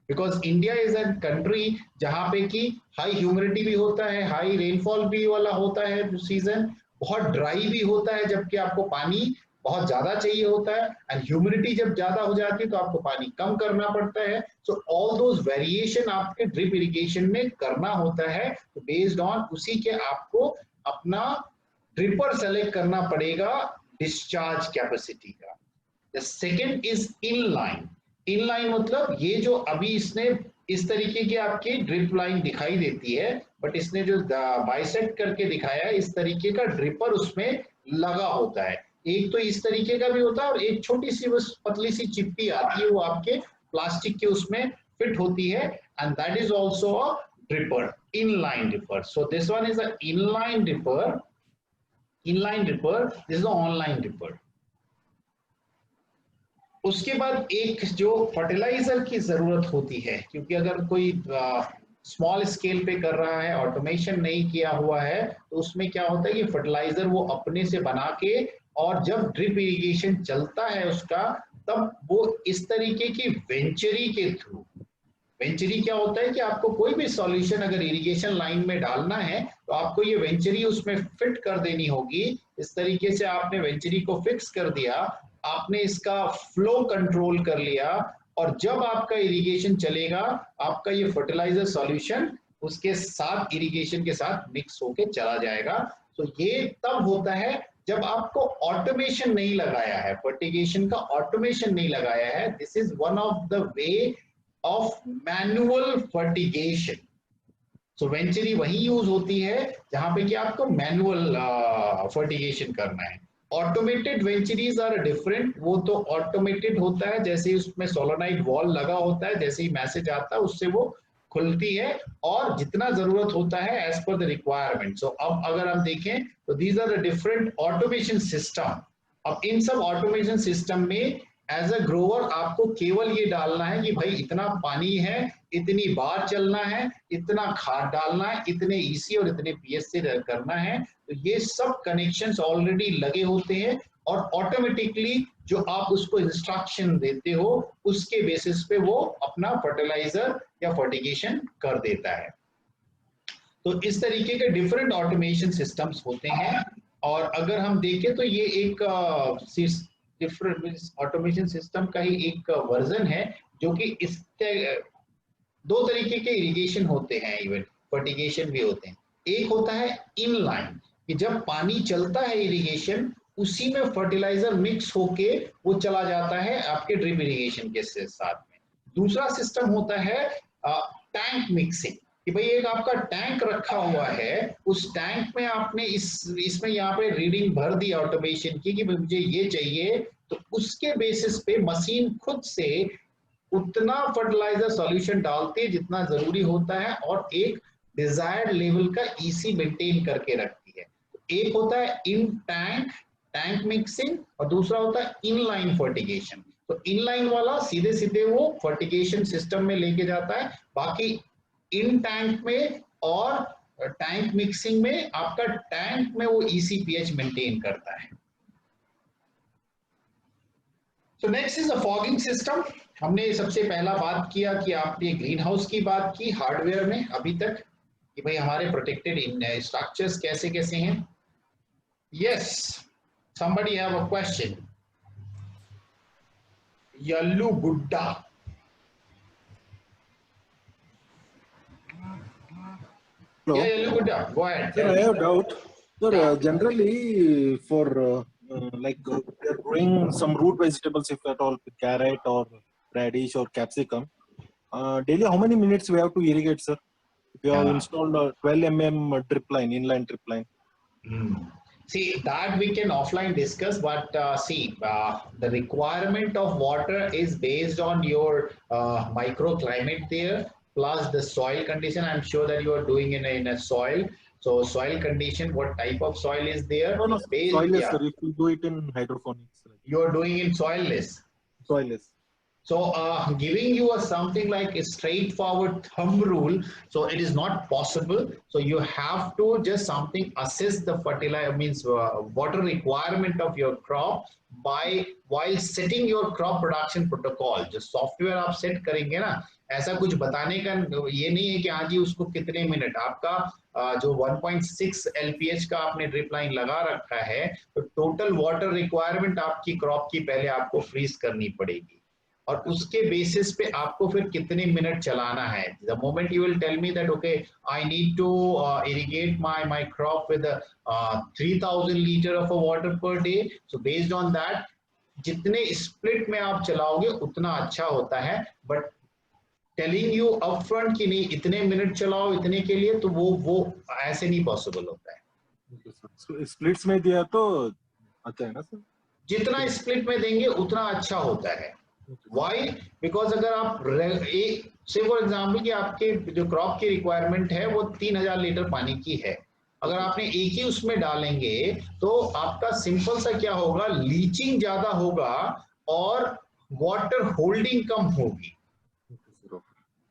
Because India is a country जहां पे कि हाई ह्यूमिडिटी भी होता है, हाई रेनफॉल भी वाला होता है सीजन, बहुत ड्राई भी होता है, जबकि आपको पानी बहुत ज्यादा चाहिए होता है, एंड ह्यूमिडिटी जब ज्यादा हो जाती है तो आपको पानी कम करना पड़ता है। सो ऑल दोज वेरिएशन आपके ड्रिप इरिगेशन में करना होता है। तो बेस्ड ऑन उसी के आपको अपना ड्रिपर सेलेक्ट करना पड़ेगा डिस्चार्ज कैपेसिटी का। The second is inline. Inline मतलब ये जो अभी इसने इस तरीके की आपकी ड्रिप लाइन दिखाई देती है, बट इसने जो बाइसेक्ट करके दिखाया है इस तरीके का ड्रिपर उसमें लगा होता है। एक तो इस तरीके का भी होता है और एक छोटी सी बस पतली सी चिप्पी आती है, वो आपके प्लास्टिक के उसमें फिट होती है, and that is also a dripper, inline dripper. So this one is a inline dripper, inline dripper, this is a online dripper. उसके बाद एक जो फर्टिलाइजर की जरूरत होती है, क्योंकि अगर कोई स्मॉल स्केल पे कर रहा है, ऑटोमेशन नहीं किया हुआ है, तो उसमें क्या होता है कि फर्टिलाइजर वो अपने से बना के, और जब ड्रिप इरिगेशन चलता है उसका, तब वो इस तरीके की वेंचरी के थ्रू, वेंचरी क्या होता है कि आपको कोई भी सॉल्यूशन अगर इरिगेशन लाइन में डालना है तो आपको ये वेंचरी उसमें फिट कर देनी होगी। इस तरीके से आपने वेंचरी को फिक्स कर दिया, आपने इसका फ्लो कंट्रोल कर लिया, और जब आपका इरिगेशन चलेगा आपका ये फर्टिलाइजर सॉल्यूशन उसके साथ इरिगेशन के साथ मिक्स होके चला जाएगा। तो ये तब होता है जब आपको ऑटोमेशन नहीं लगाया है, फर्टिगेशन का ऑटोमेशन नहीं लगाया है। This is one of the way of manual fertigation. So venturi वही यूज होती है जहां पे कि आपको मैनुअल फर्टिगेशन करना है। Automated venturis are different. वो तो ऑटोमेटेड होता है, जैसे ही उसमें सोलोनाइड वॉल लगा होता है, जैसे ही मैसेज आता है उससे वो खुलती है, और जितना जरूरत होता है एज पर द रिक्वायरमेंट। सो अब अगर हम देखें तो these are the different automation system. अब इन सब ऑटोमेशन सिस्टम में एज अ ग्रोवर आपको केवल ये डालना है कि भाई इतना पानी है, इतनी बार चलना है, इतना खाद डालना है, इतने ईसी और इतने पीएच से करना है। तो ये सब कनेक्शंस ऑलरेडी लगे होते हैं, और ऑटोमेटिकली जो आप उसको इंस्ट्रक्शन देते हो उसके बेसिस पे वो अपना फर्टिलाइजर या फर्टिगेशन कर देता है। तो इस तरीके के डिफरेंट ऑटोमेशन सिस्टम्स होते हैं। और अगर हम देखें तो ये एक डिफरेंट ऑटोमेशन सिस्टम का ही एक वर्जन है, जो कि इसके दो तरीके के इरिगेशन होते हैं, इवन फर्टिगेशन भी होते हैं। एक होता है इनलाइन, कि जब पानी चलता है इरिगेशन उसी में फर्टिलाइजर मिक्स होके वो चला जाता है आपके ड्रिप इरिगेशन के साथ में। दूसरा सिस्टम होता है टैंक मिक्सिंग, कि भाई एक आपका टैंक रखा हुआ है, उस टैंक में आपने इसमें यहाँ पे रीडिंग भर दी ऑटोमेशन की कि मुझे ये चाहिए, तो उसके बेसिस पे मशीन खुद से उतना फर्टिलाइजर सॉल्यूशन डालती है जितना जरूरी होता है, और एक डिजायर्ड लेवल का ईसी मेंटेन करके रखती है। एक होता है इन टैंक टैंक मिक्सिंग, और दूसरा होता है इनलाइन फर्टिगेशन। तो इनलाइन वाला सीधे सीधे वो फर्टिगेशन सिस्टम में लेके जाता है, बाकी इन टैंक में और टैंक मिक्सिंग में आपका टैंक में वो ईसीपीएच मेंटेन करता है। तो next is a fogging system. हमने सबसे पहला बात किया कि आपने ग्रीन हाउस की बात की हार्डवेयर में अभी तक, कि भाई हमारे प्रोटेक्टेड स्ट्रक्चर्स कैसे कैसे हैं। Yes, somebody have a question? Yallu Gudda. Yeah, Hello. yeah, Lukuta, go ahead. Sir, Tell I me. have doubt. Sir, Yeah. generally for they're growing some root vegetables, if at all, carrot or radish or capsicum. Daily, how many minutes we have to irrigate, sir? We have Yeah. installed a 12 drip line, inline drip line. See, that we can offline discuss, but the requirement of water is based on your microclimate there, plus the soil condition. I'm sure that you are doing in a soil. So soil condition, what type of soil is there? No, no, Based, soilless, yeah, sir. If we do it in hydroponics, like you are doing in soilless. soilless. So giving you a something like a straightforward thumb rule, so it is not possible. So you have to just something assess the fertilizer means water requirement of your crop by while setting your crop production protocol. जो software आप set करेंगे ना, ऐसा कुछ बताने का ये नहीं है कि हाँ जी उसको कितने मिनट आपका जो 1.6 LPH का आपने ड्रिप लाइन लगा रखा है, तो टोटल वाटर रिक्वायरमेंट आपकी क्रॉप की पहले आपको फ्रीज करनी पड़ेगी और उसके बेसिस पे आपको फिर कितने मिनट चलाना है. The moment you will tell me that okay I need to irrigate my crop with 3000 litre of water per day, so based on that जितने स्प्लिट में आप चलाओगे उतना अच्छा होता है. बट टेलिंग यू अपफ्रंट कि नहीं इतने मिनट चलाओ इतने के लिए, तो वो ऐसे नहीं पॉसिबल होता है. स्प्लिट्स में दिया तो अच्छा है ना सर? जितना स्प्लिट में देंगे उतना अच्छा होता है. वाई? बिकॉज अगर आप से फॉर एग्जाम्पल कि आपके जो क्रॉप की रिक्वायरमेंट है वो 3000 लीटर पानी की है, अगर आपने एक ही उसमें डालेंगे तो आपका सिंपल सा क्या होगा, लीचिंग ज्यादा होगा और वाटर होल्डिंग कम होगी.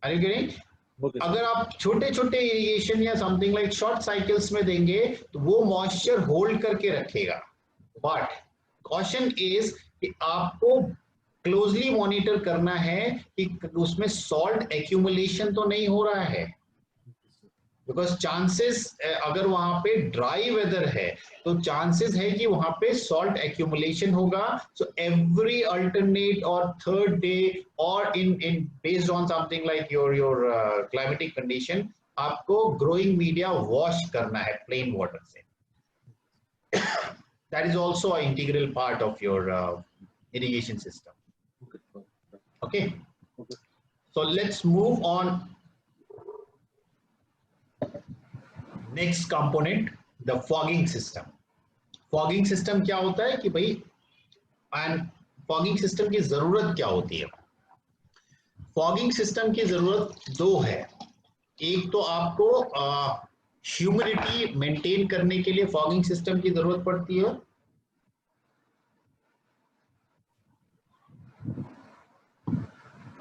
Are you getting? अगर आप छोटे छोटे इरिगेशन या समथिंग लाइक शॉर्ट साइकिल्स में देंगे तो वो मॉइस्चर होल्ड करके रखेगा. बट कॉशन इज कि आपको क्लोजली मॉनिटर करना है कि उसमें सॉल्ट एक्यूमुलेशन तो नहीं हो रहा है. बिकॉज चांसेस अगर वहां पे ड्राई वेदर है तो चांसेस है कि वहां पे सॉल्ट एक्यूमुलेशन होगा. सो एवरी अल्टरनेट और थर्ड डे और in based on something like your climatic condition आपको ग्रोइंग मीडिया वॉश करना है प्लेन वाटर से. That is also a integral part of your irrigation system. Okay, so let's move on. Next component, the fogging system. Fogging system क्या होता है कि भाई and fogging system की जरूरत क्या होती है. Fogging system की जरूरत दो है. एक तो आपको ह्यूमिडिटी मेंटेन करने के लिए फॉगिंग सिस्टम की जरूरत पड़ती है,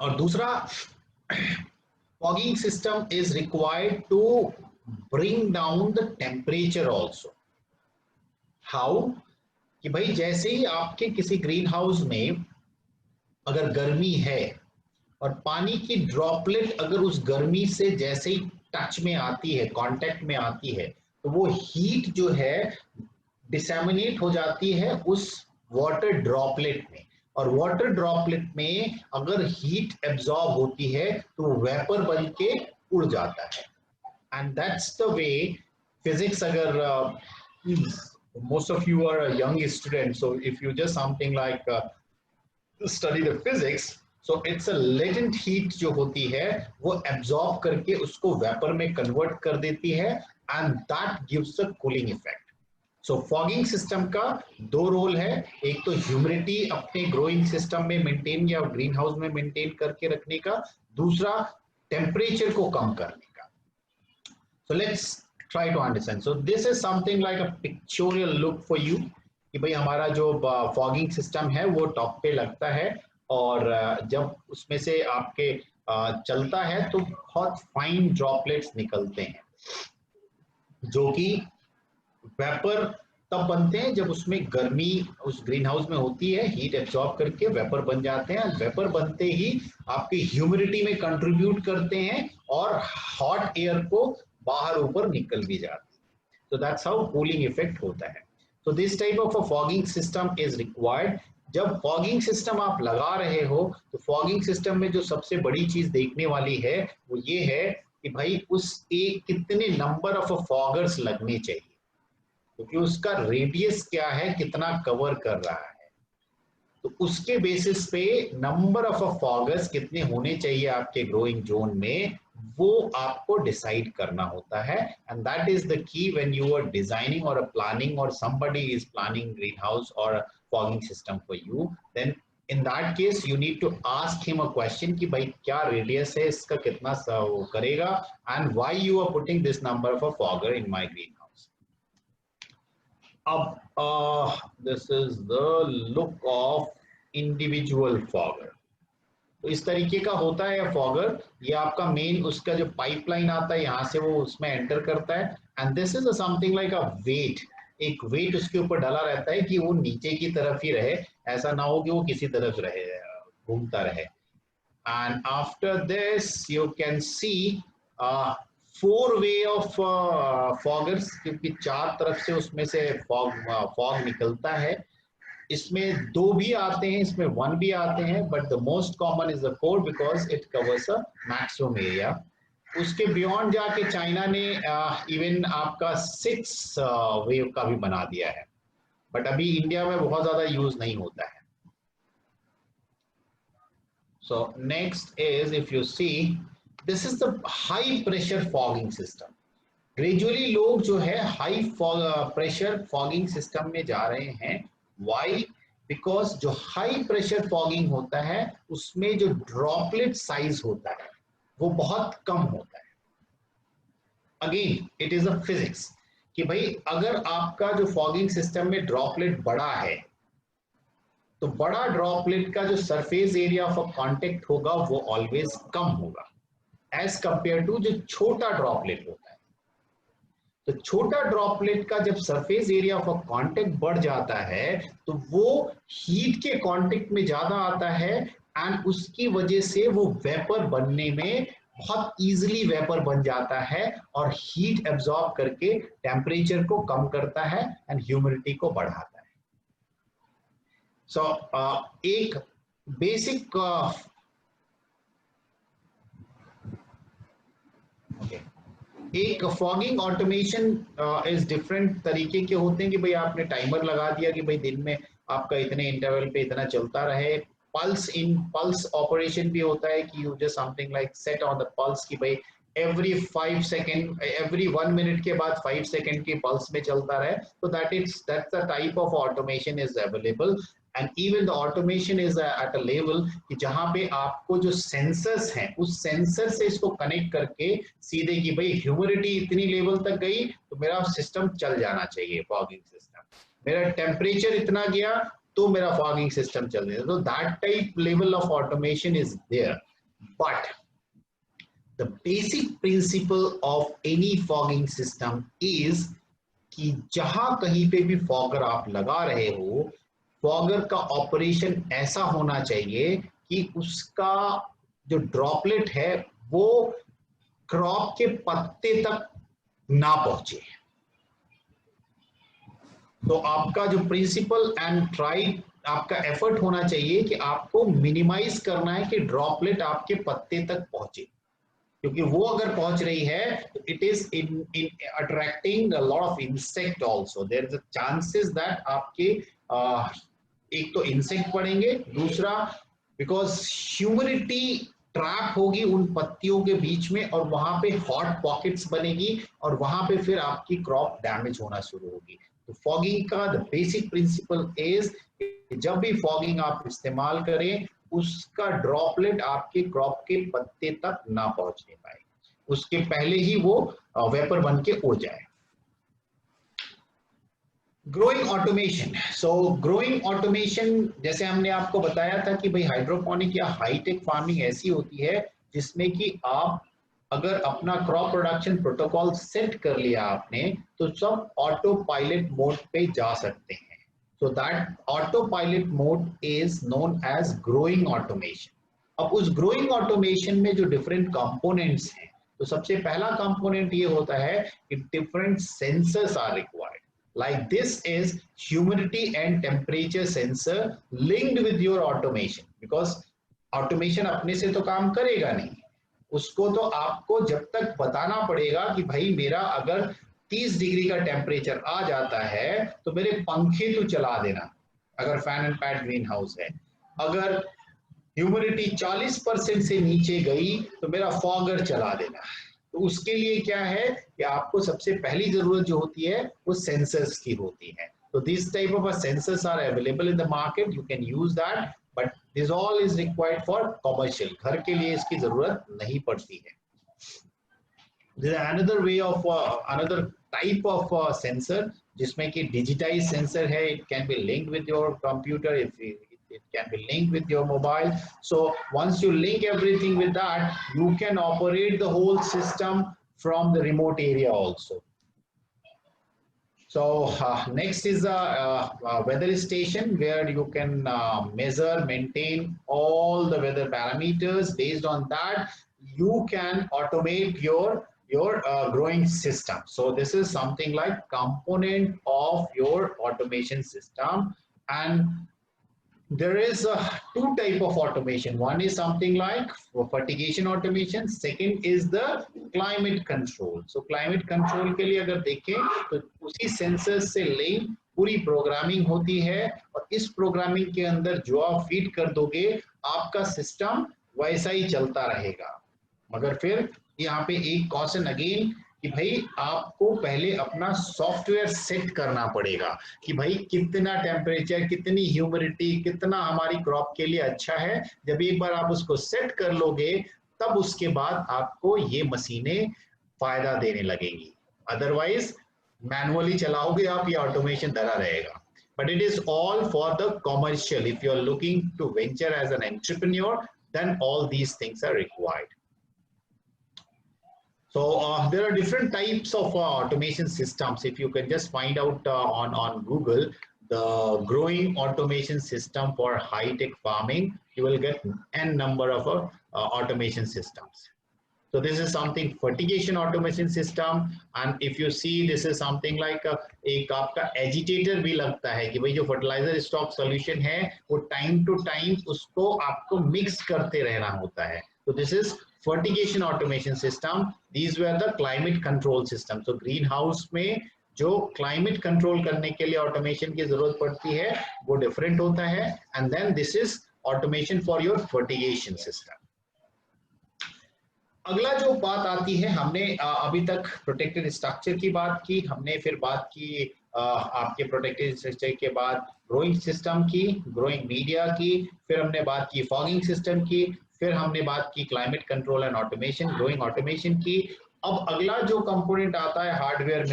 और दूसरा fogging system is required to bring down the temperature also. How? कि भाई जैसे ही आपके किसी ग्रीन हाउस में अगर गर्मी है और पानी की ड्रॉपलेट अगर उस गर्मी से जैसे ही टच में आती है, कांटेक्ट में आती है, तो वो हीट जो है डिसेमिनेट हो जाती है उस वाटर ड्रॉपलेट में, और वाटर ड्रॉपलेट में अगर हीट एब्जॉर्ब होती है तो वेपर बन के उड़ जाता है. And that's the way physics. अगर most of you are a young student, so if you just something like study the physics, so it's a latent heat जो होती है वो absorb करके उसको वेपर में कन्वर्ट कर देती है, and that gives a cooling effect. So fogging system का दो रोल है. एक तो ह्यूमिडिटी अपने ग्रोइंग सिस्टम में मेंटेन या ग्रीन हाउस में मेंटेन करके रखने का, दूसरा टेम्परेचर को कम करने का. So let's try to understand. So this is something like a pictorial look for you कि भाई हमारा जो फॉगिंग सिस्टम है वो टॉप पे लगता है, और जब उसमें से आपके चलता है तो बहुत फाइन ड्रॉपलेट्स निकलते हैं जो कि वेपर तब बनते हैं जब उसमें गर्मी उस ग्रीन हाउस में होती है, हीट एब्जॉर्ब करके वेपर बन जाते हैं. वेपर बनते ही आपकी ह्यूमिडिटी में कंट्रीब्यूट करते हैं और हॉट एयर को बाहर ऊपर निकल भी जाते हैं. So that's how cooling effect होता है. So this type of a fogging system is required. जब फॉगिंग सिस्टम आप लगा रहे हो तो फॉगिंग सिस्टम में जो सबसे बड़ी चीज देखने वाली है वो ये है कि भाई उस एक कितने नंबर ऑफ फॉगर्स लगने चाहिए, क्योंकि उसका रेडियस क्या है, कितना कवर कर रहा है, तो उसके बेसिस पे नंबर ऑफ फॉगर्स कितने होने चाहिए आपके ग्रोइंग जोन में, वो आपको डिसाइड करना होता है। And that is the key when you are designing और प्लानिंग और somebody is planning greenhouse और fogging system for you, then in that case you need to ask him a question कि भाई क्या radius है इसका, कितना वो करेगा, and why you are putting this number of fogger in my greenhouse. अब this is the look of individual fogger. तो इस तरीके का होता है फॉगर, ये आपका मेन उसका जो पाइपलाइन आता है यहाँ से वो उसमें एंटर करता है, and this is something like a weight, एक वेट उसके ऊपर डाला रहता है कि वो नीचे की तरफ ही रहे, ऐसा ना हो कि वो किसी तरफ रहे, घूमता रहे। And after this you can see 4 way of foggers, क्योंकि 4 तरफ से उसमें से फॉग निकलता है। इसमें 2 भी आते हैं, इसमें 1 भी आते हैं, but the most common is the 4 because it covers a maximum area. उसके बियॉन्ड जाके चाइना ने इवन आपका 6 वेव का भी बना दिया है, बट अभी इंडिया में बहुत ज्यादा यूज नहीं होता है। So next is, if you see, this is the high pressure fogging system. Gradually लोग जो है हाई प्रेशर फॉगिंग सिस्टम में जा रहे हैं। वाई? बिकॉज जो हाई प्रेशर फॉगिंग होता है उसमें जो ड्रॉपलेट साइज होता है वो बहुत कम होता है। Again it is a physics कि भाई अगर आपका जो फॉगिंग सिस्टम में ड्रॉपलेट बड़ा है तो बड़ा ड्रॉपलेट का जो सरफेस एरिया ऑफ कांटेक्ट होगा वो ऑलवेज कम होगा एज कंपेयर टू जो छोटा ड्रॉपलेट होता है। तो छोटा ड्रॉपलेट का जब सरफेस एरिया ऑफ कांटेक्ट बढ़ जाता है तो वो हीट के कांटेक्ट में ज्यादा आता है, एंड उसकी वजह से वो वेपर बनने में बहुत इजीली वेपर बन जाता है और हीट एब्जॉर्ब करके टेम्परेचर को कम करता है एंड ह्यूमिडिटी को बढ़ाता है। सो एक बेसिक एक फॉगिंग ऑटोमेशन इज डिफरेंट तरीके के होते हैं कि भाई आपने टाइमर लगा दिया कि भाई दिन में आपका इतने इंटरवल पे इतना चलता रहे। पल्स ऑपरेशन भी होता है कि you just something like set on the pulse कि भाई एवरी 5 सेकेंड, एवरी 1 मिनट के बाद 5 सेकेंड की पल्स में चलता रहे। तो that's the type of automation is available, and even the automation is at a level कि जहां पे आपको जो सेंसर्स हैं उस सेंसर से इसको कनेक्ट करके सीधे कि भाई ह्यूमिडिटी इतनी लेवल तक गई तो मेरा सिस्टम चल जाना चाहिए फॉगिंग सिस्टम, मेरा टेम्परेचर इतना गया तो मेरा फॉगिंग सिस्टम चल रहा है। तो that type level of automation is there, but the basic principle of any fogging system is कि जहां कहीं पे भी फॉगर आप लगा रहे हो, फॉगर का ऑपरेशन ऐसा होना चाहिए कि उसका जो ड्रॉपलेट है वो क्रॉप के पत्ते तक ना पहुंचे। तो आपका जो प्रिंसिपल एंड ट्राई आपका एफर्ट होना चाहिए कि आपको मिनिमाइज करना है कि ड्रॉपलेट आपके पत्ते तक पहुंचे, क्योंकि वो अगर पहुंच रही है तो it is in attracting a lot of insect also. There is a chances that आपके एक तो इंसेक्ट पड़ेंगे, दूसरा बिकॉज ह्यूमिडिटी ट्रैप होगी उन पत्तियों के बीच में और वहां पे हॉट पॉकेट्स बनेगी और वहां पे फिर आपकी क्रॉप डैमेज होना शुरू होगी। तो फॉगिंग का द बेसिक प्रिंसिपल इज जब भी फॉगिंग आप इस्तेमाल करें उसका ड्रॉपलेट आपके क्रॉप के पत्ते तक ना पहुंचने पाए, उसके पहले ही वो वेपर बन के उड़ जाए। Growing automation. सो ग्रोइंग ऑटोमेशन जैसे हमने आपको बताया था कि भाई हाइड्रोपोनिक या हाईटेक फार्मिंग ऐसी होती है जिसमें कि आप अगर अपना क्रॉप प्रोडक्शन प्रोटोकॉल सेट कर लिया आपने तो सब ऑटो पायलट मोड पे जा सकते हैं। So that autopilot mode is known as growing automation. अब उस growing automation में जो different components हैं, तो सबसे पहला component ये होता है कि different sensors are required. Like this is humidity and temperature sensor linked with your automation, because automation अपने से तो काम करेगा नहीं, उसको तो आपको जब तक बताना पड़ेगा कि भाई मेरा अगर 30 डिग्री का टेम्परेचर आ जाता है तो मेरे पंखे तो चला देना, अगर fan and pad green house है। अगर ह्यूमिडिटी 40% से नीचे गई तो मेरा फॉगर चला देना। तो उसके लिए क्या है कि आपको सबसे पहली जरूरत जो होती है वो सेंसर्स की होती है। तो this type of sensors are available in the market, you can use that, but this all is required for commercial, घर के लिए इसकी जरूरत नहीं पड़ती है। There is another way of another type of sensor जिसमें कि digitized sensor है, it can be linked with your computer, it can be linked with your mobile. So once you link everything with that, you can operate the whole system from the remote area also. So next is a weather station where you can measure, maintain all the weather parameters. Based on that, you can automate your growing system. So this is something like component of your automation system. And there is two type of automation. One is something like fertigation automation, second is the climate control. So climate control के लिए अगर देखें तो उसी sensors से link पूरी programming होती है, और इस प्रोग्रामिंग के अंदर जो आप फीड कर दोगे आपका सिस्टम वैसा ही चलता रहेगा। मगर फिर यहाँ पे एक क्वेश्चन अगेन कि भाई आपको पहले अपना सॉफ्टवेयर सेट करना पड़ेगा कि भाई कितना टेम्परेचर, कितनी ह्यूमिडिटी, कितना हमारी क्रॉप के लिए अच्छा है। जब एक बार आप उसको सेट कर लोगे तब उसके बाद आपको ये मशीनें फायदा देने लगेंगी, अदरवाइज मैनुअली चलाओगे आप, ये ऑटोमेशन धरा रहेगा। But it is all for the commercial. If you are looking to venture as an entrepreneur, then all these things are required. So there are different types of automation systems. If you can just find out on Google, the growing automation system for high-tech farming, you will get n number of automation systems. So this is something fertigation automation system, and if you see this is something like एक आपका agitator भी लगता है कि भाई जो fertilizer stock solution है वो time to time उसको आपको mix करते रहना होता है। So this is fertigation automation system. These were the climate control system. So greenhouse में जो climate control करने के लिए automation की जरूरत पड़ती है वो different होता है, and then this is automation for your fertigation system. अगला जो बात आती है, हमने अभी तक प्रोटेक्टेड स्ट्रक्चर की बात की, हमने फिर बात की आपके प्रोटेक्टेड स्ट्रक्चर के बाद ग्रोइंग सिस्टम की, ग्रोइंग मीडिया की, फिर हमने बात की फॉगिंग सिस्टम की, फिर हमने बात की climate control and automation, growing automation की। अब अगला जो कंपोनेंट आता है हार्डवेयर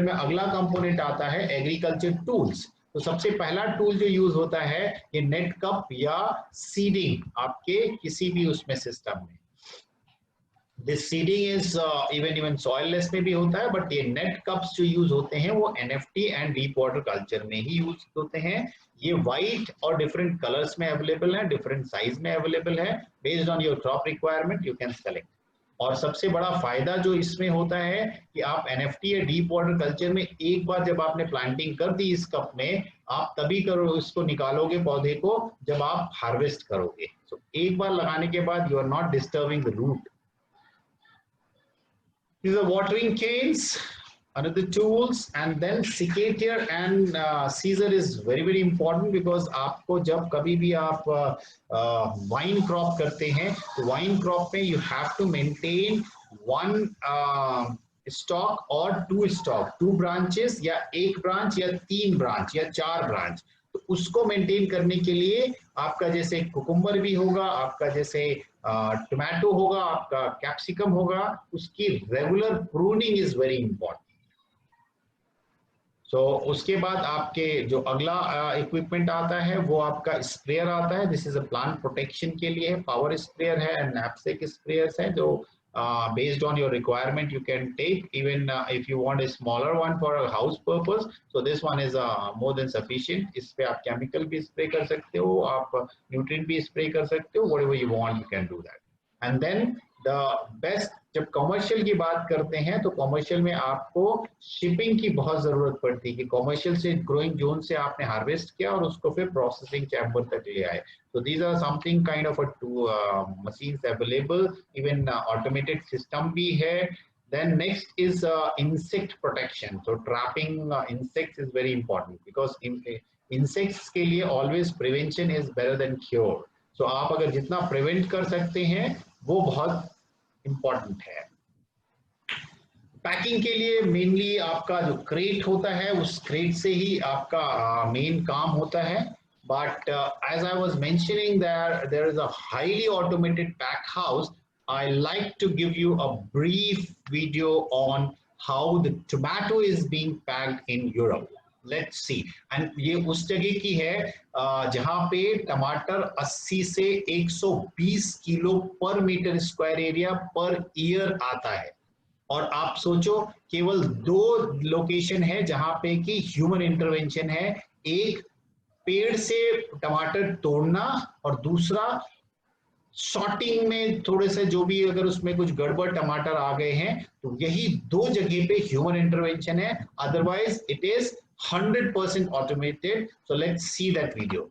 में अगला कंपोनेंट आता है एग्रीकल्चर टूल्स। तो सबसे पहला टूल जो यूज होता है ये नेट कप या सीडिंग, आपके किसी भी उसमें सिस्टम में this seeding is even soilless में भी होता है, बट ये नेट कप्स जो यूज होते हैं वो NFT and deep water culture में ही यूज होते हैं। ये वाइट और डिफरेंट कलर्स में अवेलेबल है, डिफरेंट साइज में अवेलेबल है। Based on your crop requirement you can select. और सबसे बड़ा फायदा जो इसमें होता है कि आप एनएफटी या डीप वाटर कल्चर में एक बार जब आपने प्लांटिंग कर दी इस कप में, आप तभी करो इसको निकालोगे पौधे को जब आप हार्वेस्ट करोगे। सो एक बार लगाने के बाद you are not disturbing the root. These are watering canes, another tools, and then secateurs and Caesar is very important because आपको जब कभी भी आप वाइन क्रॉप करते हैं तो वाइन क्रॉप में you have to maintain one stock और टू ब्रांचेस या एक ब्रांच या 3 ब्रांच या 4 ब्रांच। तो उसको मेंटेन करने के लिए आपका जैसे कुकुम्बर भी होगा, आपका जैसे टोमेटो होगा, आपका कैप्सिकम होगा, उसकी regular pruning is very important. So उसके बाद आपके जो अगला इक्विपमेंट आता है वो आपका स्प्रेयर आता है। This is a plant protection के लिए है, पावर स्प्रेयर है एंड नैपसेक स्प्रेयर्स है जो based on your requirement you can take, even if you want a smaller one for a house purpose, so this one is more than sufficient। इस पे आप chemical भी spray कर सकते हो, आप nutrient भी spray कर सकते हो, whatever you want you can do that। And then the best जब कमर्शियल की बात करते हैं तो कमर्शियल में आपको शिपिंग की बहुत जरूरत पड़ती है कि कमर्शियल से ग्रोइंग जोन से आपने हार्वेस्ट किया और उसको फिर प्रोसेसिंग चैम्बर तक ले आए. So these are something kind of a two machines available. Even automated system भी है. Then next is insect protection. So trapping insects is very important because insects के लिए always prevention is better than cure. So आप अगर जितना prevent कर सकते हैं वो बहुत important है. पैकिंग के लिए मेनली आपका जो क्रेट होता है उस क्रेट से ही आपका मेन काम होता है. But as I was mentioning, there is a highly automated pack house. I like to give you a brief video on how the tomato is being packed in Europe. Let's see. And ये उस जगह की है जहाँ पे टमाटर 80 से 120 kilo per metre square area per year आता है. और आप सोचो केवल 2 लोकेशन है जहां पे कि ह्यूमन इंटरवेंशन है. एक पेड़ से टमाटर तोड़ना और दूसरा सॉर्टिंग में थोड़े से जो भी अगर उसमें कुछ गड़बड़ टमाटर आ गए हैं तो यही 2 जगह पे ह्यूमन इंटरवेंशन है. Otherwise it is 100% automated. So let's see that video.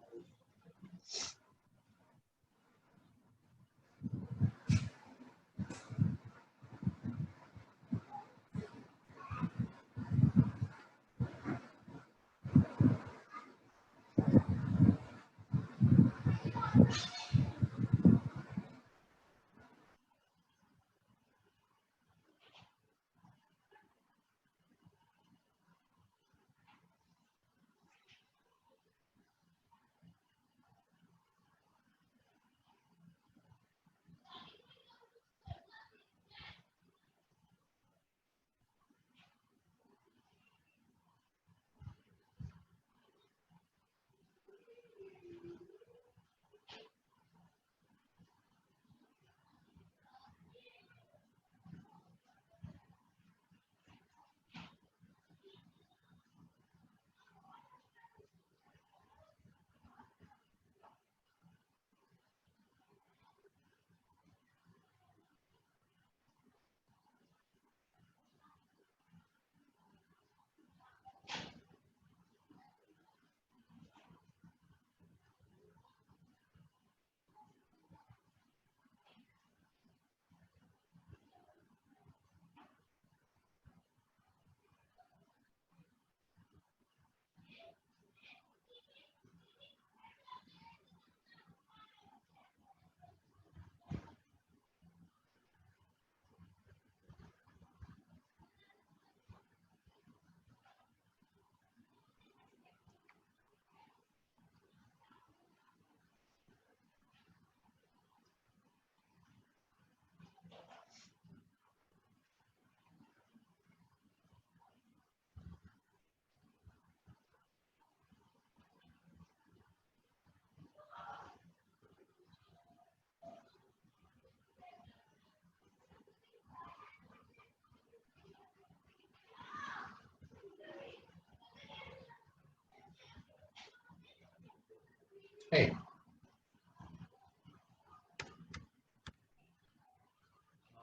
Hey.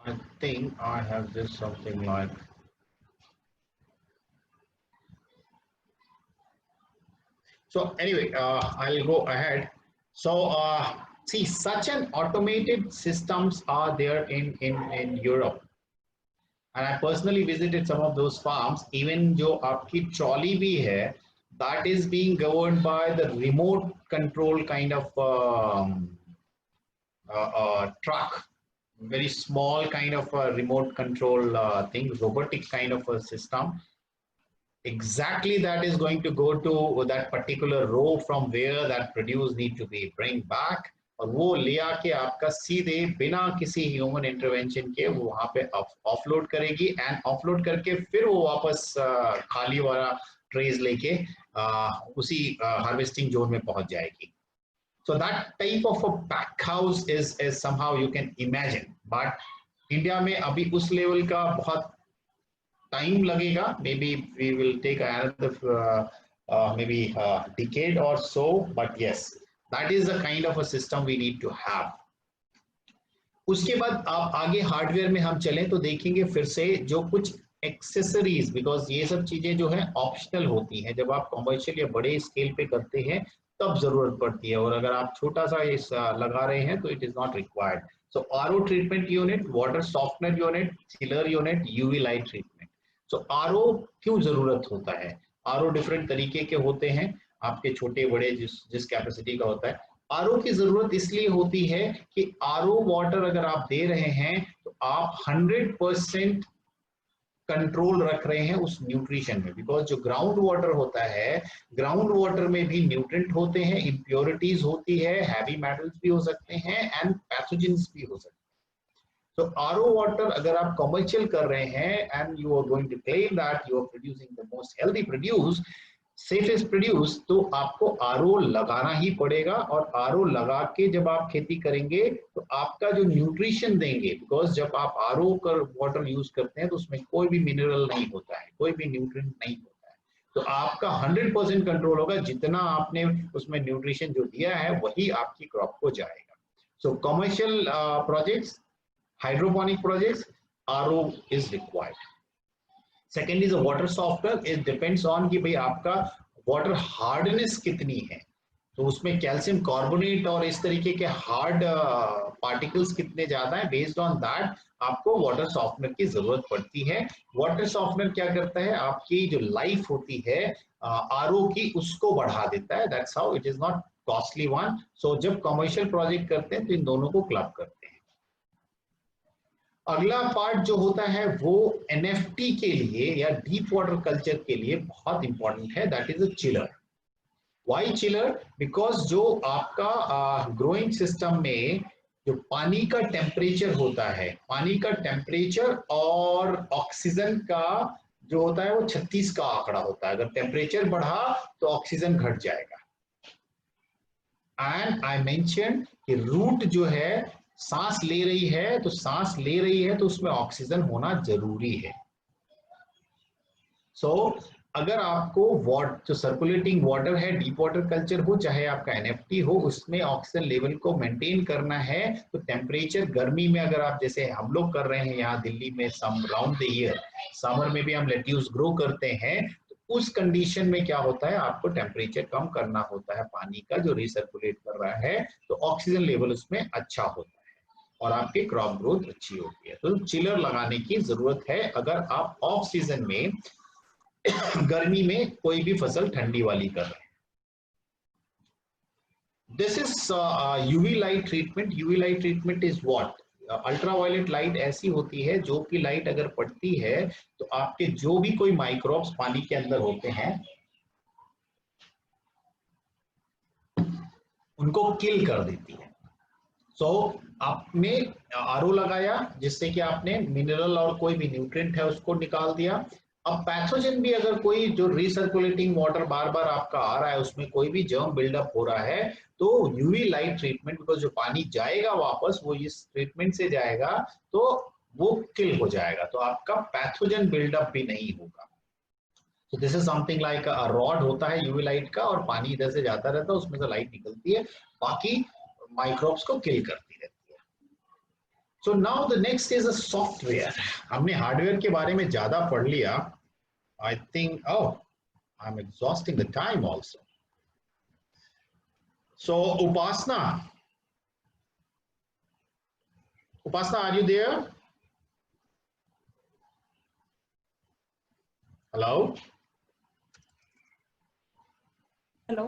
I think I have just something like. So anyway, I'll go ahead. So see, such an automated systems are there in Europe. And I personally visited some of those farms. Even जो आपकी trolley भी है, that is being governed by the remote control kind of truck, very small kind of a remote control thing, robotic kind of a system. Exactly that is going to go to that particular row from where that produce need to be bring back. और वो ले आके आपका सीधे बिना किसी human intervention के वो वहाँ पे ऑफलोड करेगी एंड ऑफलोड करके फिर वो वापस खाली वाला ट्रेज लेके उसी हार्वेस्टिंग जोन में पहुंच जाएगी. So that type of a pack house is somehow you can imagine, but India में अभी उस लेवल का बहुत टाइम लगेगा. Maybe we will take another maybe decade or so, but yes, that is the kind of a system we need to have. उसके बाद आप आगे हार्डवेयर में हम चलें तो देखेंगे फिर से जो कुछ एक्सेसरीज, बिकॉज ये सब चीजें जो है ऑप्शनल होती हैं, जब आप कॉमर्शियल या बड़े स्केल पे करते हैं तब जरूरत पड़ती है, और अगर आप छोटा सा इस लगा रहे हैं तो it is not required. So RO treatment unit, water softener unit, chiller unit, UV light treatment. So RO क्यों जरूरत होता है? आरओ डिफरेंट तरीके के होते हैं, आपके छोटे बड़े जिस कैपेसिटी का होता है। आरओ की जरूरत इसलिए होती है कि आरओ वाटर अगर आप दे रहे हैं तो आप 100% कंट्रोल रख रहे हैं उस न्यूट्रिशन में, बिकॉज जो ग्राउंड वाटर होता है, ग्राउंड वाटर में भी न्यूट्रिएंट होते हैं, इम्प्योरिटीज होती है, हैवी मेटल्स भी हो सकते हैं एंड पैथोजेंस भी हो सकते हैं। तो आरओ वाटर अगर आप कमर्शियल कर रहे हैं and you are going to claim that you are producing the most healthy produce, safest produce, तो आपको आरओ लगाना ही पड़ेगा। और आरओ लगा के जब आप खेती करेंगे तो आपका जो न्यूट्रिशन देंगे, बिकॉज जब आप आरओ कर वाटर यूज करते हैं तो उसमें कोई भी मिनरल नहीं होता है, कोई भी न्यूट्रिएंट नहीं होता है, तो आपका 100% कंट्रोल होगा, जितना आपने उसमें न्यूट्रिशन जो दिया है वही आपकी क्रॉप को जाएगा। सो commercial projects, hydroponic projects, RO is required. Second is a water software, it depends on कि भाई आपका वाटर हार्डनेस कितनी है, तो उसमें कैल्शियम कार्बोनेट और इस तरीके के हार्ड पार्टिकल्स कितने ज्यादा है, बेस्ड ऑन दैट आपको वाटर सॉफ्टनर की जरूरत पड़ती है। वाटर सॉफ्टनर क्या करता है, आपकी जो लाइफ होती है आरओ की उसको बढ़ा देता है, that's how it is not costly one. So जब कमर्शियल प्रोजेक्ट करते हैं तो इन दोनों को क्लब करते हैं। अगला पार्ट जो होता है वो एनएफटी के लिए या डीप वाटर कल्चर के लिए बहुत इंपॉर्टेंट है, that is a chiller. Why chiller? Because जो आपका ग्रोइंग सिस्टम में जो पानी का टेम्परेचर होता है, पानी का टेम्परेचर और ऑक्सीजन का जो होता है वो 36 का आंकड़ा होता है। अगर टेम्परेचर बढ़ा तो ऑक्सीजन घट जाएगा। एंड आई मेंशन कि रूट जो है सांस ले रही है, तो सांस ले रही है तो उसमें ऑक्सीजन होना जरूरी है। सो अगर आपको जो सर्कुलेटिंग वाटर है, डीप वाटर कल्चर हो चाहे आपका एनएफटी हो, उसमें ऑक्सीजन लेवल को मेंटेन करना है, तो टेम्परेचर गर्मी में अगर आप जैसे हम लोग कर रहे हैं यहाँ दिल्ली में, सम राउंड द ईयर समर में भी हम लेट्यूस ग्रो करते हैं, तो उस कंडीशन में क्या होता है, आपको टेम्परेचर कम करना होता है पानी का जो रिसर्कुलेट कर रहा है, तो ऑक्सीजन लेवल उसमें अच्छा होता है और आपकी क्रॉप ग्रोथ अच्छी होती है। तो चिलर लगाने की जरूरत है अगर आप ऑफ सीजन में गर्मी में कोई भी फसल ठंडी वाली कर रहे हैं। This is UV light treatment. UV light treatment is what? Ultraviolet light ऐसी होती है जो कि लाइट अगर पड़ती है तो आपके जो भी कोई माइक्रोब्स पानी के अंदर होते हैं उनको किल कर देती है। सो आपने आरओ लगाया जिससे कि आपने मिनरल और कोई भी न्यूट्रिएंट है उसको निकाल दिया। अब पैथोजन भी अगर कोई जो रिसर्कुलेटिंग वाटर बार बार आपका आ रहा है उसमें कोई भी जर्म बिल्डअप हो रहा है, तो यूवी लाइट ट्रीटमेंट, बिकॉज जो पानी जाएगा वापस वो इस ट्रीटमेंट से जाएगा तो वो किल हो जाएगा, तो आपका पैथोजन बिल्डअप भी नहीं होगा। तो this is something like a rod होता है यूवी लाइट का, और पानी इधर से जाता रहता है, उसमें से लाइट निकलती है, बाकी माइक्रोब्स को किल करती रहती है। So now the next is a software. हमने हार्डवेयर के बारे में ज्यादा पढ़ लिया। I think I am exhausting the time also. So Upasana, are you there? Hello hello.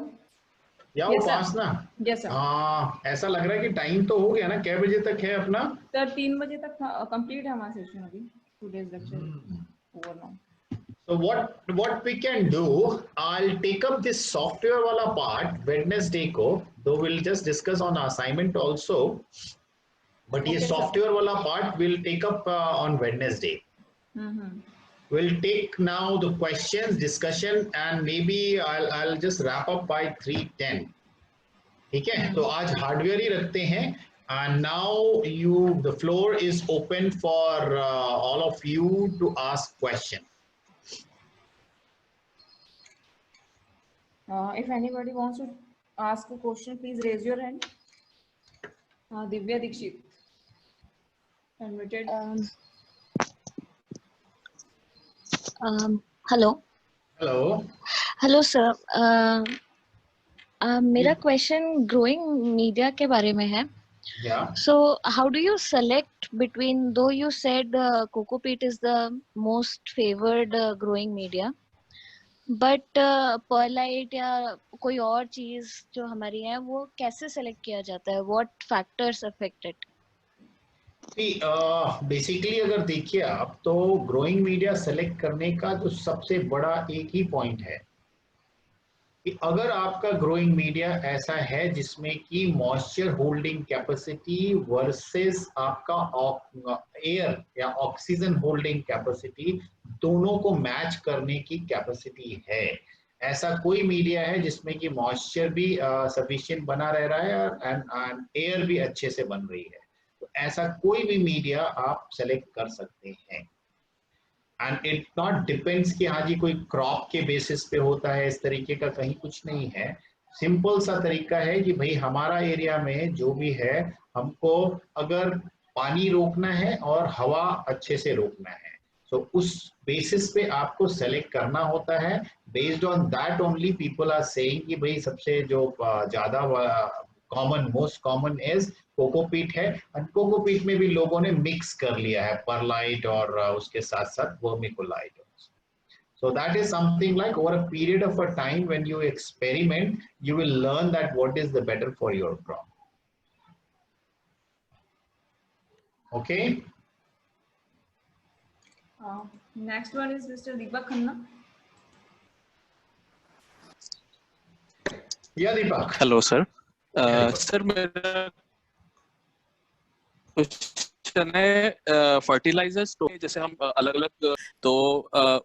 या Yes, sir. Upasana? Yes, sir. हाँ, ऐसा लग रहा है कि टाइम तो हो गया ना, कै बजे तक है अपना? सर 3 बजे तक कंप्लीट है हमारा सेशन अभी। 2 days lecture over now. So what we can do, I'll take up this software wala part Wednesday ko, though we'll just discuss on assignment also, but ये Okay, sir. software wala part we'll take up on Wednesday. We'll take now the questions, discussion, and maybe I'll just wrap up by 3:10. ठीक है, तो आज hardware ही रखते हैं। And now the floor is open for all of you to ask question. If anybody wants to ask a question, please raise your hand. Divya Dikshit. Unmuted. Hello hello hello sir, मेरा question growing media के बारे में है. या So how do you select between, though you said coco peat is the most favored growing media, but perlite या कोई और चीज जो हमारी है वो कैसे सेलेक्ट किया जाता है? What factors affect it? Basically अगर देखिए आप तो ग्रोइंग मीडिया सेलेक्ट करने का जो सबसे बड़ा एक ही पॉइंट है कि अगर आपका ग्रोइंग मीडिया ऐसा है जिसमें कि मॉइस्चर होल्डिंग कैपेसिटी वर्सेस आपका एयर या ऑक्सीजन होल्डिंग कैपेसिटी दोनों को मैच करने की कैपेसिटी है, ऐसा कोई मीडिया है जिसमें कि मॉइस्चर भी सफिशिएंट बना रह रहा है एंड एयर भी अच्छे से बन रही है, तो ऐसा कोई भी मीडिया आप सेलेक्ट कर सकते हैं. एंड इट नॉट डिपेंड्स कि हाँ जी कोई क्रॉप के बेसिस पे होता है, इस तरीके का कहीं कुछ नहीं है. सिंपल सा तरीका है कि भाई हमारा एरिया में जो भी है हमको अगर पानी रोकना है और हवा अच्छे से रोकना है, तो उस बेसिस पे आपको सेलेक्ट करना होता है. Based on that only people are saying कि भाई सबसे जो ज्यादा common most common is cocopeat है, एंड कोकोपीट में भी लोगों ने मिक्स कर लिया है परलाइट और उसके साथ साथ vermiculite. So that is something like over a period of a time when you experiment, you will learn that what is the better for your crop. Okay. Next one is Mr. Deepak Khanna. Yeah, Deepak. Hello sir. Deepak. Sir मेरा question है fertilisers तो जैसे हम अलग अलग तो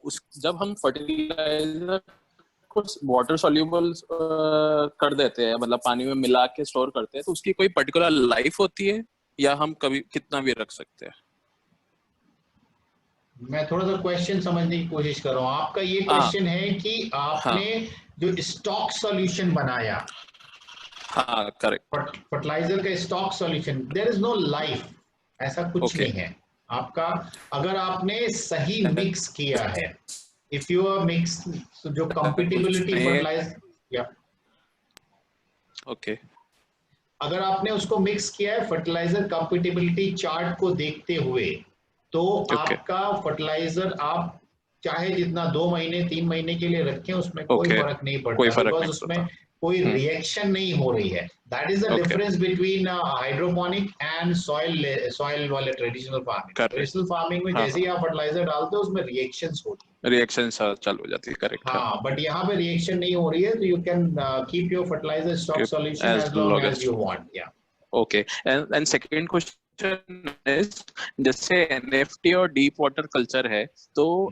उस जब हम फर्टिलाइजर को वाटर सॉल्युबल कर देते हैं, मतलब पानी में मिला के स्टोर करते हैं, तो उसकी कोई पर्टिकुलर लाइफ होती है या हम कभी कितना भी रख सकते हैं? मैं थोड़ा सा क्वेश्चन समझने की कोशिश कर रहा हूँ. आपका ये क्वेश्चन है कि आपने जो स्टॉक सॉल्यूशन बनाया, हाँ करेक्ट, फर्टिलाइजर का stock solution, there is no life, ऐसा कुछ Okay. नहीं है आपका. अगर आपने सही मिक्स किया है, इफ यू आर मिक्स, जो कंपेटिबिलिटी फर्टिलाइजर या ओके, अगर आपने उसको मिक्स किया है फर्टिलाइजर कंपेटिबिलिटी चार्ट को देखते हुए, तो आपका फर्टिलाइजर आप चाहे जितना 2 महीने 3 महीने के लिए रखें उसमें कोई फर्क नहीं पड़ता, बिकॉज उसमें कोई रिएक्शन नहीं हो रही है. That is the difference between hydroponic and soil वाले ट्रेडिशनल फार्मिंग. ट्रेडिशनल फार्मिंग में जैसे ही आप फर्टिलाइजर डालते हो उसमें रिएक्शंस होती है, रिएक्शन चालू हो जाती है. करेक्ट. हाँ, बट यहाँ पे रिएक्शन नहीं हो रही है, तो you can keep your fertiliser stock solution as long as you want. या okay. And second question is, जैसे एनएफटी और डीप वाटर कल्चर है, तो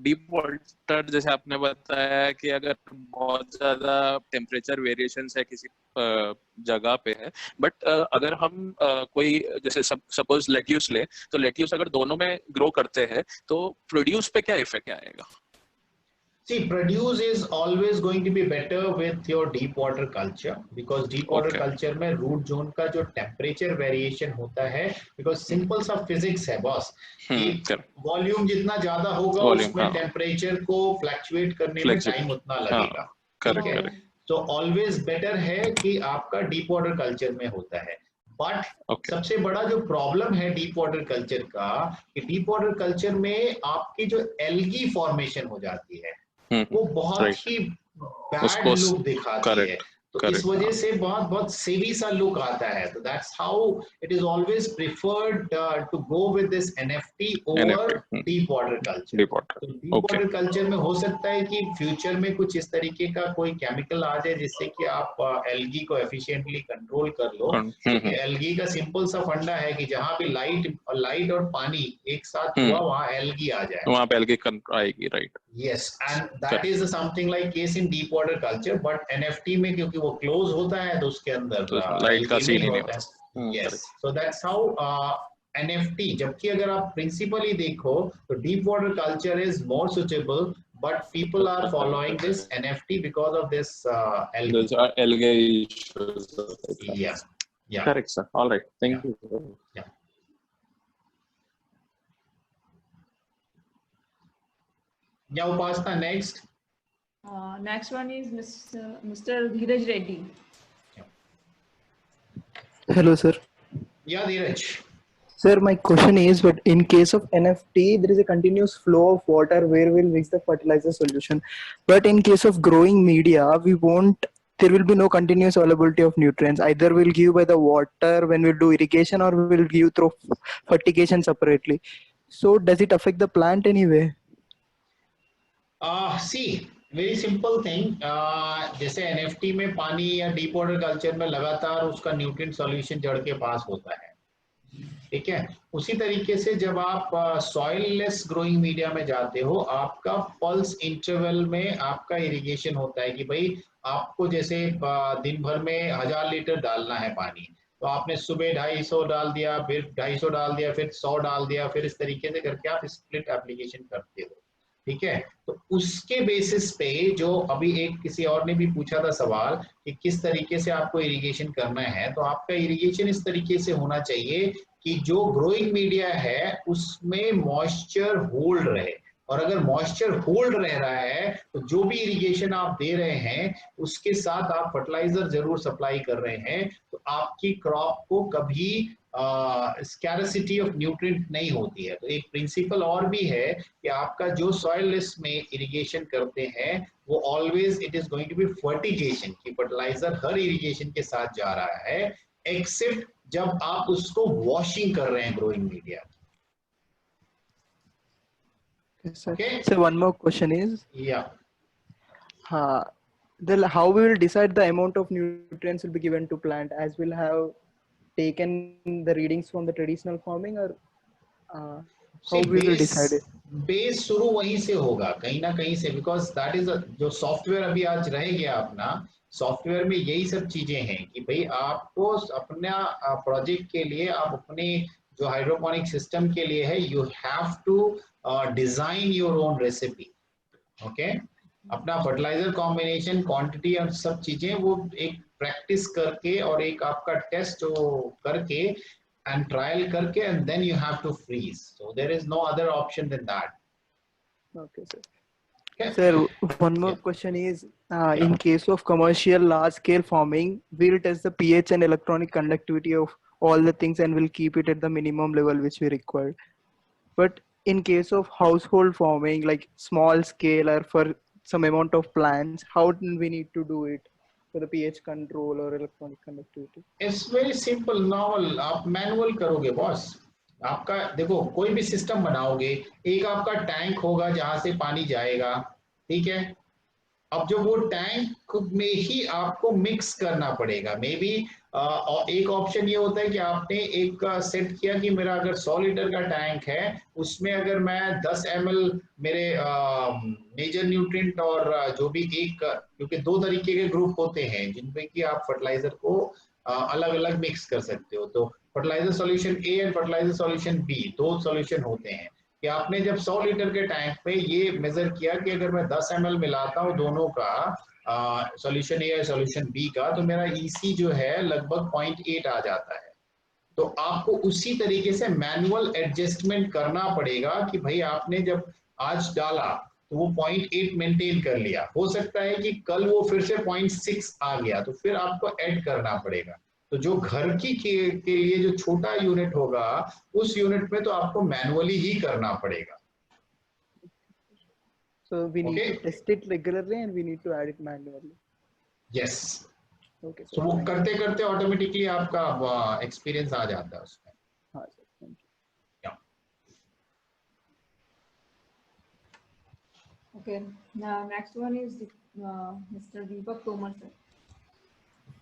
डीप वाटर जैसे आपने बताया कि अगर बहुत ज्यादा टेम्परेचर वेरिएशंस है किसी जगह पे है, बट अगर हम कोई जैसे सपोज लेट्यूस ले, तो लेट्यूस अगर दोनों में ग्रो करते हैं तो प्रोड्यूस पे क्या इफेक्ट आएगा? See, produce is always going to be better with your deep water culture, because deep water culture में root zone का जो temperature variation होता है, because simple सा physics है बॉस, कि volume जितना ज्यादा होगा उसमें temperature को fluctuate करने में time उतना लगेगा. करेक्ट. तो always better है कि आपका deep water culture में होता है. बट सबसे बड़ा जो प्रॉब्लम है डीप वाटर कल्चर का, कि डीप वाटर कल्चर में आपकी जो एल्गी फॉर्मेशन हो जाती है वो बहुत ही बैड लुक दिखाती है, तो इस वजह से बहुत सेवी सा लुक आता है. तो that's how it is always preferred to go with this NFT over deep water culture. Deep water culture में हो सकता है कि फ्यूचर में कुछ इस तरीके का कोई केमिकल आ जाए जिससे कि आप एल्गी को एफिशिएंटली कंट्रोल कर लो. एल्गी का सिंपल सा फंडा है कि जहां भी लाइट और पानी एक साथ हुआ वहां एल्गी आ जाए, वहां पे एल्गी आएगी. Right. Yes, and that is something like case in deep water culture, but NFT में क्योंकि वो close होता है तो उसके अंदर लाइट का सीन ही नहीं होता. Yes, so that's how NFT. जबकि अगर आप principally देखो तो deep water culture is more suitable, but people are following this NFT because of this algae issues. Yeah. Correct, sir. All right. Thank you. Yeah. Yeah, Upasana, next. Next one is Mr. Dheeraj Reddy. Hello, sir. Yeah, Dheeraj. Sir, my question is, but in case of NFT, there is a continuous flow of water where we'll mix the fertilizer solution. But in case of growing media, there will be no continuous availability of nutrients. Either we'll give by the water when we do irrigation, or we'll give through fertigation separately. So does it affect the plant anyway? See, very simple thing, जैसे NFT में पानी या deep water culture में लगातार उसका nutrient solution जड़ के पास होता है, ठीक है। उसी तरीके से जब आप सॉइल लेस ग्रोइंग मीडिया में जाते हो, आपका पल्स इंटरवल में आपका इरिगेशन होता है कि भाई आपको जैसे दिन भर में 1000 लीटर डालना है पानी, तो आपने सुबह 250 डाल दिया, फिर 250 डाल दिया, फिर 100 डाल दिया, फिर इस तरीके से करके आप स्प्लिट एप्लीकेशन करते हो, ठीक है। तो उसके बेसिस पे जो अभी एक किसी और ने भी पूछा था सवाल कि किस तरीके से आपको इरिगेशन करना है, तो आपका इरिगेशन इस तरीके से होना चाहिए कि जो ग्रोइंग मीडिया है उसमें मॉइस्चर होल्ड रहे, और अगर मॉइस्चर होल्ड रह रहा है तो जो भी इरिगेशन आप दे रहे हैं उसके साथ आप फर्टिलाइजर जरूर सप्लाई कर रहे हैं, तो आपकी क्रॉप को कभी स्कैरसिटी ऑफ न्यूट्रिएंट नहीं होती है। तो एक प्रिंसिपल और भी है कि आपका जो सॉइल लेस में इरिगेशन करते हैं वो always it is going to be fertigation, कि फर्टिलाइजर हर इरिगेशन के साथ जा रहा है, एक्सेप्ट जब आप उसको वॉशिंग कर रहे हैं growing media. Okay. So one more question is, Yeah. How we will decide the amount of nutrients will be given to plant, as we'll have taken the readings from the traditional farming, or how we will decide it? Base शुरू वहीं से होगा कहीं ना कहीं से, because that is जो software अभी आज रह गया अपना, सॉफ्टवेयर में यही सब चीजें हैं कि भाई आपको अपना प्रोजेक्ट के लिए, आप अपने जो हाइड्रोपोनिक सिस्टम के लिए है, you have to design your own recipe, okay. अपना फर्टिलाइजर कॉम्बिनेशन, क्वांटिटी और सब चीजें वो एक प्रैक्टिस करके और एक आपका टेस्ट करके and trial karke, and then you have to freeze. So there is no other option than that. Okay, sir. Okay. Sir, one more question is, in case of commercial large scale farming, we'll test the pH and electronic conductivity of all the things and we'll keep it at the minimum level which we require. But in case of household farming, like small scale or for some amount of plants, how do we need to do it for the pH control or electronic conductivity? It's very simple, normal. आप manual करोगे boss. आपका देखो, कोई भी system बनाओगे, एक आपका tank होगा जहां से पानी जाएगा, ठीक है। अब जो वो टैंक में ही आपको मिक्स करना पड़ेगा, मे बी एक ऑप्शन ये होता है कि आपने एक सेट किया कि मेरा अगर 100 लीटर का टैंक है, उसमें अगर मैं 10 ml मेरे मेजर न्यूट्रिएंट और जो भी एक, क्योंकि दो तरीके के ग्रुप होते हैं जिनमें कि आप फर्टिलाइजर को अलग अलग मिक्स कर सकते हो। तो fertiliser solution A and fertiliser solution B, दो सॉल्यूशन होते हैं कि आपने जब 100 लीटर के टैंक पे ये मेजर किया कि अगर मैं 10 ml मिलाता हूँ दोनों का, सॉल्यूशन ए और सॉल्यूशन बी का, तो मेरा ईसी जो है लगभग 0.8 आ जाता है। तो आपको उसी तरीके से मैनुअल एडजस्टमेंट करना पड़ेगा कि भाई आपने जब आज डाला तो वो 0.8 मेंटेन कर लिया, हो सकता है कि कल वो फिर से 0.6 आ गया, तो फिर आपको ऐड करना पड़ेगा। तो जो घर की के लिए जो छोटा यूनिट होगा, उस यूनिट में तो आपको मैनुअली ही करना पड़ेगा। So we need to test it regularly and we need to add it manually. Yes. Okay. So वो करते करते ऑटोमेटिकली आपका एक्सपीरियंस आ जाता है उसमें। हाँ sir, thank you. Okay. Now next one is Mr. Deepak Tomar sir.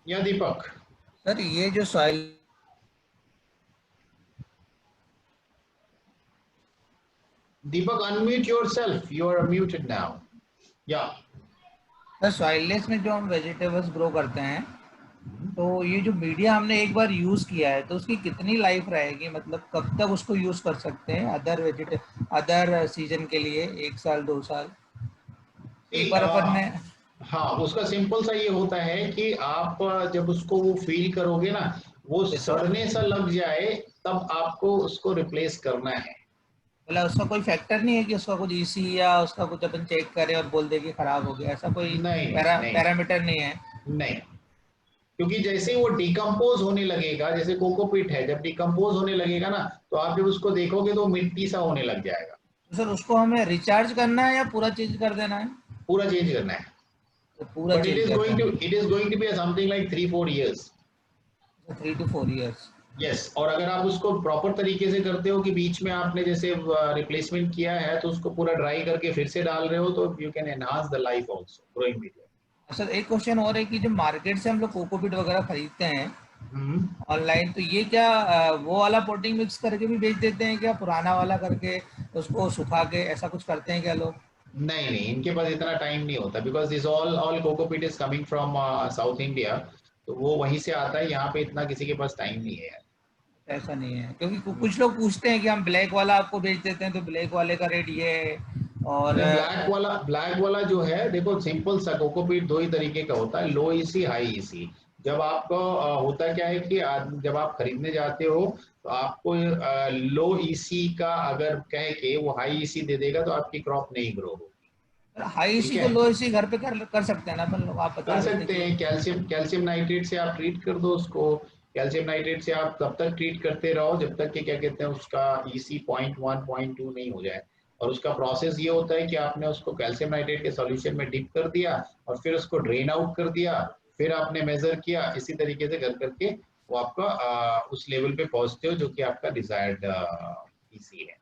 Yeah, Deepak. Sir ये जो soil, Deepak, unmute yourself. You are muted now. Yeah. Sir soilless में जो हम वेजिटेबल्स ग्रो करते हैं, तो ये जो मीडिया हमने एक बार यूज किया है तो उसकी कितनी लाइफ रहेगी, मतलब कब तक उसको यूज कर सकते हैं अदर सीजन के लिए, 1 साल 2 साल? एक बार अपन ने, हाँ, उसका सिंपल सा ये होता है कि आप जब उसको वो फील करोगे ना, वो सड़ने सा लग जाए तब आपको उसको रिप्लेस करना है। मतलब उसका कोई फैक्टर नहीं है कि उसका कुछ ईसी या उसका कुछ अपन चेक करें और बोल दे कि खराब हो गया, ऐसा कोई नहीं नहीं पैरामीटर नहीं है? नहीं, क्योंकि जैसे ही वो डिकम्पोज होने लगेगा, जैसे कोकोपीट है, जब डिकम्पोज होने लगेगा ना, तो आप जब उसको देखोगे तो मिट्टी सा होने लग जाएगा। तो सर उसको हमें रिचार्ज करना है या पूरा चेंज कर देना है? पूरा चेंज करना है, तो पूरा बट चेंज करना है। It is going to be something like 3-4 years। 3 to 4 years। Yes, और अगर आप उसको प्रॉपर तरीके से करते हो कि बीच में आपने जैसे रिप्लेसमेंट किया है तो उसको पूरा ड्राई करके फिर से डाल रहे हो, तो you can enhance the life also growing media. Sir एक क्वेश्चन और है कि जो मार्केट से हम लोग कोकोपीट वगैरह खरीदते हैं ऑनलाइन, तो ये क्या वो वाला पोटिंग मिक्स करके भी बेच देते हैं क्या, पुराना वाला करके उसको सुखा के, ऐसा कुछ करते हैं क्या लोग? नहीं नहीं, इनके पास इतना टाइम नहीं होता, because this all cocopeat is coming from south India, तो वो वहीं से आता है, यहाँ पे इतना किसी के पास टाइम नहीं है। ऐसा नहीं है, क्योंकि कुछ लोग पूछते हैं कि हम ब्लैक वाला आपको बेच देते हैं, तो ब्लैक वाले का रेट ये है। और ब्लैक वाला जो है, देखो सिंपल सा कोकोपीट दो ही तरीके का होता है, लो ईसी हाई ईसी। जब आपको होता क्या है कि जब आप खरीदने जाते हो तो आपको लो ईसी का अगर कह के वो हाई ईसी दे देगा तो आपकी क्रॉप नहीं ग्रो होगी। हाई ठीक सी को है, लो सी घर पे कर सकते हैं ना अपन लोग, आप बता कर रहे थे सकते कि हैं, कैल्शियम नाइट्रेट से आप ट्रीट कर दो उसको। कैल्शियम नाइट्रेट से आप तब तक ट्रीट करते रहो जब तक कि क्या कहते हैं उसका ईसी 0.1 0.2 नहीं हो जाए। और उसका प्रोसेस ये होता है कि आपने उसको कैल्शियम नाइट्रेट के सॉल्यूशन में डिप कर दिया और फिर उसको ड्रेन आउट कर दिया, फिर आपने मेजर किया, इसी तरीके से कर करके वो आपका उस लेवल पे पहुंचते हो जो कि आपका डिजायर्ड ईसी है।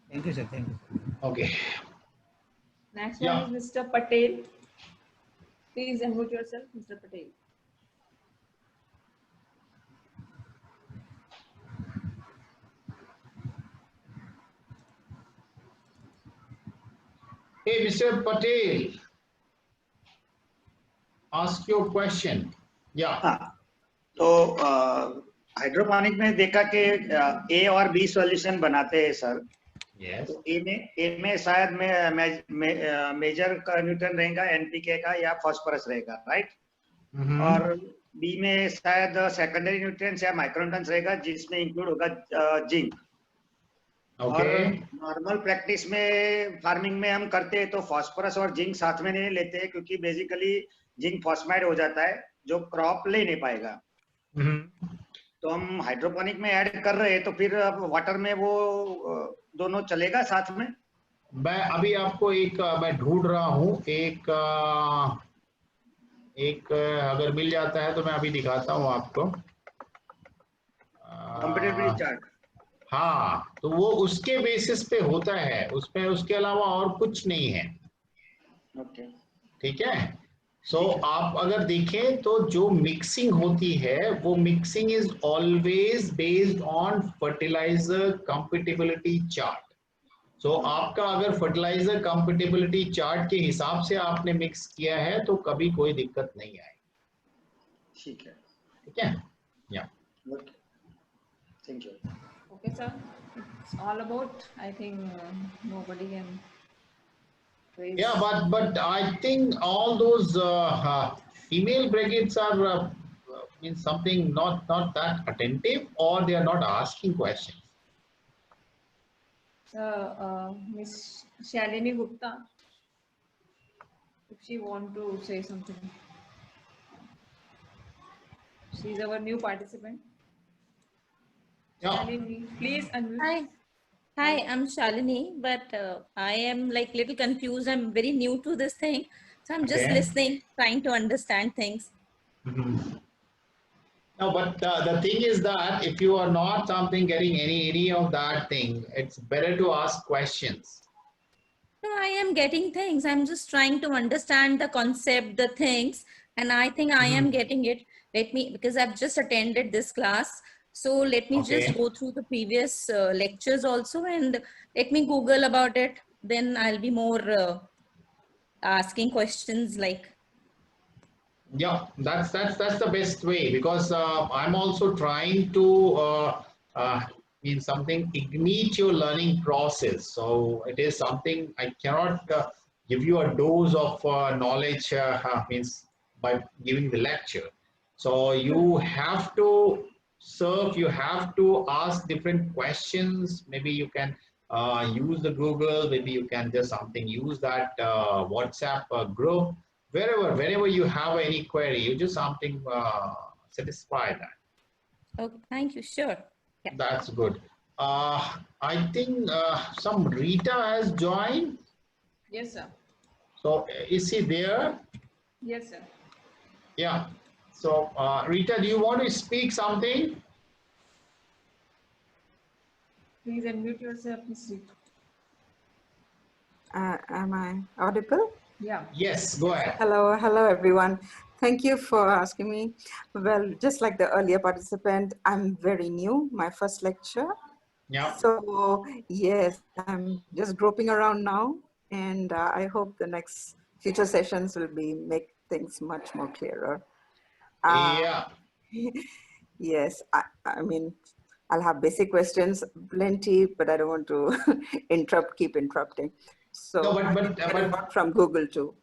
Thank you sir, thank you. Okay, Next Yeah. one is Mr. Patel. Please unmute yourself, Mr. Patel. hey Mr. Patel, ask your question. Yeah. हाँ, तो हाइड्रोपोनिक में देखा कि ए और बी सॉल्यूशन बनाते हैं सर। Yes. तो ए में शायद मेजर का न्यूट्रन रहेगा एनपीके का या फास्फोरस रहेगा, राइट? और बी में शायद सेकेंडरी न्यूट्रिएंट्स या माइक्रोन्यूट्रिएंट्स रहेगा जिसमें इंक्लूड होगा जिंक। और नॉर्मल प्रैक्टिस में फार्मिंग में हम करते हैं तो फास्फोरस और जिंक साथ में नहीं लेते हैं, क्योंकि बेसिकली जिंक फॉस्फाइड हो जाता है जो क्रॉप ले नहीं पाएगा। तो हम हाइड्रोपोनिक में ऐड कर रहे हैं, तो फिर वाटर में वो दोनों चलेगा साथ में? मैं अभी आपको मैं ढूंढ रहा हूँ एक अगर मिल जाता है तो मैं अभी दिखाता हूँ आपको। कॉम्पिटेबिलिटी चार्ट। हाँ, तो वो उसके बेसिस पे होता है, उसमें उसके अलावा और कुछ नहीं है। ओके, ठीक है। सो आप अगर देखें तो जो मिक्सिंग होती है वो mixing is always based on fertiliser compatibility chart. So आपका अगर फर्टिलाइजर कंपेटिबिलिटी चार्ट के हिसाब से आपने मिक्स किया है तो कभी कोई दिक्कत नहीं आएगी। ठीक है, ठीक है, या okay, thank you. Okay, sir. It's all about, I think, nobody can raise. Yeah, but I think all those female brigades are means something not that attentive, or they are not asking questions. Miss Shalini Gupta, if she want to say something. She's our new participant. Yeah. Shalini, please unmute. Hi, I'm Shalini, but I am like little confused. I'm very new to this thing, so I'm just Okay. listening, trying to understand things. No, but the thing is that if you are not getting any of that thing, it's better to ask questions. No, I am getting things. I'm just trying to understand the concept, the things, and I think I am getting it. Because I've just attended this class. So let me just go through the previous lectures also, and let me Google about it. Then I'll be more asking questions like. Yeah, that's the best way, because I'm also trying to mean something ignite your learning process. So it is something I cannot give you a dose of knowledge means by giving the lecture. So you have to surf, you have to ask different questions. Maybe you can use the Google, maybe you can just something use that WhatsApp group, wherever you have any query, you just something satisfy that. Okay, thank you. Sure. Yeah. That's good. I think some Rita has joined. Yes, sir. So is he there? Yes, sir. Yeah. So Rita, do you want to speak something? Please unmute yourself, Ms. Rita. Am I audible? Yeah. Yes, go ahead. Hello everyone. Thank you for asking me. Well, just like the earlier participant, I'm very new, my first lecture. Yeah. So yes, I'm just groping around now, and I hope the next future sessions will make things much more clearer. Yeah. Yes, I mean, I'll have basic questions, plenty, but I don't want to keep interrupting. So No, but from Google too.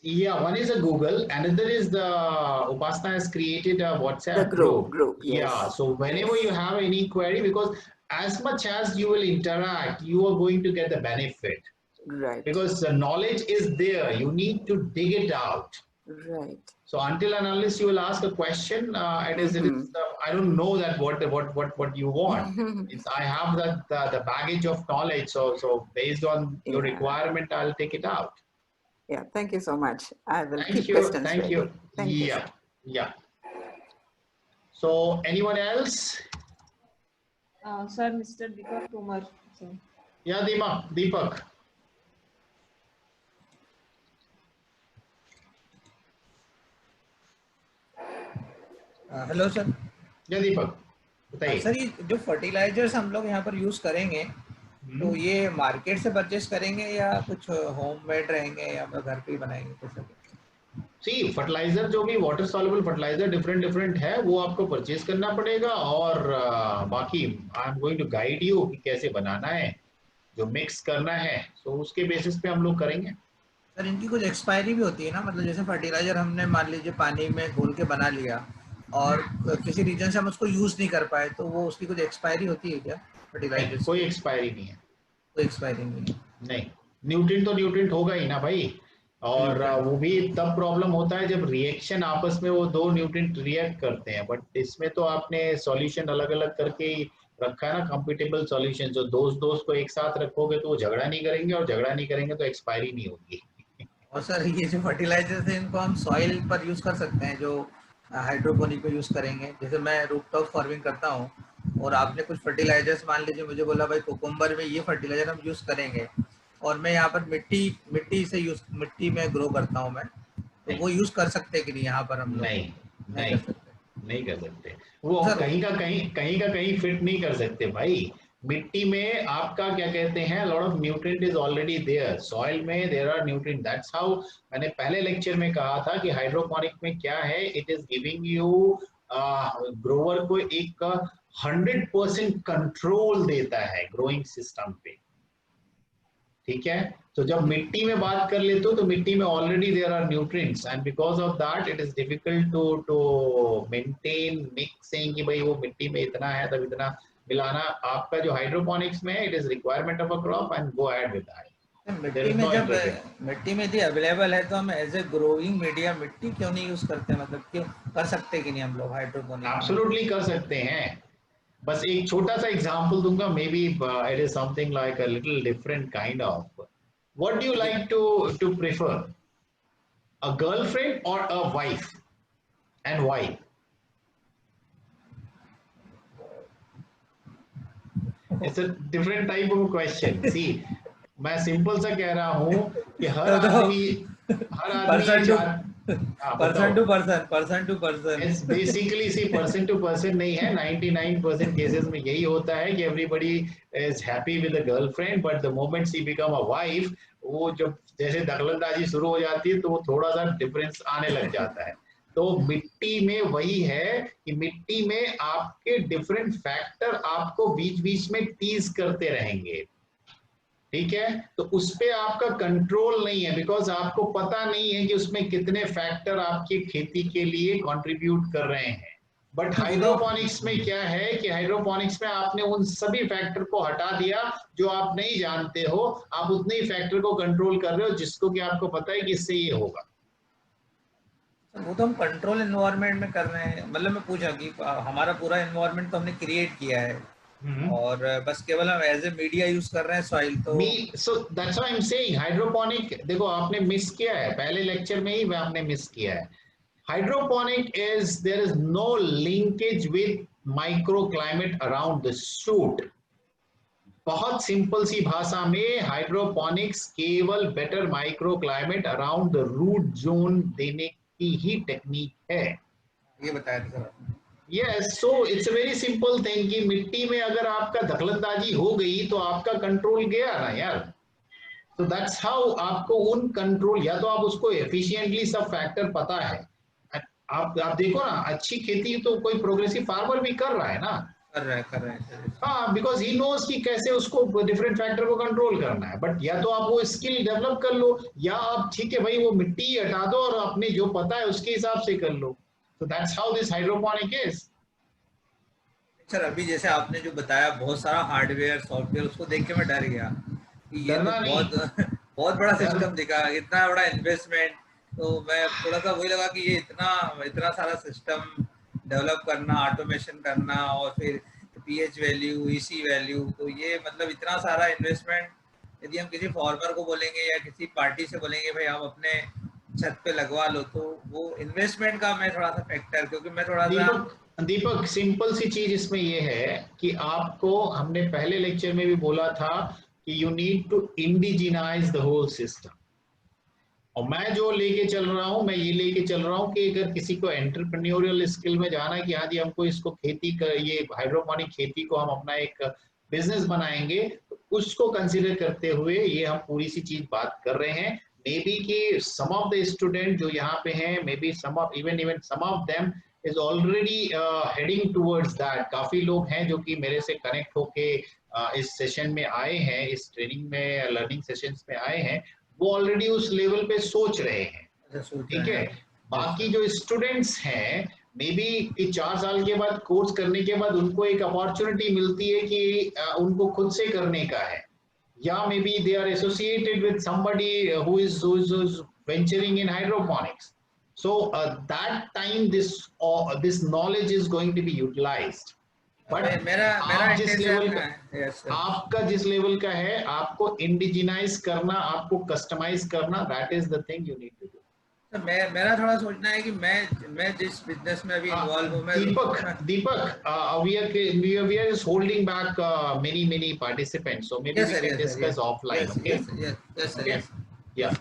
Yeah, one is a Google, another is the Upasana has created a WhatsApp The group, yes. Yeah, so whenever you have any query, because as much as you will interact, you are going to get the benefit. Right. Because the knowledge is there, you need to dig it out. Right. So until and unless you will ask a question, I don't know that what you want. I have the baggage of knowledge, so based on your requirement, I'll take it out. Yeah, thank you so much. I will Thank keep you. questions Thank ready. you. Thank you. Yeah, yeah. So anyone else? Sir, Mr. Deepak Kumar. So. Yeah, Deepak. Hello sir. या दीपक बताइए। Sir ये जो fertilisers हम लोग यहाँ पर use करेंगे तो ये मार्केट से परचेस करेंगे या कुछ होममेड रहेंगे या घर पे ही बनाएंगे कैसे? सी फर्टिलाइजर जो भी वाटर सॉल्युबल फर्टिलाइजर डिफरेंट है वो आपको परचेज करना पड़ेगा और बाकी I am going to guide you कि कैसे बनाना है, जो मिक्स करना है, तो उसके बेसिस पे हम लोग करेंगे। सर इनकी कुछ एक्सपायरी भी होती है ना, मतलब जैसे फर्टिलाइजर हमने मान लीजिए पानी में घोल के बना लिया और किसी रीजन से हम उसको यूज नहीं कर पाए तो वो उसकी कुछ एक्सपायरी होती है क्या फर्टिलाइजर? कोई एक्सपायरी नहीं है। कोई एक्सपायरी नहीं है? नहीं, न्यूट्रिएंट तो न्यूट्रिएंट होगा ही ना भाई, और वो भी तब प्रॉब्लम होता है जब रिएक्शन आपस में वो दो न्यूट्रिएंट रिएक्ट करते हैं, बट इसमें तो आपने सॉल्यूशन अलग अलग करके ही रखा है ना, कंपैटिबल सॉल्यूशन। जो दोस्त को एक साथ रखोगे तो वो झगड़ा नहीं करेंगे और झगड़ा नहीं करेंगे तो एक्सपायरी नहीं होगी। और सर ये जो फर्टिलाइजर्स है इनको हम सॉइल पर यूज कर सकते हैं, जो हाइड्रोपोनिक में यूज करेंगे? जैसे मैं रूफटॉप फार्मिंग करता हूँ और आपने कुछ फर्टिलाइजर्स मान लीजिए मुझे बोला भाई कुकुम्बर में ये फर्टिलाइजर हम यूज करेंगे और मैं यहाँ पर मिट्टी में ग्रो करता हूँ मैं, तो वो यूज कर सकते हैं कि नहीं यहाँ पर हम? नहीं कर सकते। वो कहीं का कहीं फिट नहीं कर सकते भाई। मिट्टी में आपका क्या कहते हैं, lot of nutrient is already there, soil में there are nutrient. That's how मैंने पहले लेक्चर में कहा था कि हाइड्रोपोनिक में क्या है, it is giving you Grover को एक 100% कंट्रोल देता है ग्रोइंग सिस्टम पे, ठीक है। तो जब मिट्टी में बात कर लेते हो तो मिट्टी में already there are nutrients and because of that it is difficult to maintain mixing कि भाई वो मिट्टी में इतना है तब इतना मिलाना। आपका जो हाइड्रोपोनिक्स में it is requirement of a crop and go ahead with that. मिट्टी में जब मिट्टी में यदि अवेलेबल है तो हम एज ए ग्रोइंग मीडिया मिट्टी क्यों नहीं यूज करते, मतलब क्यों कर सकते कि नहीं हम लोग हाइड्रोपोनिक? एब्सोल्युटली कर सकते हैं। बस एक छोटा सा एग्जांपल दूंगा, maybe it is something like a little different kind of. What do you like to prefer, a girlfriend और a wife, and why? It's a different type of question. See, मैं simple सा कह रहा हूँ कि हर आदमी person to person basically see person to person नहीं है। 99% केसेस में यही होता है कि everybody is happy with a girlfriend, but the moment she become a wife, वो जब जैसे दखलंदाजी शुरू हो जाती है तो वो थोड़ा सा डिफरेंस आने लग जाता है। तो मिट्टी में वही है कि मिट्टी में आपके डिफरेंट फैक्टर आपको बीच बीच में टीज करते रहेंगे, ठीक है। तो उस पे आपका कंट्रोल नहीं है, बिकॉज आपको पता नहीं है कि उसमें कितने फैक्टर आपकी खेती के लिए कंट्रीब्यूट कर रहे हैं। बट हाइड्रोपोनिक्स में क्या है कि हाइड्रोपोनिक्स में आपने उन सभी फैक्टर को हटा दिया जो आप नहीं जानते हो, आप उतने ही फैक्टर को कंट्रोल कर रहे हो जिसको कि आपको पता है कि इससे ये होगा। वो तो हम कंट्रोल एनवायरनमेंट में कर रहे हैं, मतलब मैं पूछा कि हमारा पूरा एनवायरनमेंट तो हमने क्रिएट किया है और बस केवल हम एज ए मीडिया यूज कर रहे हैं सॉइल। तो so that's why I am saying hydroponic, देखो आपने मिस किया है पहले लेक्चर में ही, आपने मिस किया है। Hydroponic is there is no linkage with microclimate around the shoot. बहुत सिंपल सी भाषा में हाइड्रोपोनिक्स केवल better microclimate around the root zone देने की ही टेक्निक है। ये बताया था sir. Yes, so it's a very simple thing कि मिट्टी में अगर आपका दखलंदाजी हो गई तो आपका कंट्रोल गया ना यार। So that's how आपको उन कंट्रोल, या तो आप उसको एफिशिएंटली सब फैक्टर पता है, आप देखो ना अच्छी खेती तो कोई प्रोग्रेसिव फार्मर भी कर रहा है ना, कर रहा है हाँ, बिकॉज ही नोज कि कैसे उसको डिफरेंट फैक्टर को कंट्रोल करना है। बट या तो आप वो स्किल डेवलप कर लो, या आप ठीक है भाई वो मिट्टी हटा दो और अपने जो पता है उसके हिसाब से कर लो। So that's how this hydroponic is. Sir अभी जैसे आपने जो बताया बहुत सारा हार्डवेयर सॉफ्टवेयर, उसको देख के मैं डर गया कि ये तो बहुत बड़ा सिस्टम दिखा, इतना बड़ा इन्वेस्टमेंट। तो मैं थोड़ा सा वही लगा कि ये इतना सारा सिस्टम डेवलप करना, ऑटोमेशन करना और फिर पीएच वैल्यू, ईसी वैल्यू, तो ये मतलब इतना सारा इन्वेस्टमेंट यदि हम किसी फार्मर को बोलेंगे या किसी पार्टी से बोलेंगे भाई हम अपने छत पे लगवा लो, तो वो इन्वेस्टमेंट का मैं थोड़ा सा फैक्टर, क्योंकि मैं थोड़ा सा दीपक सिंपल सी चीज इसमें ये है कि आपको हमने पहले लेक्चर में भी बोला था कि you need to indigenise the whole system. और मैं जो लेके चल रहा हूँ, मैं ये लेके चल रहा हूँ कि अगर किसी को एंटरप्रेन्योरियल स्किल में जाना है कि हाँ जी हमको इसको खेती कर, ये हाइड्रोपोनिक खेती को हम अपना एक बिजनेस बनाएंगे, तो उसको कंसिडर करते हुए ये हम पूरी सी चीज बात कर रहे हैं। मे बी कि सम ऑफ द स्टूडेंट जो यहाँ पे हैं, maybe some of even some of them is already heading towards that. काफी लोग हैं जो कि मेरे से कनेक्ट होके इस सेशन में आए हैं, इस ट्रेनिंग में, लर्निंग सेशंस में आए हैं, वो ऑलरेडी उस लेवल पे सोच रहे हैं, ठीक है। बाकी जो स्टूडेंट्स हैं, मे बी कि 4 साल के बाद कोर्स करने के बाद उनको एक अपॉर्चुनिटी मिलती है कि उनको खुद से करने का है, या maybe they are associated with somebody who is venturing in hydroponics. So that time this knowledge is going to be utilized. But मेरा जिस लेवल का आपका जिस लेवल का है, आपको इंडिजिनाइज करना, आपको कस्टमाइज करना, that is the thing you need to do. मेरा थोड़ा सोचना है कि मैं जिस बिजनेस में अभी इन्वॉल्व हूं, मैं दीपक we are just holding back many participants, so maybe we can discuss offline. Okay, yes. Yeah.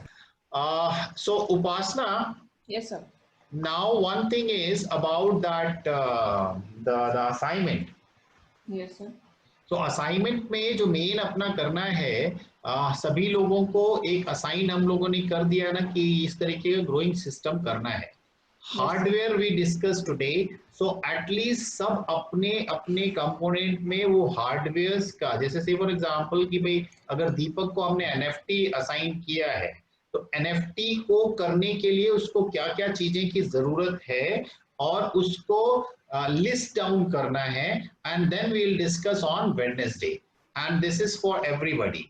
So Upasna, yes sir, now one thing is about that the assignment. yes sir. तो assignment में जो main अपना करना है, सभी लोगों को एक असाइन हम लोगों ने कर दिया ना कि इस तरीके का ग्रोइंग सिस्टम करना है। Hardware we discuss today, so at least सब अपने अपने कंपोनेंट में वो हार्डवेयर का, जैसे से फॉर एग्जांपल कि भाई अगर दीपक को हमने एनएफटी असाइन किया है, तो एनएफटी को करने के लिए उसको क्या क्या चीजें की जरूरत है और उसको लिस्ट डाउन करना है, and then we will discuss on Wednesday, and this is for everybody.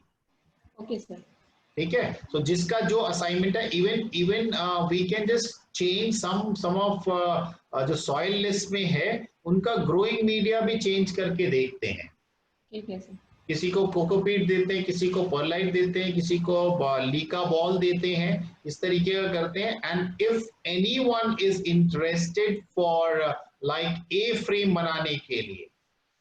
Okay sir, ठीक है। सो जिसका जो असाइनमेंट है, even we can just change some of जो सॉइल लिस्ट में है उनका ग्रोइंग मीडिया भी चेंज करके देखते हैं। ठीक है सर। किसी को कोकोपीट देते हैं, किसी को परलाइट देते हैं, किसी को लीका बॉल देते हैं, इस तरीके का करते हैं। And if anyone is interested for like a frame बनाने के लिए,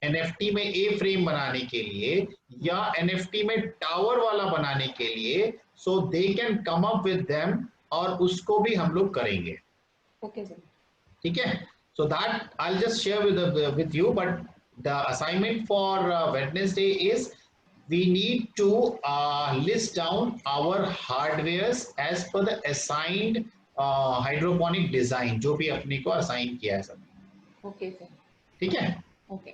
एनएफटी में ए फ्रेम बनाने के लिए या एनएफटी में टावर वाला बनाने के लिए, so they can come up with them और उसको भी हम लोग करेंगे। ओके सर, ठीक है। So that I will just share with you, but the assignment for Wednesday is we need to list down our hardwares as per the assigned hydroponic design जो भी अपने को assign किया है सब। ओके सर, ठीक है। ओके,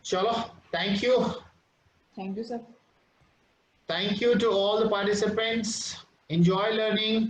चलो, thank you sir. thank you to all the participants, enjoy learning।